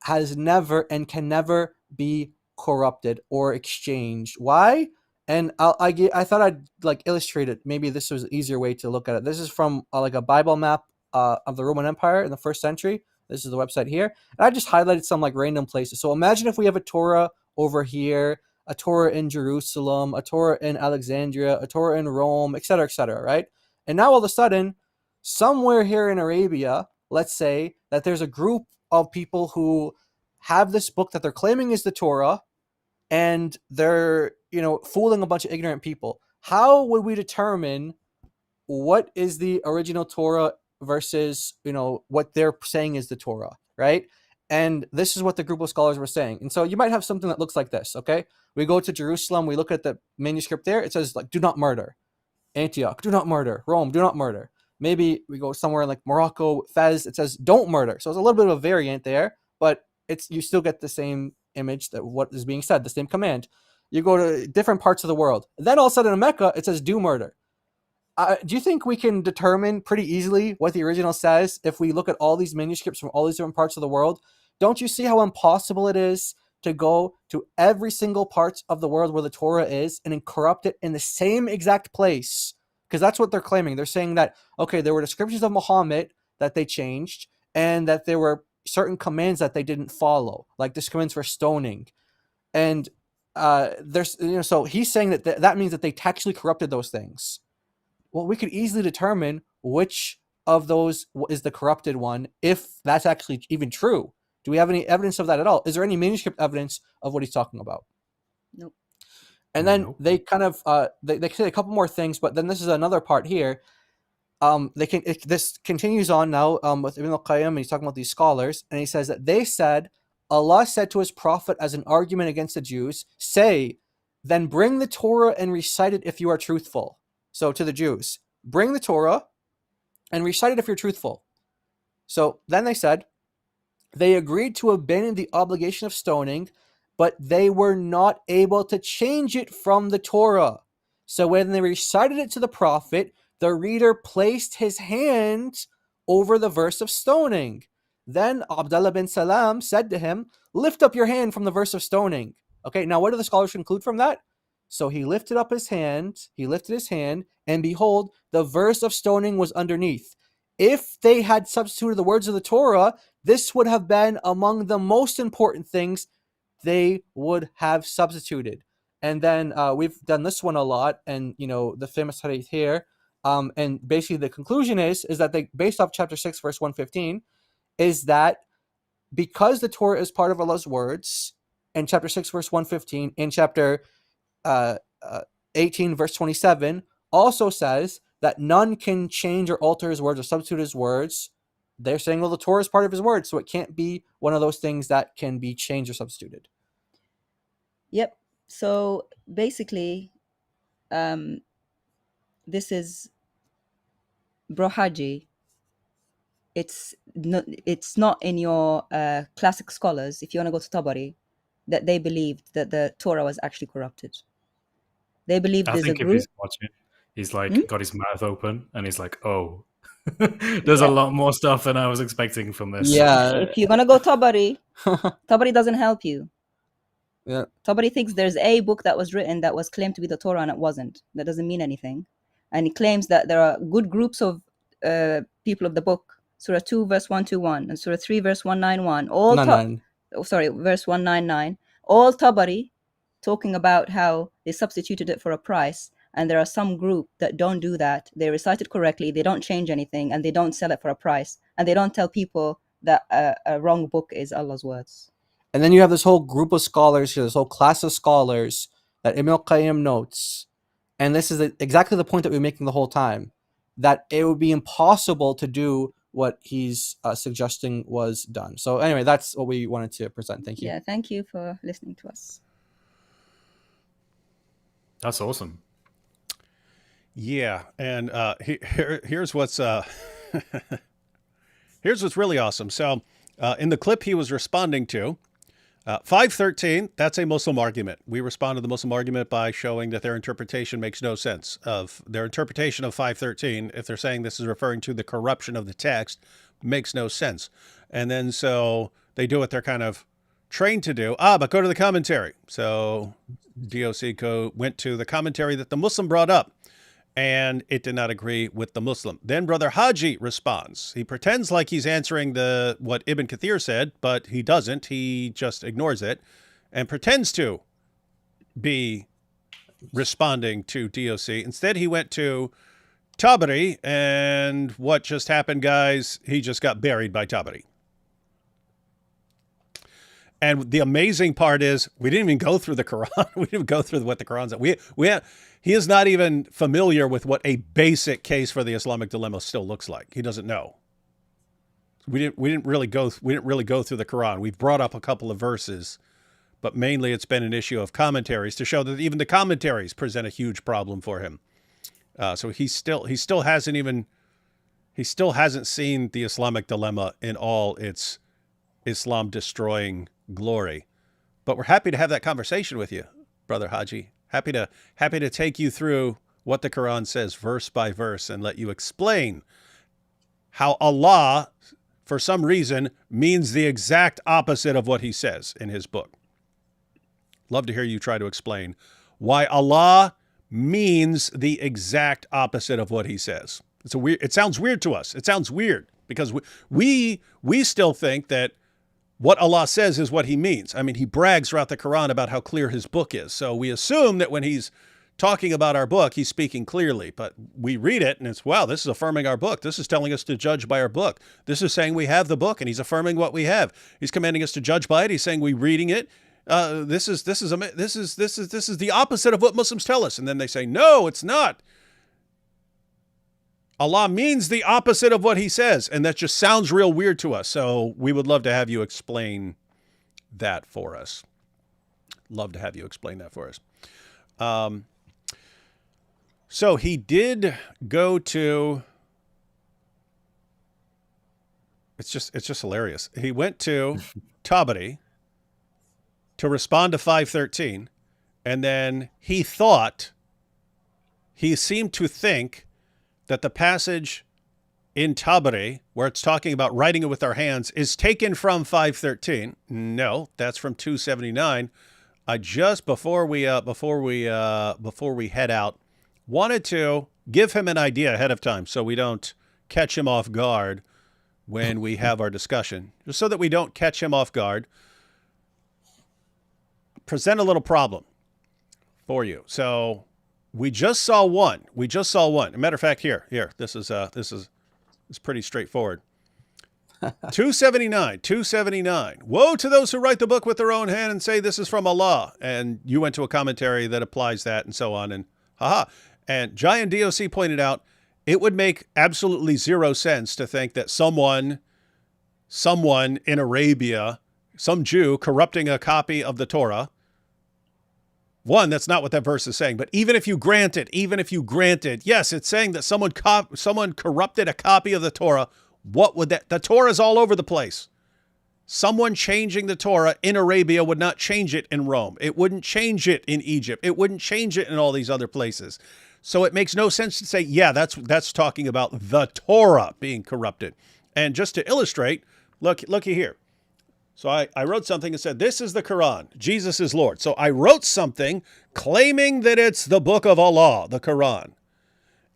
has never and can never be corrupted or exchanged. Why? And I thought I'd like illustrate it. Maybe this was an easier way to look at it. This is from like a Bible map of the Roman Empire in the 1st century. This is the website here. And I just highlighted some like random places. So imagine if we have a Torah over here, a Torah in Jerusalem, a Torah in Alexandria, a Torah in Rome, etc., right? And now all of a sudden, somewhere here in Arabia, let's say that there's a group of people who have this book that they're claiming is the Torah, and they're, fooling a bunch of ignorant people. How would we determine what is the original Torah versus, what they're saying is the Torah, right? And this is what the group of scholars were saying. And so you might have something that looks like this, okay? We go to Jerusalem, we look at the manuscript there, it says, like, do not murder. Antioch, do not murder. Rome, do not murder. Maybe we go somewhere like Morocco, Fez, it says, don't murder. So it's a little bit of a variant there, but you still get the same image that what is being said, the same command. You go to different parts of the world. Then all of a sudden in Mecca, it says, do murder. Do you think we can determine pretty easily what the original says if we look at all these manuscripts from all these different parts of the world? Don't you see how impossible it is to go to every single part of the world where the Torah is and then corrupt it in the same exact place? Because that's what they're claiming. They're saying that, okay, there were descriptions of Muhammad that they changed, and that there were certain commands that they didn't follow, like this commands for stoning. And there's, so he's saying that that means that they textually corrupted those things. Well, we could easily determine which of those is the corrupted one, if that's actually even true. Do we have any evidence of that at all? Is there any manuscript evidence of what he's talking about? Nope. And then they kind of they say a couple more things, but then this is another part here. This continues on now with Ibn al-Qayyim, and he's talking about these scholars, and he says that they said, Allah said to his prophet as an argument against the Jews, say, then bring the Torah and recite it if you are truthful. So to the Jews, bring the Torah and recite it if you're truthful. So then they said, they agreed to abandon the obligation of stoning, but they were not able to change it from the Torah. So when they recited it to the prophet, the reader placed his hand over the verse of stoning. Then Abdullah bin Salam said to him, lift up your hand from the verse of stoning. Okay, now what do the scholars conclude from that? So he lifted his hand, and behold, the verse of stoning was underneath. If they had substituted the words of the Torah, this would have been among the most important things they would have substituted. And then we've done this one a lot, and the famous hadith here. And basically the conclusion is that they, based off chapter 6, verse 115, is that because the Torah is part of Allah's words, and chapter 6, verse 115, and chapter 18, verse 27, also says that none can change or alter his words or substitute his words. They're saying, well, the Torah is part of his words, so it can't be one of those things that can be changed or substituted. Yep. So basically, this is Bro Haji. It's not in your classic scholars, if you want to go to Tabari, that they believed that the Torah was actually corrupted. They believe there's a group. If he's watching, he's like got his mouth open and he's like, oh, there's a lot more stuff than I was expecting from this. Yeah. If you're gonna go Tabari, Tabari doesn't help you. Yeah. Tabari thinks there's a book that was written that was claimed to be the Torah and it wasn't. That doesn't mean anything. And he claims that there are good groups of people of the book. Surah 2, verse 121, and Surah 3, verse 191. Verse 199. All Tabari talking about how they substituted it for a price. And there are some group that don't do that. They recite it correctly. They don't change anything, and they don't sell it for a price. And they don't tell people that a wrong book is Allah's words. And then you have this whole group of scholars here, this whole class of scholars that Ibn al-Qayyim notes. And this is exactly the point that we're making the whole time, that it would be impossible to do what he's suggesting was done. So anyway, that's what we wanted to present. Thank you. Yeah, thank you for listening to us. That's awesome. Yeah, and here's what's here's what's really awesome. So in the clip he was responding to, 513, that's a Muslim argument. We respond to the Muslim argument by showing that their interpretation makes no sense. Of their interpretation of 513, if they're saying this is referring to the corruption of the text, makes no sense. And then so they do what they're kind of trained to do. But go to the commentary. So DoC went to the commentary that the Muslim brought up, and it did not agree with the Muslim. Then Brother Haji responds. He pretends like he's answering what Ibn Kathir said, but he doesn't. He just ignores it and pretends to be responding to DoC. Instead, he went to Tabari, and what just happened, guys? He just got buried by Tabari. And the amazing part is we didn't even go through the Quran. We didn't even go through what the Quran said. He is not even familiar with what a basic case for the Islamic dilemma still looks like. He doesn't know. We didn't really go through the Quran. We've brought up a couple of verses, but mainly it's been an issue of commentaries to show that even the commentaries present a huge problem for him. So he still hasn't seen the Islamic dilemma in all its Islam destroying glory. But we're happy to have that conversation with you, Brother Haji. Happy to take you through what the Quran says verse by verse and let you explain how Allah, for some reason, means the exact opposite of what he says in his book. Love to hear you try to explain why Allah means the exact opposite of what he says. It sounds weird to us. It sounds weird because we still think that what Allah says is what he means. I mean, he brags throughout the Quran about how clear his book is. So we assume that when he's talking about our book, he's speaking clearly. But we read it and it's, wow, this is affirming our book. This is telling us to judge by our book. This is saying we have the book, and he's affirming what we have. He's commanding us to judge by it. He's saying we're reading it. This is the opposite of what Muslims tell us. And then they say, no, it's not. Allah means the opposite of what he says, and that just sounds real weird to us. So we would love to have you explain that for us. Love to have you explain that for us. So he did go to, it's just hilarious. He went to Tabari to respond to 513, and then he seemed to think that the passage in Tabari, where it's talking about writing it with our hands, is taken from 513. No, that's from 279. I just before we head out, wanted to give him an idea ahead of time so we don't catch him off guard when we have our discussion. Just so that we don't catch him off guard, present a little problem for you. So we just saw one. As a matter of fact, here. This is pretty straightforward. 279. Woe to those who write the book with their own hand and say this is from Allah. And you went to a commentary that applies that and so on. And And Giant DoC pointed out it would make absolutely zero sense to think that someone in Arabia, some Jew corrupting a copy of the Torah. One, that's not what that verse is saying. But even if you granted, yes, it's saying that someone corrupted a copy of the Torah. What would that? The Torah is all over the place. Someone changing the Torah in Arabia would not change it in Rome. It wouldn't change it in Egypt. It wouldn't change it in all these other places. So it makes no sense to say, yeah, that's talking about the Torah being corrupted. And just to illustrate, looky here. So I wrote something and said, this is the Quran. Jesus is Lord. So I wrote something claiming that it's the book of Allah, the Quran.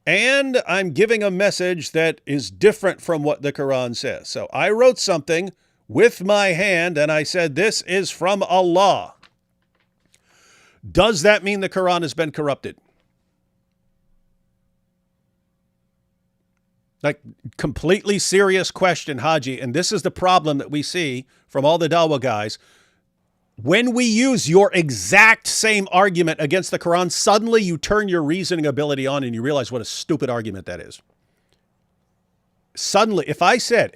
And I'm giving a message that is different from what the Quran says. So I wrote something with my hand and I said, this is from Allah. Does that mean the Quran has been corrupted? Like, completely serious question, Haji. And this is the problem that we see from all the Dawah guys. When we use your exact same argument against the Quran, suddenly you turn your reasoning ability on and you realize what a stupid argument that is. Suddenly, if I said,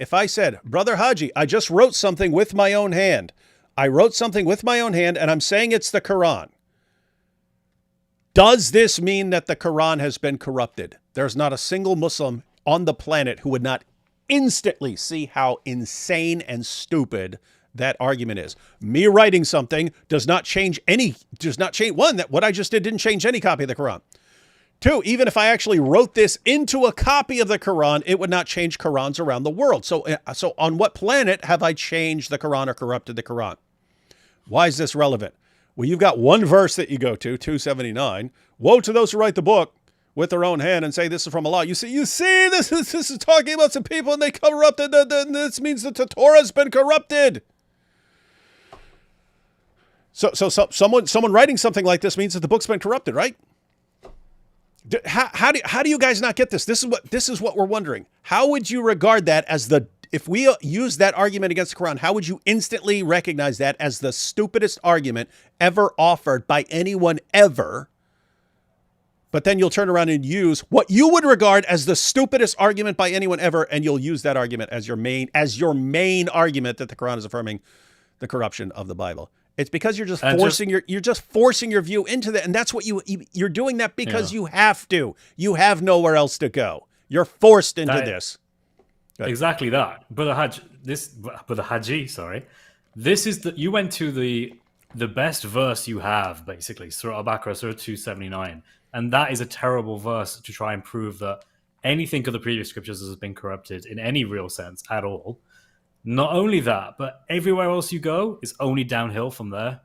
Brother Haji, I just wrote something with my own hand. I wrote something with my own hand and I'm saying it's the Quran. Does this mean that the Quran has been corrupted? There's not a single Muslim on the planet who would not instantly see how insane and stupid that argument is. Me writing something does not change one, that what I just did didn't change any copy of the Quran. Two, even if I actually wrote this into a copy of the Quran, it would not change Qurans around the world. So on what planet have I changed the Quran or corrupted the Quran? Why is this relevant? Well, you've got one verse that you go to, 279. Woe to those who write the book with their own hand and say this is from Allah. You see, this is talking about some people and they corrupted. This means that the Torah has been corrupted. So someone writing something like this means that the book's been corrupted, right? How do you guys not get this? This is what we're wondering. How would you regard that as if we use that argument against the Quran, how would you instantly recognize that as the stupidest argument ever offered by anyone ever? But then you'll turn around and use what you would regard as the stupidest argument by anyone ever, and you'll use that argument as your main argument that the Quran is affirming the corruption of the Bible. It's because you're just forcing your view into that, and that's what you're doing that because you have to. You have nowhere else to go. You're forced into this. Exactly that. Brother Haji, sorry. This is you went to the best verse you have, basically, Surah Al-Baqarah, Surah 279. And that is a terrible verse to try and prove that anything of the previous scriptures has been corrupted in any real sense at all. Not only that, but everywhere else you go is only downhill from there.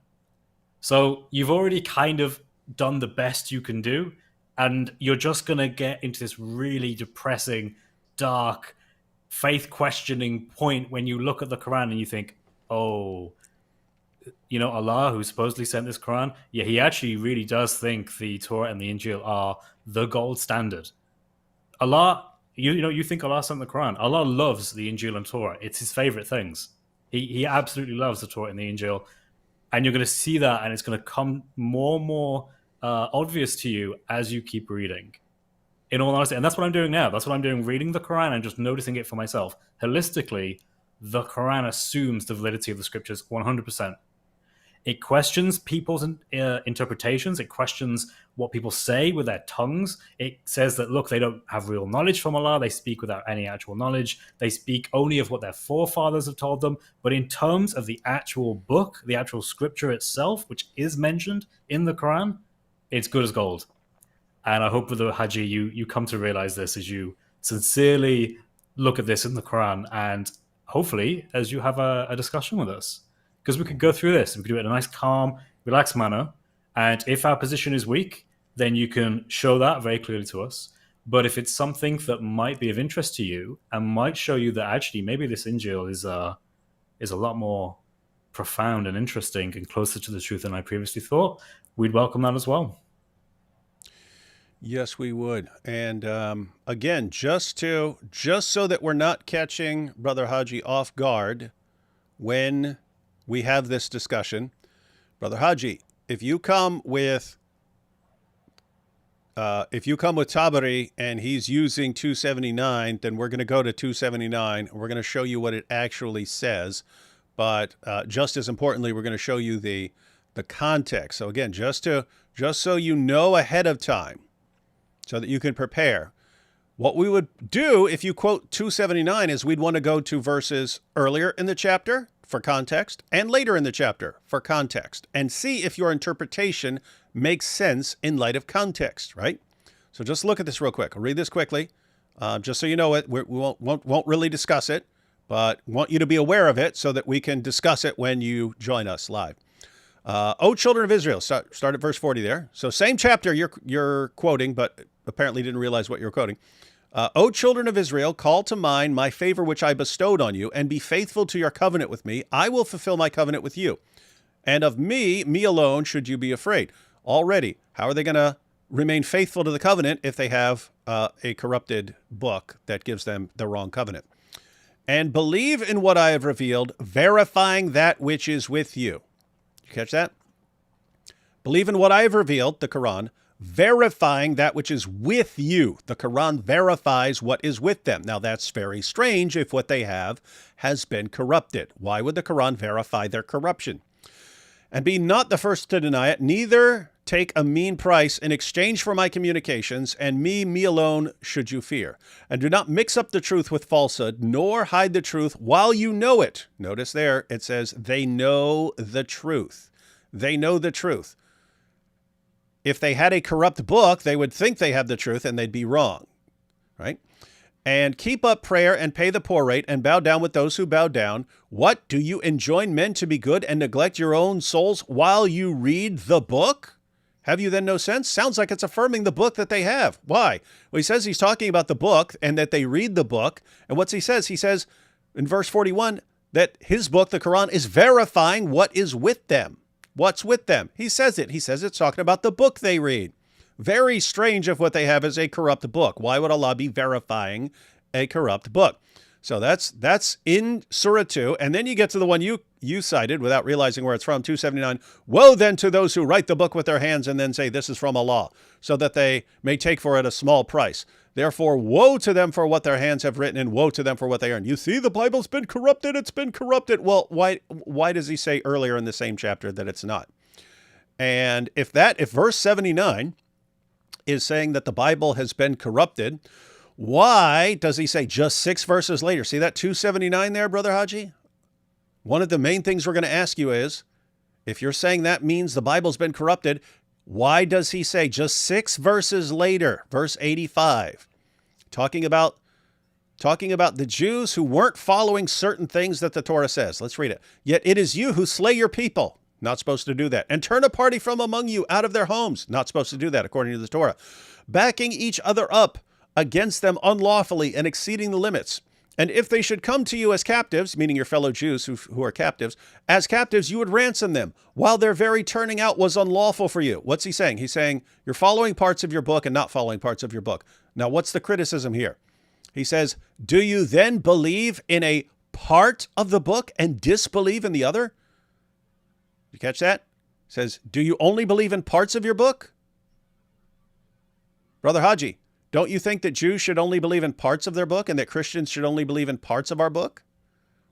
So you've already kind of done the best you can do, and you're just going to get into this really depressing, dark, faith-questioning point when you look at the Quran and you think, oh, Allah, who supposedly sent this Quran, yeah, he actually really does think the Torah and the Injil are the gold standard. Allah, you think Allah sent the Quran. Allah loves the Injil and Torah. It's his favorite things. He absolutely loves the Torah and the Injil. And you're going to see that, and it's going to come more and more obvious to you as you keep reading. In all honesty, and that's what I'm doing now. That's what I'm doing, reading the Quran and just noticing it for myself. Holistically, the Quran assumes the validity of the scriptures 100%. It questions people's interpretations. It questions what people say with their tongues. It says that, look, they don't have real knowledge from Allah. They speak without any actual knowledge. They speak only of what their forefathers have told them. But in terms of the actual book, the actual scripture itself, which is mentioned in the Quran, it's good as gold. And I hope with the Haji, you come to realize this as you sincerely look at this in the Quran, and hopefully as you have a discussion with us. Because we could go through this. We could do it in a nice, calm, relaxed manner. And if our position is weak, then you can show that very clearly to us. But if it's something that might be of interest to you and might show you that actually maybe this Injil is a lot more profound and interesting and closer to the truth than I previously thought, we'd welcome that as well. Yes, we would. And again, just so that we're not catching Brother Haji off guard when we have this discussion, Brother Haji, if you come with Tabari and he's using 279, then we're going to go to 279 and we're going to show you what it actually says. But just as importantly, we're going to show you the context. So again, just so you know ahead of time, so that you can prepare. What we would do if you quote 279 is we'd want to go to verses earlier in the chapter for context and later in the chapter for context and see if your interpretation makes sense in light of context, right? So just look at this real quick. I'll read this quickly, just so you know it. We won't really discuss it, but want you to be aware of it so that we can discuss it when you join us live. O children of Israel, start at verse 40 there. So same chapter you're quoting, but apparently didn't realize what you're quoting. O children of Israel, call to mind my favor which I bestowed on you, and be faithful to your covenant with me. I will fulfill my covenant with you. And of me alone should you be afraid. Already, how are they going to remain faithful to the covenant if they have a corrupted book that gives them the wrong covenant? And believe in what I have revealed, verifying that which is with you. You catch that? Believe in what I have revealed, the Quran, verifying that which is with you. The Quran verifies what is with them. Now, that's very strange if what they have has been corrupted. Why would the Quran verify their corruption? And be not the first to deny it, neither take a mean price in exchange for my communications, and me alone should you fear. And do not mix up the truth with falsehood, nor hide the truth while you know it. Notice there, it says they know the truth. They know the truth. If they had a corrupt book, they would think they have the truth and they'd be wrong, right? And keep up prayer and pay the poor rate and bow down with those who bow down. What? Do you enjoin men to be good and neglect your own souls while you read the book? Have you then no sense? Sounds like it's affirming the book that they have. Why? Well, he says he's talking about the book and that they read the book. And what's he says? He says in verse 41 that his book, the Quran, is verifying what is with them. What's with them? He says it. He says it's talking about the book they read. Very strange if what they have is a corrupt book. Why would Allah be verifying a corrupt book? So that's in Surah 2. And then you get to the one you cited without realizing where it's from, 279. Woe then to those who write the book with their hands and then say this is from Allah, so that they may take for it a small price. Therefore, woe to them for what their hands have written, and woe to them for what they earn. You see, the Bible's been corrupted. It's been corrupted. Well, why does he say earlier in the same chapter that it's not? And if verse 79 is saying that the Bible has been corrupted, why does he say just 6 verses later? See that 279 there, Brother Haji? One of the main things we're going to ask you is, if you're saying that means the Bible's been corrupted, why does he say just 6 verses later, verse 85, talking about the Jews who weren't following certain things that the Torah says? Let's read it. Yet it is you who slay your people. Not supposed to do that. And turn a party from among you out of their homes. Not supposed to do that according to the Torah. Backing each other up against them unlawfully and exceeding the limits. And if they should come to you as captives, meaning your fellow Jews who are captives, as captives, you would ransom them, while their very turning out was unlawful for you. What's he saying? He's saying you're following parts of your book and not following parts of your book. Now, what's the criticism here? He says, do you then believe in a part of the book and disbelieve in the other? You catch that? He says, do you only believe in parts of your book? Brother Haji, don't you think that Jews should only believe in parts of their book and that Christians should only believe in parts of our book?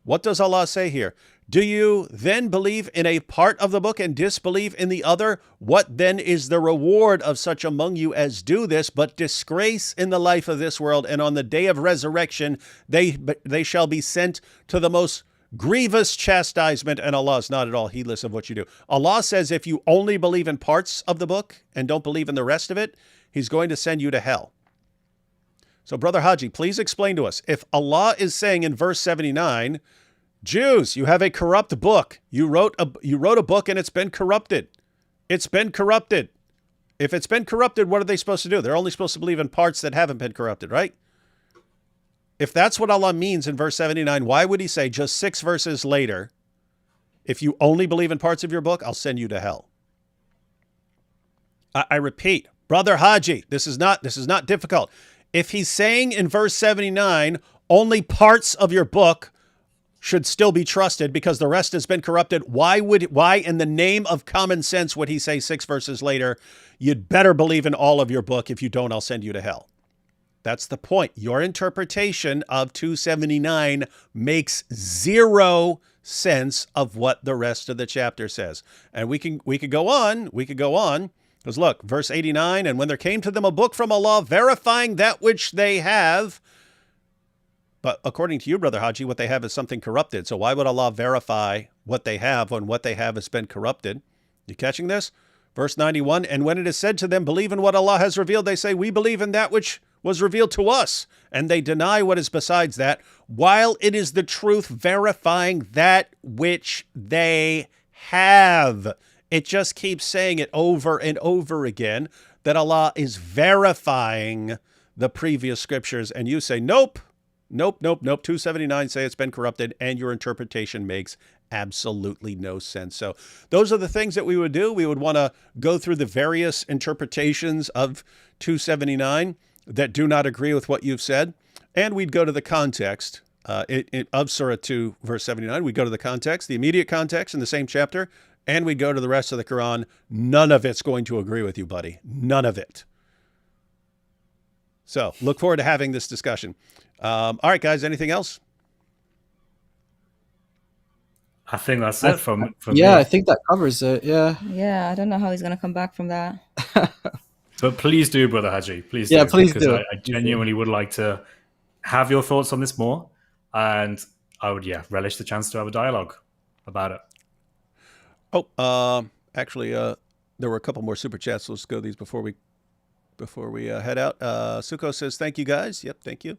What does Allah say here? Do you then believe in a part of the book and disbelieve in the other? What then is the reward of such among you as do this, but disgrace in the life of this world, and on the day of resurrection they shall be sent to the most grievous chastisement, and Allah is not at all heedless of what you do. Allah says if you only believe in parts of the book and don't believe in the rest of it, he's going to send you to hell. So, Brother Haji, please explain to us, if Allah is saying in verse 79, Jews, you have a corrupt book. You wrote a book and it's been corrupted. It's been corrupted. If it's been corrupted, what are they supposed to do? They're only supposed to believe in parts that haven't been corrupted, right? If that's what Allah means in verse 79, why would he say just 6 verses later, if you only believe in parts of your book, I'll send you to hell? I repeat, Brother Haji, this is not difficult. If he's saying in verse 79, only parts of your book should still be trusted because the rest has been corrupted, why in the name of common sense would he say 6 verses later, you'd better believe in all of your book. If you don't, I'll send you to hell? That's the point. Your interpretation of 279 makes 0 sense of what the rest of the chapter says. And we could go on. Because look, verse 89, and when there came to them a book from Allah verifying that which they have, but according to you, Brother Haji, what they have is something corrupted. So why would Allah verify what they have when what they have has been corrupted? You catching this? Verse 91, and when it is said to them, believe in what Allah has revealed, they say, we believe in that which was revealed to us, and they deny what is besides that, while it is the truth verifying that which they have. It just keeps saying it over and over again, that Allah is verifying the previous scriptures, and you say, nope. 279 say it's been corrupted, and your interpretation makes absolutely no sense. So those are the things that we would do. We would want to go through the various interpretations of 279 that do not agree with what you've said, and we'd go to the context of Surah 2, verse 79. We'd go to the context, the immediate context in the same chapter, and we'd go to the rest of the Quran. None of it's going to agree with you, buddy. None of it. So look forward to having this discussion. All right, guys, anything else? I think that's it from Yeah, me. I think that covers it. Yeah. Yeah, I don't know how he's gonna come back from that. But please do, Brother Haji. Please Yeah, do. please because do. I genuinely would like to have your thoughts on this more. And I would, relish the chance to have a dialogue about it. Oh, actually, there were a couple more super chats. Let's go these before we head out. Suko says, "Thank you guys." Yep, thank you.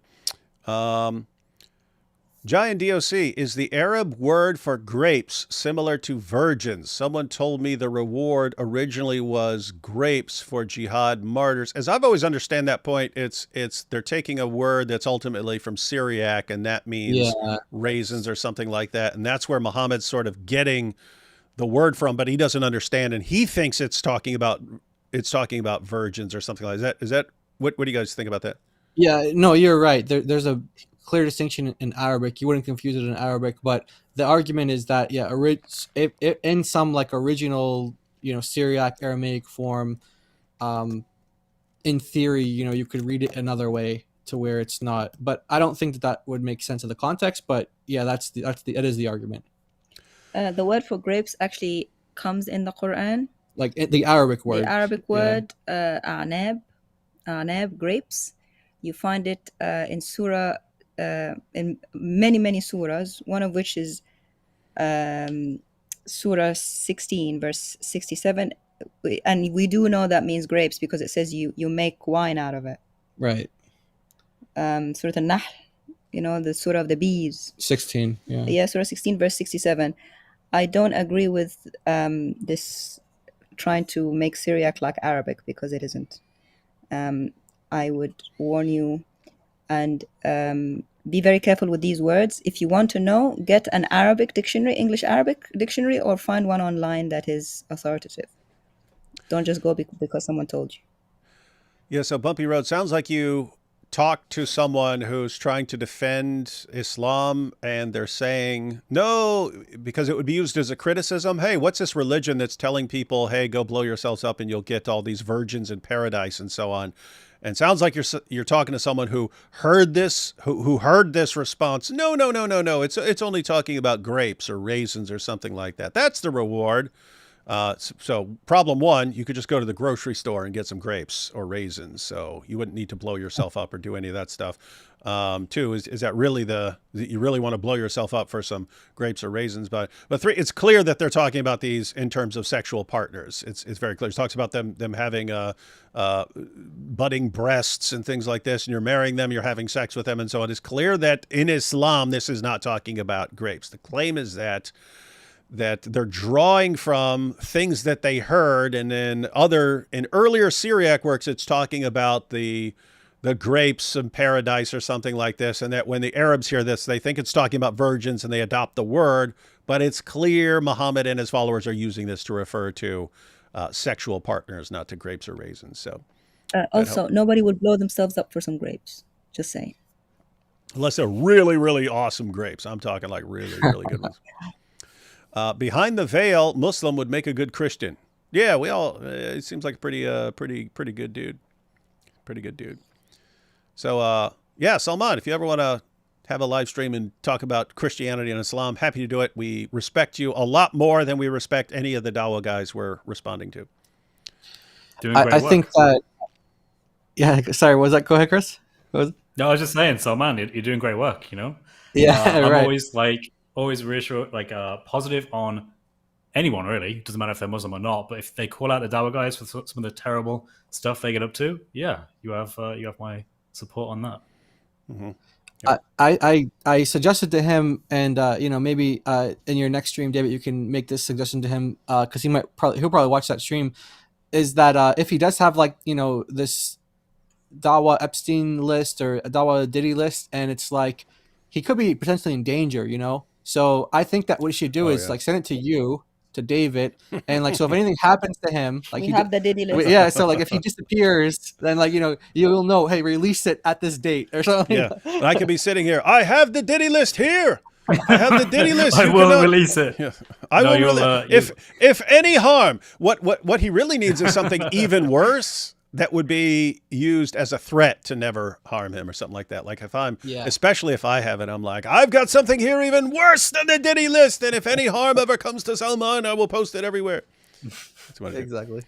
Giant DoC, is the Arab word for grapes similar to virgins? Someone told me the reward originally was grapes for jihad martyrs. As I've always understand that point, it's they're taking a word that's ultimately from Syriac, and that means raisins or something like that, and that's where Muhammad's sort of getting the word from, but he doesn't understand, and he thinks it's talking about virgins or something like that. Is that what do you guys think about that? Yeah, no, you're right. There's a clear distinction in Arabic. You wouldn't confuse it in Arabic, but the argument is that in some like original, Syriac Aramaic form, in theory, you could read it another way to where it's not. But I don't think that would make sense in the context. But yeah, that is the argument. The word for grapes actually comes in the Quran. Like the Arabic word. The Arabic word, anab, grapes. You find it in Surah, in many surahs, one of which is Surah 16, verse 67. And we do know that means grapes because it says you make wine out of it. Right. Surah Al-Nahl, the Surah of the bees. 16, yeah. Yeah, Surah 16, verse 67. I don't agree with this trying to make Syriac like Arabic because it isn't. I would warn you and be very careful with these words. If you want to know, get an Arabic dictionary, English Arabic dictionary, or find one online that is authoritative. Don't just go because someone told you. Yeah, so Bumpy Road, sounds like you talked to someone who's trying to defend Islam and they're saying, no, because it would be used as a criticism. Hey, what's this religion that's telling people, hey, go blow yourselves up and you'll get all these virgins in paradise and so on. And sounds like you're talking to someone who heard this, who heard this response. No. It's only talking about grapes or raisins or something like that. That's the reward. So problem one, you could just go to the grocery store and get some grapes or raisins. So you wouldn't need to blow yourself up or do any of that stuff. Two, is that really you really want to blow yourself up for some grapes or raisins? But three, it's clear that they're talking about these in terms of sexual partners. It's very clear. It talks about them having budding breasts and things like this, and you're marrying them, you're having sex with them, and so it is clear that in Islam this is not talking about grapes. The claim is that they're drawing from things that they heard, and in earlier Syriac works, it's talking about the grapes in paradise or something like this, and that when the Arabs hear this, they think it's talking about virgins and they adopt the word, but it's clear Muhammad and his followers are using this to refer to sexual partners, not to grapes or raisins. So also, nobody would blow themselves up for some grapes. Just saying. Unless they're really, really awesome grapes. I'm talking like really, really good ones. Behind the veil, Muslim would make a good Christian. Yeah, it seems like a pretty good dude. Pretty good dude. So, Salman, if you ever want to have a live stream and talk about Christianity and Islam, happy to do it. We respect you a lot more than we respect any of the Dawah guys we're responding to. Doing great work. Think that, sorry, was that, go ahead, Chris? No, I was just saying, Salman, you're doing great work, Yeah, I'm right. always reassured, positive on anyone, really. It doesn't matter if they're Muslim or not, but if they call out the Dawah guys for some of the terrible stuff they get up to, yeah, you have my support on that. Mm-hmm. Yep. I suggested to him, and maybe in your next stream, David, you can make this suggestion to him, because he'll probably watch that stream, is that if he does have this Dawah Epstein list or a Dawah Diddy list, and it's like he could be potentially in danger, So I think that what he should do is send it to you, to David, and so if anything happens to him, we have the Diddy list. Yeah, so if he disappears, then you'll know, hey, release it at this date or something. Yeah, and I could be sitting here. I have the Diddy list here. I have the Diddy list. I will release it. Yeah, I will release. If any harm, what he really needs is something even worse. that would be used as a threat to never harm him or something like that. Like if I'm, especially if I have it, I'm like, I've got something here even worse than the Diddy list. And if any harm ever comes to Salman, I will post it everywhere. That's what I do. Exactly.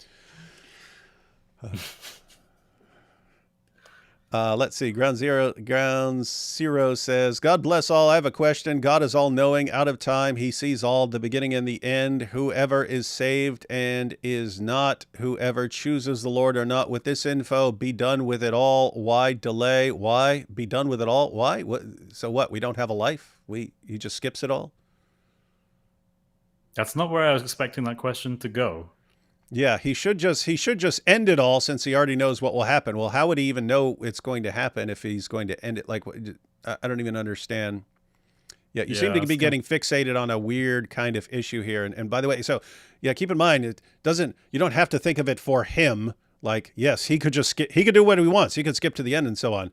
Let's see. Ground Zero says, God bless all. I have a question. God is all knowing, out of time. He sees all, the beginning and the end. Whoever is saved and is not, whoever chooses the Lord or not. With this info, be done with it all. Why delay? Why be done with it all? Why? So what? We don't have a life? He just skips it all? That's not where I was expecting that question to go. Yeah, he should just end it all since he already knows what will happen. Well, how would he even know it's going to happen if he's going to end it? Like, I don't even understand. Yeah, you seem to be getting fixated on a weird kind of issue here. And by the way, so yeah, keep in mind, you don't have to think of it for him. Like, yes, he could do what he wants. He could skip to the end and so on.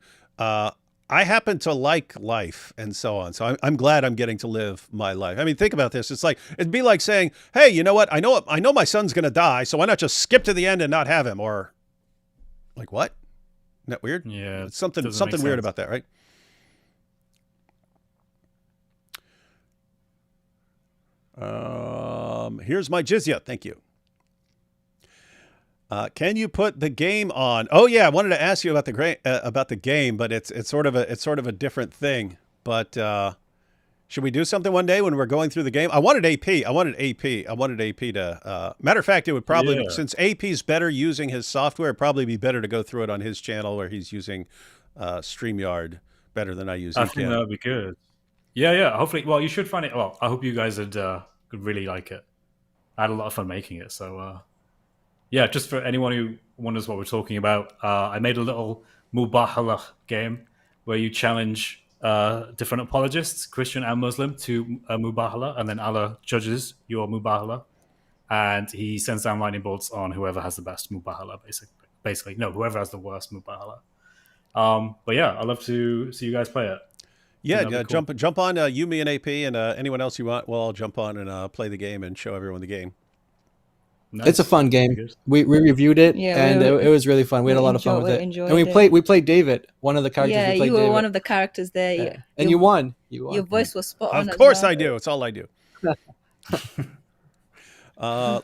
I happen to like life and so on. So I'm glad I'm getting to live my life. I mean, think about this. It'd be like saying, hey, you know what? I know my son's going to die. So why not just skip to the end and not have him? Or like, what? Isn't that weird? Yeah. It's something weird about that, right? Here's my jizya. Thank you. Can you put the game on? Oh yeah, I wanted to ask you about the game, but it's sort of a different thing. But should we do something one day when we're going through the game? I wanted AP to. Matter of fact, it would probably since AP's better using his software, it'd probably be better to go through it on his channel where he's using StreamYard better than I use. I think that would be good. Yeah. Hopefully, well, you should find it. Well, I hope you guys would really like it. I had a lot of fun making it, so. Yeah, just for anyone who wonders what we're talking about, I made a little mubahala game where you challenge different apologists, Christian and Muslim, to a mubahala, and then Allah judges your mubahala, and he sends down lightning bolts on whoever has the best mubahala, basically. No, whoever has the worst mubahala. But yeah, I'd love to see you guys play it. Yeah, cool. Jump on you, me, and AP, and anyone else you want. Well, I'll jump on and play the game and show everyone the game. Nice. It's a fun game. We reviewed it, and it was really fun. We had a lot of fun with it. And we played David, one of the characters. Yeah, you were David. One of the characters there. Yeah. And you won. Your voice was spot on. Of course I do. It's all I do.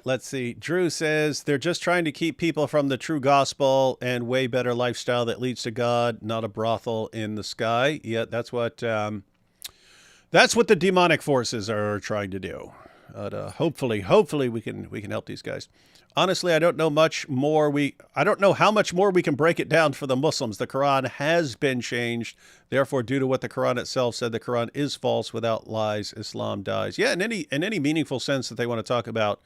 Let's see. Drew says they're just trying to keep people from the true gospel and way better lifestyle that leads to God, not a brothel in the sky. Yeah, that's what the demonic forces are trying to do. Hopefully we can help these guys. Honestly, I don't know much more. I don't know how much more we can break it down for the Muslims. The Quran has been changed. Therefore, due to what the Quran itself said, the Quran is false. Without lies, Islam dies. Yeah, in any meaningful sense that they want to talk about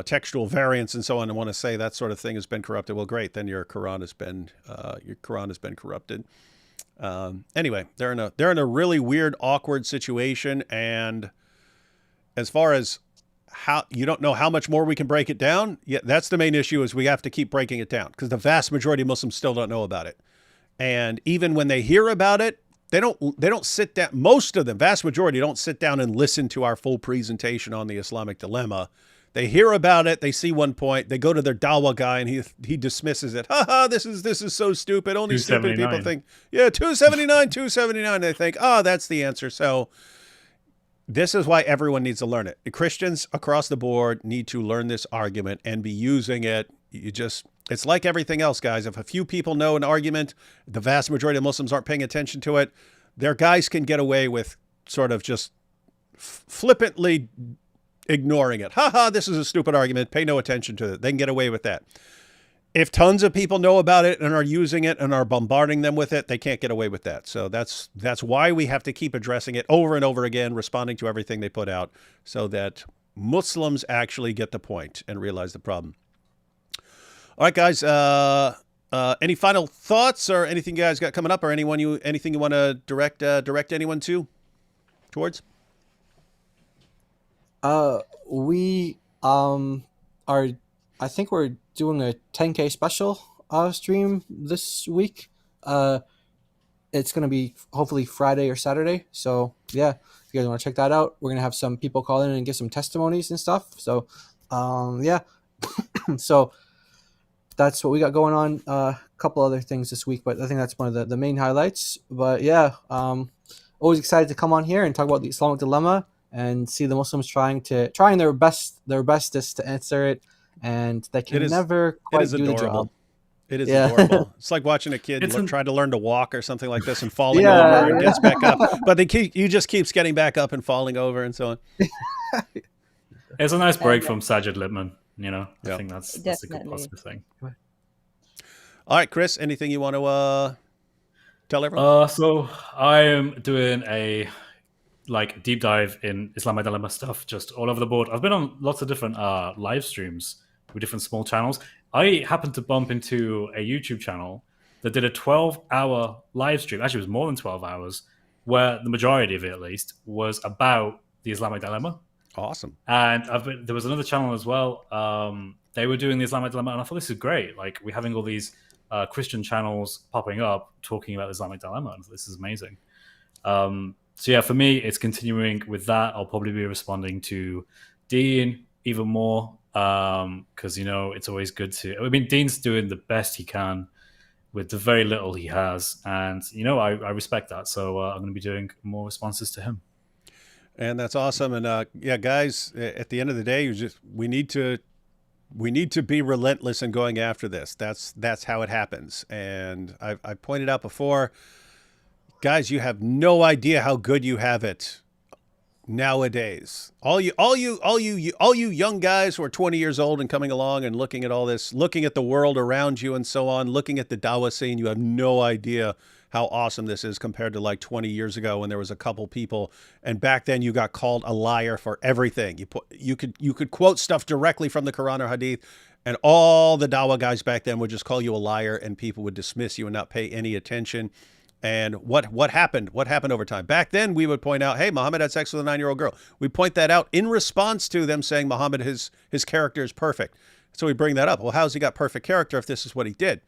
textual variants and so on, and want to say that sort of thing has been corrupted. Well, great. Then your Quran has been corrupted. Anyway, they're in a really weird, awkward situation, and as far as how you don't know how much more we can break it down, yeah, that's the main issue, is we have to keep breaking it down because the vast majority of Muslims still don't know about it. And even when they hear about it, they don't sit down. Most of them, vast majority, don't sit down and listen to our full presentation on the Islamic Dilemma. They hear about it, they see one point, they go to their Dawah guy and he dismisses it. This is so stupid. Only stupid people think, 279. They think, that's the answer. So this is why everyone needs to learn it. The Christians across the board need to learn this argument and be using it. It's like everything else, guys. If a few people know an argument, the vast majority of Muslims aren't paying attention to it, their guys can get away with sort of just flippantly ignoring it. This is a stupid argument. Pay no attention to it. They can get away with that. If tons of people know about it and are using it and are bombarding them with it, they can't get away with that. So that's why we have to keep addressing it over and over again, responding to everything they put out so that Muslims actually get the point and realize the problem. All right, guys, any final thoughts or anything you guys got coming up or anything you want to direct anyone towards? We I think we're doing a 10K special stream this week. It's going to be hopefully Friday or Saturday. So yeah, if you guys want to check that out, we're going to have some people call in and give some testimonies and stuff. So yeah. So that's what we got going on. A couple other things this week, but I think that's one of the main highlights. But yeah, always excited to come on here and talk about the Islamic dilemma and see the Muslims trying their bestest to answer it, and they can never quite do the job. It is adorable. It's like watching a kid try to learn to walk or something like this and falling over and gets back up. But you just keeps getting back up and falling over and so on. It's a nice break from Sajid Lipman, I think that's a good positive thing. All right, Chris, anything you want to tell everyone? So I am doing a deep dive in Islamic Dilemma stuff just all over the board. I've been on lots of different live streams with different small channels. I happened to bump into a YouTube channel that did a 12-hour live stream. Actually, it was more than 12 hours, where the majority of it, at least, was about the Islamic Dilemma. Awesome. And there was another channel as well. They were doing the Islamic Dilemma, and I thought, this is great. We're having all these Christian channels popping up talking about the Islamic Dilemma, and this is amazing. So yeah, for me, it's continuing with that. I'll probably be responding to Dean even more, because it's always good to. I mean, Dean's doing the best he can with the very little he has, and I respect that. So I'm going to be doing more responses to him. And that's awesome. And yeah, guys, at the end of the day, we need to be relentless in going after this. That's how it happens. And I pointed out before, guys, you have no idea how good you have it nowadays. All you young guys who are 20 years old and coming along and looking at all this, looking at the world around you and so on, looking at the Dawah scene, you have no idea how awesome this is compared to 20 years ago when there was a couple people, and back then you got called a liar for everything. You could quote stuff directly from the Quran or Hadith, and all the Dawah guys back then would just call you a liar, and people would dismiss you and not pay any attention. And what happened? What happened over time? Back then, we would point out, hey, Muhammad had sex with a 9-year-old girl. We point that out in response to them saying Muhammad, his character is perfect. So we bring that up. Well, how's he got perfect character if this is what he did?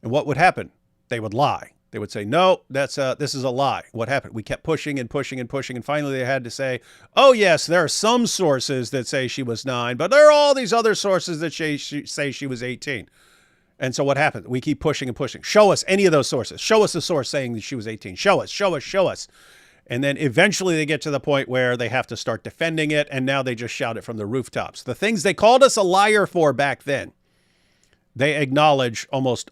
And what would happen? They would lie. They would say, no, this is a lie. What happened? We kept pushing and pushing and pushing. And finally they had to say, oh, yes, there are some sources that say she was 9, but there are all these other sources that say she was 18. And so what happened? We keep pushing and pushing. Show us any of those sources. Show us the source saying that she was 18. Show us. And then eventually they get to the point where they have to start defending it. And now they just shout it from the rooftops. The things they called us a liar for back then, they acknowledge almost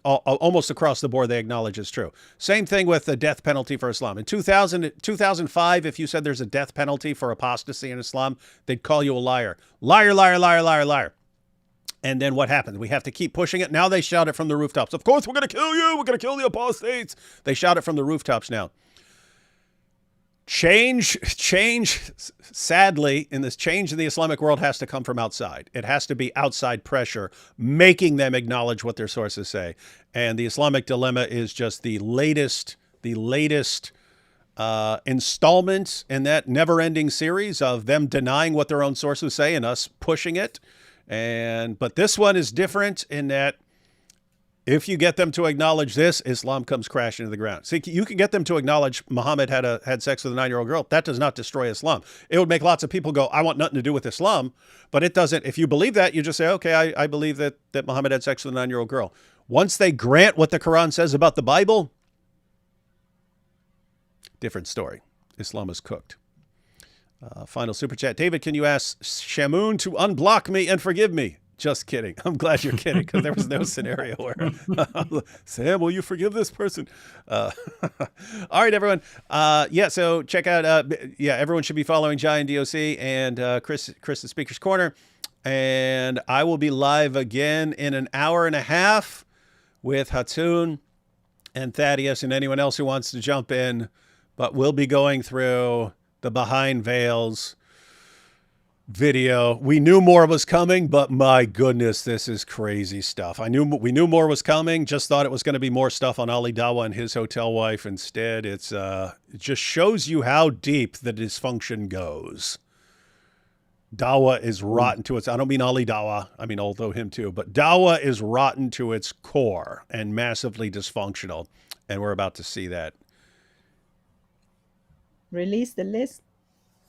across the board, they acknowledge is true. Same thing with the death penalty for Islam. In 2005, if you said there's a death penalty for apostasy in Islam, they'd call you a liar. Liar, liar, liar, liar, liar. And then what happens? We have to keep pushing it. Now they shout it from the rooftops. Of course, we're going to kill you. We're going to kill the apostates. They shout it from the rooftops now. Change, sadly, in the Islamic world has to come from outside. It has to be outside pressure, making them acknowledge what their sources say. And the Islamic Dilemma is just the latest installment in that never-ending series of them denying what their own sources say and us pushing it. But this one is different in that if you get them to acknowledge this, Islam comes crashing to the ground. See, you can get them to acknowledge Muhammad had sex with a 9-year-old girl. That does not destroy Islam. It would make lots of people go, I want nothing to do with Islam. But it doesn't. If you believe that, you just say, okay, I believe that Muhammad had sex with a 9-year-old girl. Once they grant what the Quran says about the Bible, different story. Islam is cooked. Final super chat. David, can you ask Shamoon to unblock me and forgive me? Just kidding. I'm glad you're kidding, because there was no scenario where Sam, will you forgive this person? All right, everyone. So check out. Everyone should be following Jai and DoC and Chris the Speaker's Corner. And I will be live again in an hour and a half with Hatun and Thaddeus and anyone else who wants to jump in. But we'll be going through the Behind Veils video. We knew more was coming, but my goodness, this is crazy stuff. We knew more was coming. Just thought it was going to be more stuff on Ali Dawah and his hotel wife. Instead, it just shows you how deep the dysfunction goes. Dawah is rotten to its. I don't mean Ali Dawah. I mean, although him too, but Dawah is rotten to its core and massively dysfunctional, and we're about to see that. Release the list.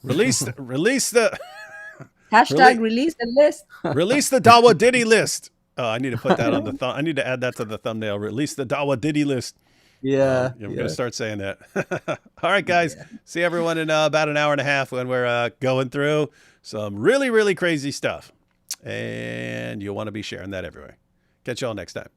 Release the Hashtag release the list. Release the Dawah Diddy list. Oh, I need to put that on the I need to add that to the thumbnail. Release the Dawah Diddy list. Yeah, I'm going to start saying that. All right, guys. See everyone in about an hour and a half when we're going through some really, really crazy stuff. And you'll want to be sharing that everywhere. Catch y'all next time.